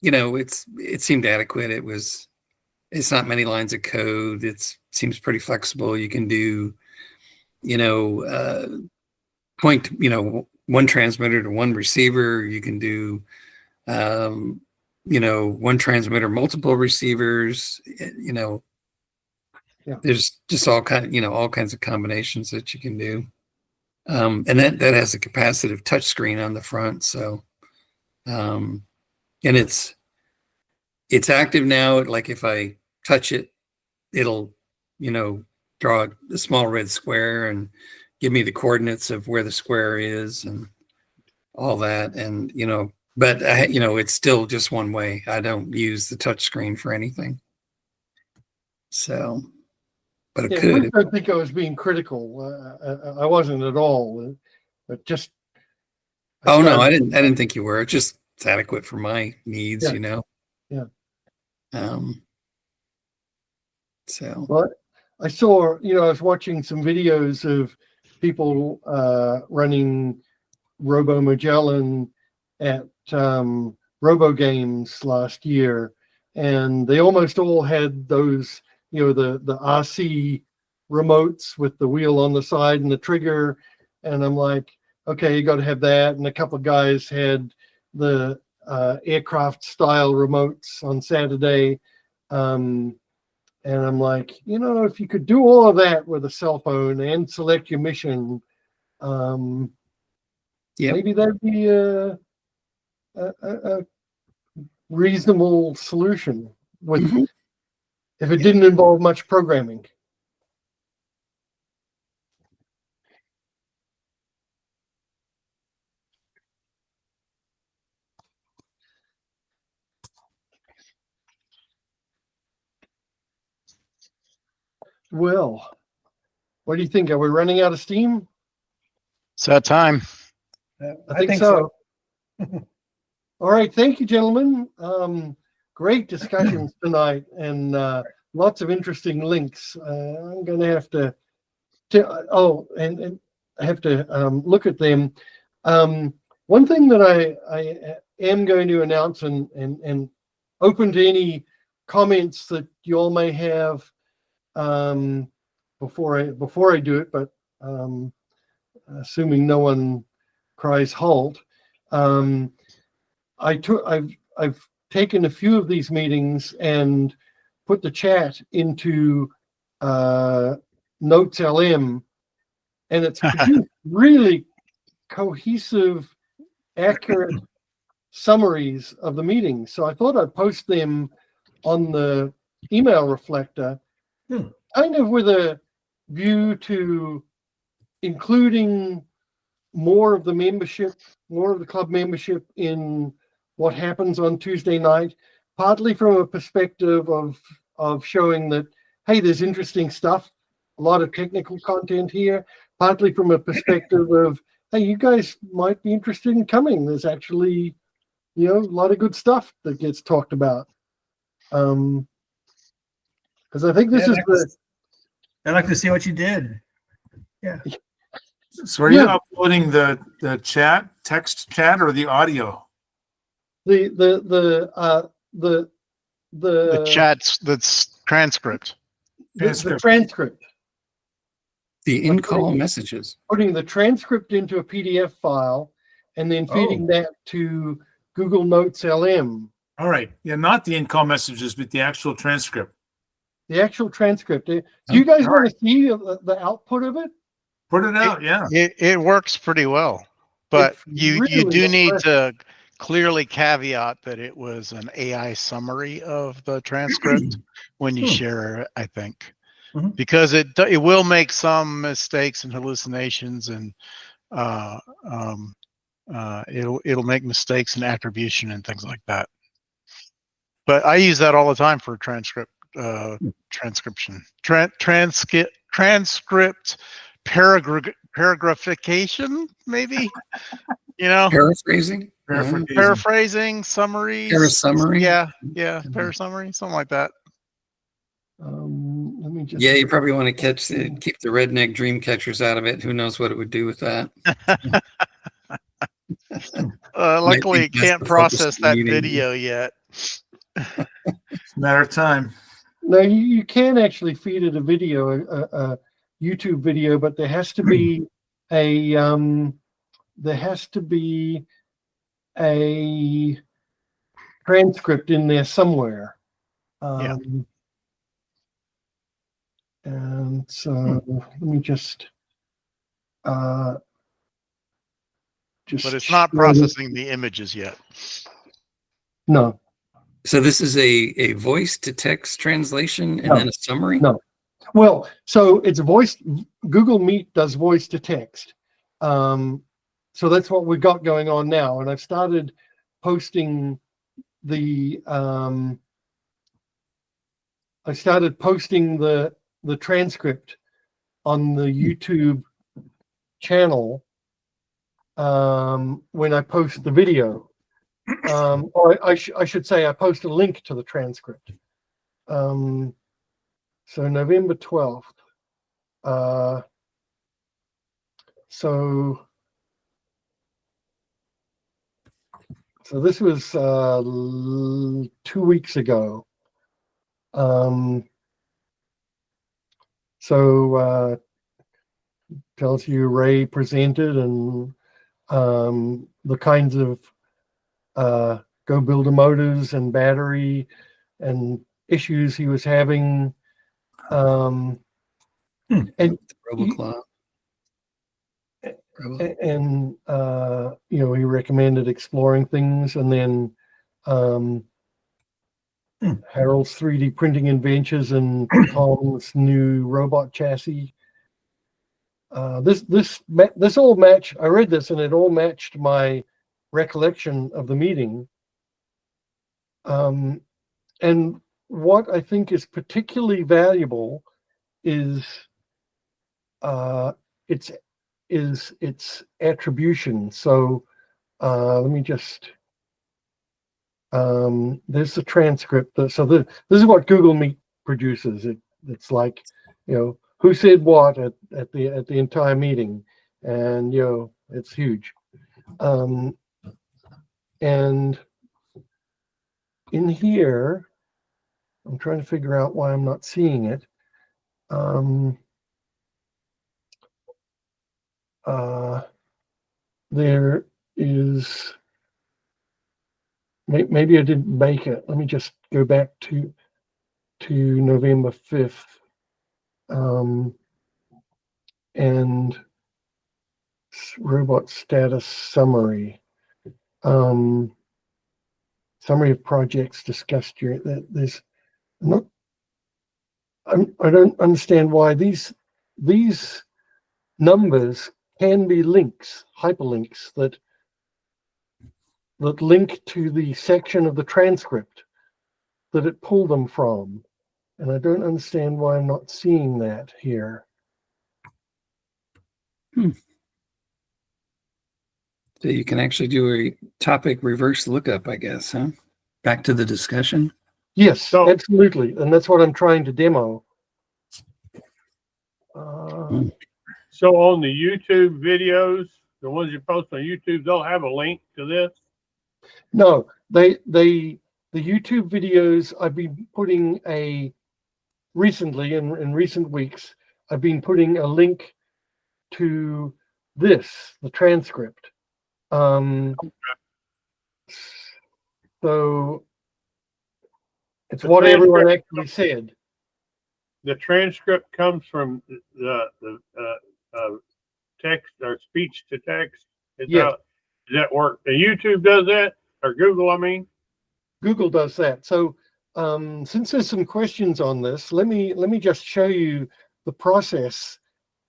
you know, it seemed adequate. It's not many lines of code. It seems pretty flexible. You can do, you know, point, you know, one transmitter to one receiver. You can do, you know, one transmitter, multiple receivers, you know, there's just all kinds of combinations that you can do. And that has a capacitive touch screen on the front. So, and it's active now. Like if I touch it, it'll, you know, draw a small red square and give me the coordinates of where the square is and all that. And, you know, but you know, it's still just one way. I don't use the touch screen for anything. So, but it could. I don't think I was being critical. I wasn't at all, but just. Oh no, I didn't think you were. It's adequate for my needs, you know. Yeah. So. Well, I saw, you know, I was watching some videos of people running Robo Magellan at Robo Games last year, and they almost all had those, you know, the RC remotes with the wheel on the side and the trigger, and I'm like, okay, you got to have that. And a couple of guys had the aircraft style remotes on Saturday, and I'm like, you know, if you could do all of that with a cell phone and select your mission, maybe that'd be a reasonable solution with if it didn't involve much programming. Well, what do you think? Are we running out of steam? It's that time. I think so. All right. Thank you, gentlemen. Great discussions tonight and lots of interesting links. I'm going to have to and I have to look at them. One thing that I am going to announce and open to any comments that you all may have before I do it, but assuming no one cries halt, I've taken a few of these meetings and put the chat into NotesLM, and it's produced really cohesive, accurate summaries of the meetings. So I thought I'd post them on the email reflector, kind of with a view to including more of the membership, more of the club membership in what happens on Tuesday night, partly from a perspective of showing that, hey, there's interesting stuff, a lot of technical content here, partly from a perspective of, hey, you guys might be interested in coming. There's actually, you know, a lot of good stuff that gets talked about. Because I think this is I'd like to see what you did. Yeah. So are you uploading the text chat or the audio? The chat's that's transcript. The transcript. The in-call messages. Putting the transcript into a PDF file and then feeding that to Google Notes LM. All right. Yeah, not the in-call messages, but the actual transcript. The actual transcript. Do you guys want to see the output of it? Put it out, yeah. It works pretty well, but you do need to clearly caveat that it was an AI summary of the transcript when you share it, I think. because it will make some mistakes and hallucinations, and it'll make mistakes in attribution and things like that. But I use that all the time for transcription, transcript paragraphication, maybe, you know, Paraphrasing. paraphrasing, summaries. Summary. Yeah, parasummary, something like that. Let me just. Yeah, you probably want to keep the redneck dream catchers out of it. Who knows what it would do with that? Luckily, it can't process that video yet. It's a matter of time. No, you can actually feed it a video, a YouTube video, but there has to be a transcript in there somewhere. Yeah. And so let me just But it's not processing the images yet. No. So this is a voice to text translation and then a summary? No. Well, so it's voice. Google Meet does voice to text. So that's what we've got going on now. And I've started posting the transcript on the YouTube channel when I post the video. Or I should say I post a link to the transcript. So November 12th. So this was 2 weeks ago. Tells you Ray presented and the kinds of go builder motors and battery and issues he was having. And Robo and you know, he recommended exploring things, and then Harold's 3D printing adventures and Tom's new robot chassis. This all matched. I read this and it all matched my recollection of the meeting. And what I think is particularly valuable is its attribution. So let me just. There's the transcript. So this is what Google Meet produces. It's like, you know, who said what at the entire meeting, and you know, it's huge. And in here, I'm trying to figure out why I'm not seeing it. There is, maybe I didn't make it. Let me just go back to November 5th. And robot status summary. Summary of projects discussed here. There's not. I don't understand why these numbers can be links, hyperlinks that link to the section of the transcript that it pulled them from, and I don't understand why I'm not seeing that here. So you can actually do a topic reverse lookup, I guess, huh? Back to the discussion. Yes, absolutely, and that's what I'm trying to demo. So on the YouTube videos, the ones you post on YouTube, they'll have a link to this? No, the YouTube videos I've been putting recently in recent weeks, I've been putting a link to the transcript. So it's what everyone actually said. The transcript comes from the text or speech to text. Yeah. Does that work? The YouTube does that, or Google, I mean? Google does that. So since there's some questions on this, let me just show you the process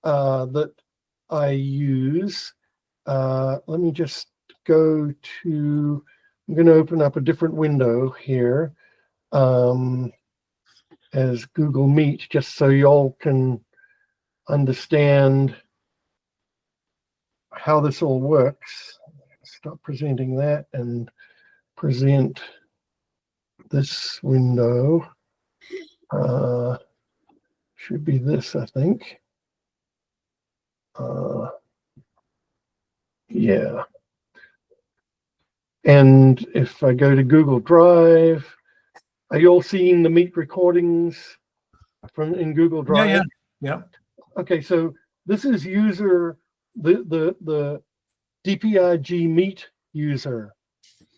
that I use. Let me just go to, I'm going to open up a different window here as Google Meet, just so y'all can understand how this all works. Stop presenting that and present this window. Should be this, I think. Yeah. And if I go to Google Drive, are you all seeing the Meet recordings in Google Drive? Yeah. Okay, so this is user, the DPRG Meet user.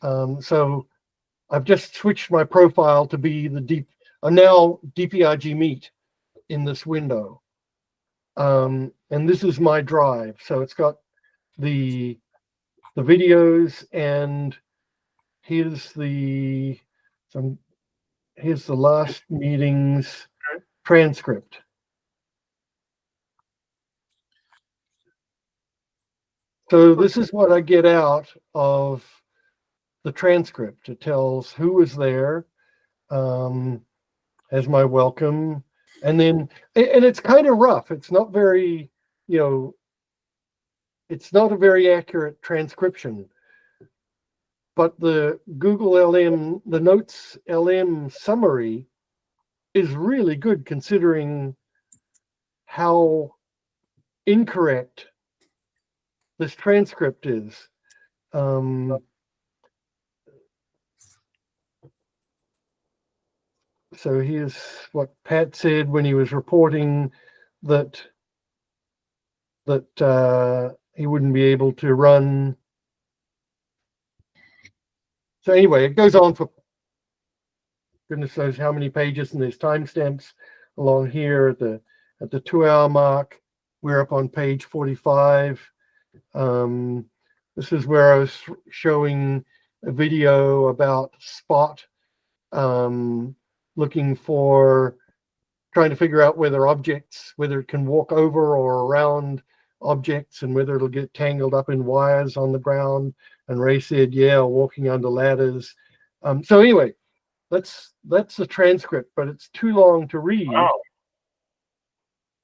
So I've just switched my profile to be I'm now DPRG Meet in this window. And this is my drive. So it's got the videos, and here's the last meeting's transcript. So this is what I get out of the transcript. It tells who was there as my welcome, and it's kind of rough. It's not very, it's not a very accurate transcription. But the Google LM, the Notes LM summary is really good considering how incorrect this transcript is. So here's what Pat said when he was reporting that he wouldn't be able to run. So anyway, it goes on for goodness knows how many pages, and there's timestamps along here at the 2-hour mark. We're up on page 45. This is where I was showing a video about Spot, trying to figure out whether it can walk over or around objects, and whether it'll get tangled up in wires on the ground. And Ray said, yeah, walking under ladders. So anyway, that's the transcript, but it's too long to read. Wow.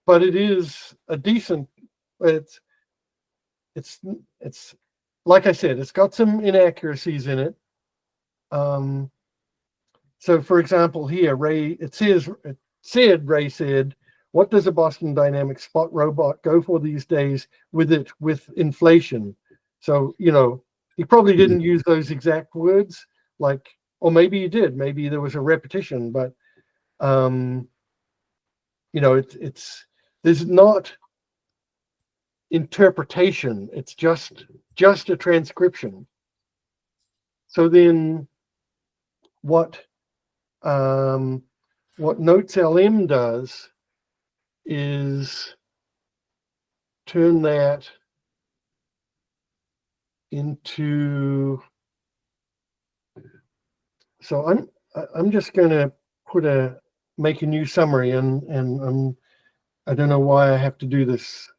But it is a decent, it's like I said, it's got some inaccuracies in it. So for example, here, Ray said, what does a Boston Dynamics Spot robot go for these days with inflation? So, he probably didn't use those exact words, or maybe he did. Maybe there was a repetition, but there's not interpretation. It's just a transcription. So then, what Notes LM does is turn that into, so I'm just going to make a new summary, and I don't know why I have to do this.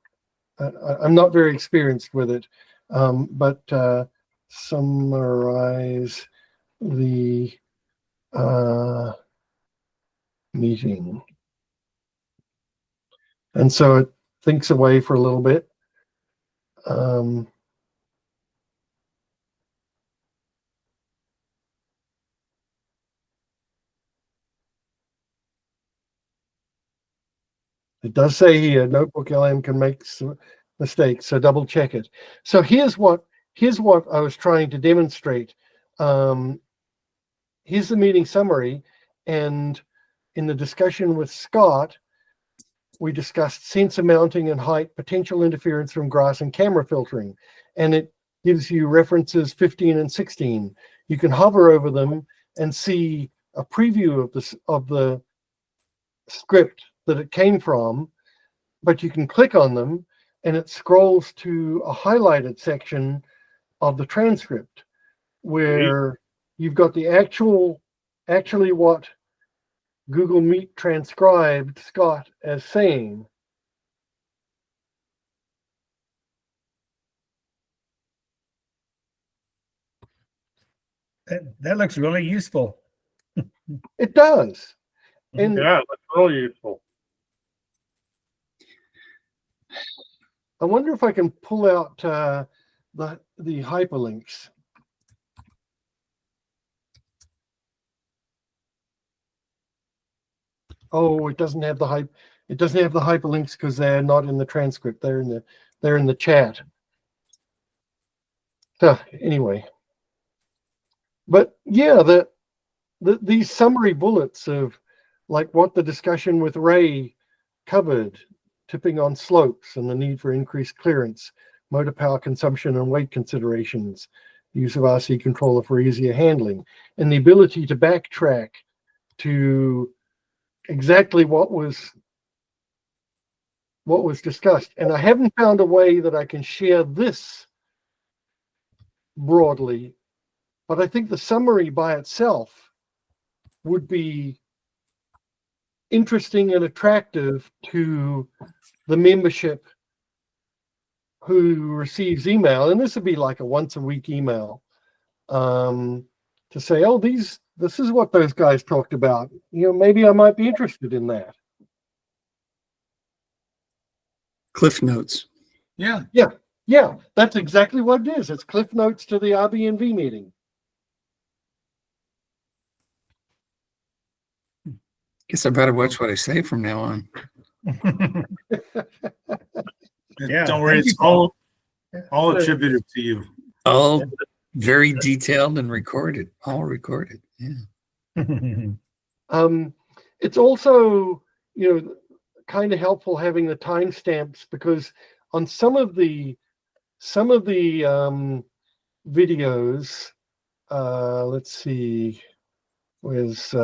I'm not very experienced with it, but summarize the meeting. And so it thinks away for a little bit. It does say here, NotebookLM can make mistakes, so double check it. So here's what I was trying to demonstrate. Here's the meeting summary, and in the discussion with Scott, we discussed sensor mounting and height, potential interference from grass, and camera filtering. And it gives you references 15 and 16. You can hover over them and see a preview of the script that it came from, but you can click on them and it scrolls to a highlighted section of the transcript where you've got the actual actually what Google Meet transcribed Scott as saying. That looks really useful. It does. And Yeah, that's really useful. I wonder if I can pull out the hyperlinks. Oh, it doesn't have the hyperlinks because they're not in the transcript. They're in the chat. So anyway, but yeah, these summary bullets of like what the discussion with Ray covered, tipping on slopes and the need for increased clearance, motor power consumption and weight considerations, use of RC controller for easier handling, and the ability to backtrack to exactly what was discussed. And I haven't found a way that I can share this broadly, but I think the summary by itself would be interesting and attractive to the membership who receives email, and this would be like a once a week email, to say, oh, this is what those guys talked about. You know, maybe I might be interested in that. Cliff notes. Yeah. Yeah, that's exactly what it is. It's Cliff Notes to the RBNV meeting. Guess I better watch what I say from now on. Yeah, Don't worry, thank you, it's all attributed to you. All very detailed and recorded. All recorded. Yeah. It's also, you know, kind of helpful having the timestamps, because on some of the videos, let's see, where's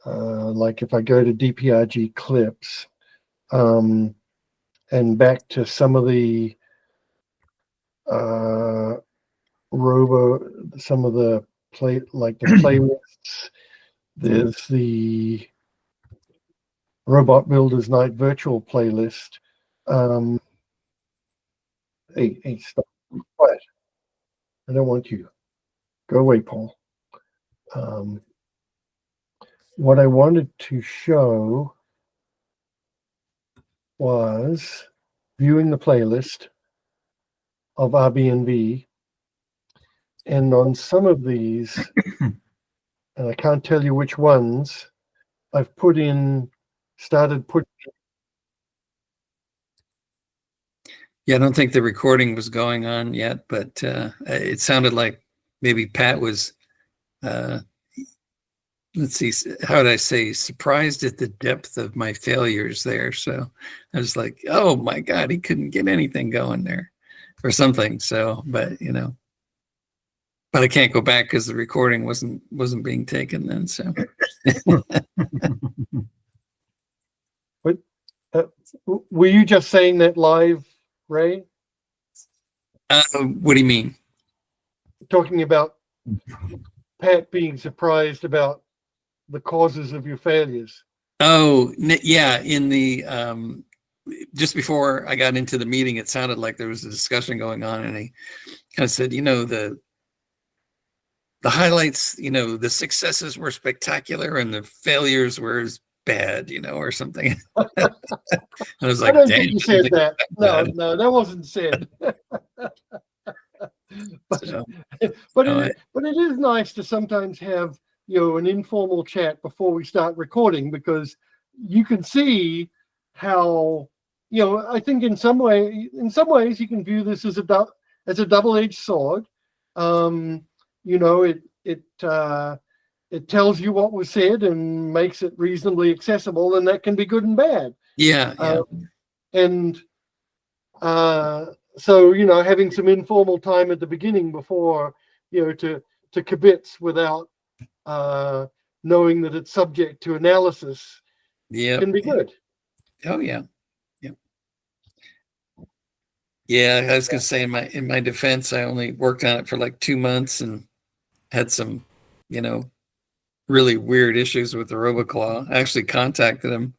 like if I go to DPRG clips, and back to some of the some of the playlists. There's the Robot Builders Night virtual playlist. Hey, stop. Quiet. I don't want you. Go away, Paul. What I wanted to show was viewing the playlist of RBNV, and on some of these, and I can't tell you which ones, I've started putting. Yeah, I don't think the recording was going on yet, but it sounded like maybe Pat was, let's see, how would I say, surprised at the depth of my failures there. So I was like, oh my God, he couldn't get anything going there or something. So, but you know, but I can't go back because the recording wasn't being taken then. So. But were you just saying that live, Ray? What do you mean? Talking about Pat being surprised about the causes of your failures. Oh, yeah. In the just before I got into the meeting, it sounded like there was a discussion going on, and he kind of said, you know, the highlights, you know, the successes were spectacular and the failures were as bad, you know, or something. I was like, I don't damn, think you said that. No, that wasn't said. But it is nice to sometimes have, you know, an informal chat before we start recording, because you can see how, you know, I think in some ways you can view this as a double-edged sword. You know, it tells you what was said and makes it reasonably accessible, and that can be good and bad. Yeah. So, you know, having some informal time at the beginning before, you know, to kibitz without knowing that it's subject to analysis can be good. Oh yeah. Yeah, I was gonna say in my defense, I only worked on it for like 2 months and had some you know, really weird issues with the RoboClaw. I actually contacted him,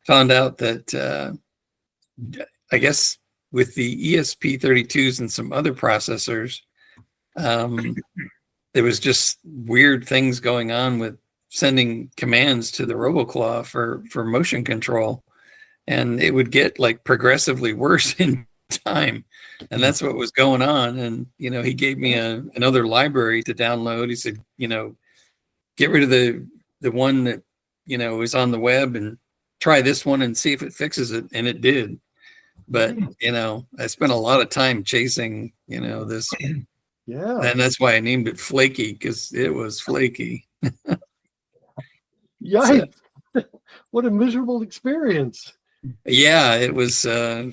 found out that I guess with the ESP32s and some other processors, there was just weird things going on with sending commands to the RoboClaw for motion control, and it would get like progressively worse in time, and that's what was going on. And you know, he gave me another library to download. He said, you know, get rid of the one that, you know, is on the web and try this one and see if it fixes it, and it did. But you know, I spent a lot of time chasing, you know, this. Yeah. And that's why I named it Flaky, because it was flaky. Yikes. What a miserable experience. Yeah, it was a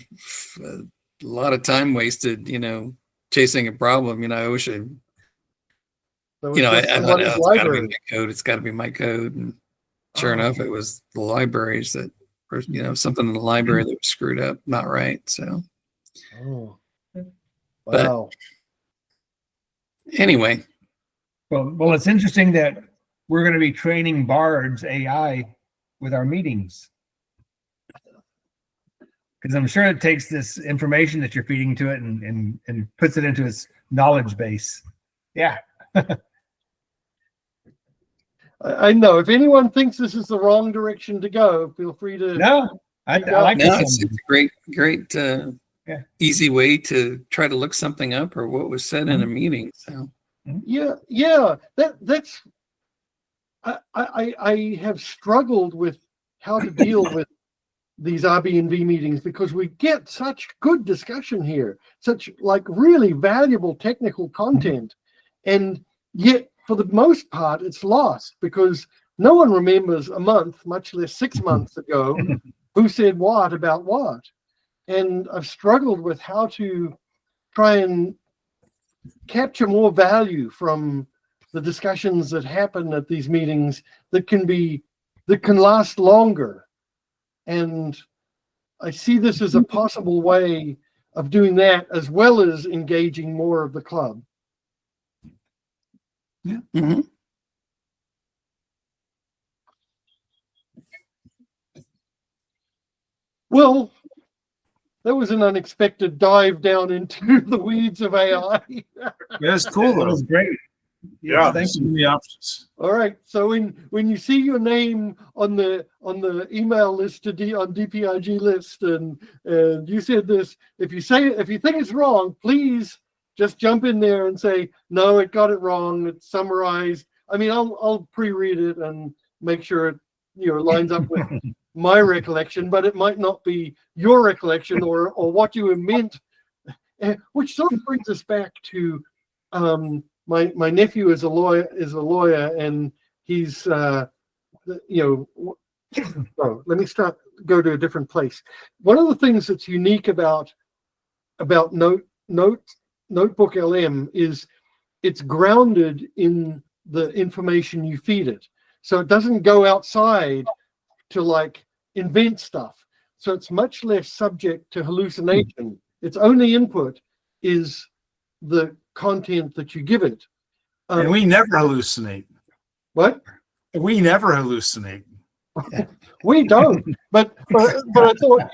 lot of time wasted, you know, chasing a problem. You know, I wish I, you know, I thought, oh, it's got to be my code. It's got to be my code. And sure enough, it was the libraries that were, you know, something in the library that was screwed up, not right. So, wow. But anyway. Well, it's interesting that we're going to be training Bard's AI with our meetings. Because I'm sure it takes this information that you're feeding to it and puts it into its knowledge base. Yeah. I know. If anyone thinks this is the wrong direction to go, feel free to. No, I like this. It's a great, easy way to try to look something up or what was said in a meeting. So. Yeah. That's. I have struggled with how to deal with these RBNV meetings because we get such good discussion here, such like really valuable technical content, and yet for the most part it's lost because no one remembers a month, much less 6 months ago, who said what about what. And I've struggled with how to try and capture more value from the discussions that happen at these meetings that can last longer. And I see this as a possible way of doing that as well as engaging more of the club. Yeah. Mm-hmm. Well, that was an unexpected dive down into the weeds of AI. Yeah, it's cool. That was great. Yeah, thank you. The options. All right. So when you see your name on the email list on DPRG list, and you said this, if you think it's wrong, please just jump in there and say no, it got it wrong. It's summarized. I mean, I'll pre-read it and make sure it lines up with my recollection, but it might not be your recollection or what you meant. Which sort of brings us back to. My nephew is a lawyer, and he's so let me go to a different place. One of the things that's unique about NotebookLM is it's grounded in the information you feed it, so it doesn't go outside to like invent stuff. So it's much less subject to hallucination. Its only input is the content that you give it. And we never hallucinate. What? We never hallucinate. We don't. But I thought,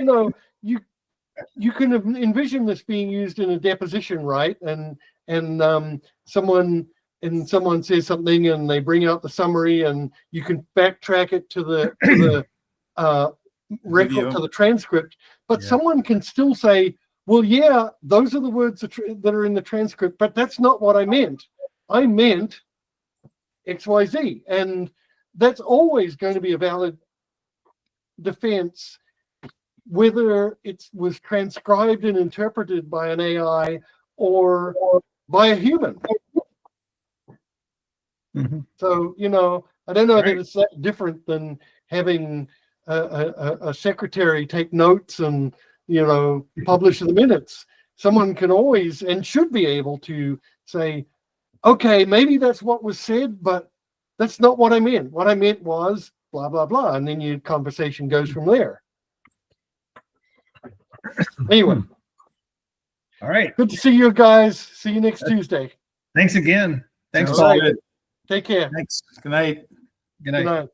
you can envision this being used in a deposition, right? And someone says something and they bring out the summary and you can backtrack it to the record, to the transcript. But someone can still say, well, yeah, those are the words that are in the transcript, but that's not what I meant. I meant XYZ. And that's always going to be a valid defense, whether it was transcribed and interpreted by an AI or by a human. Mm-hmm. So, I don't know that it's that different than having a secretary take notes and publish the minutes. Someone can always and should be able to say, okay, maybe that's what was said, but that's not what I meant. What I meant was blah, blah, blah. And then your conversation goes from there. Anyway. All right. Good to see you guys. See you next Tuesday. Thanks again. Thanks, All Paul. right. Take care. Thanks. Good night. Good Good night. night.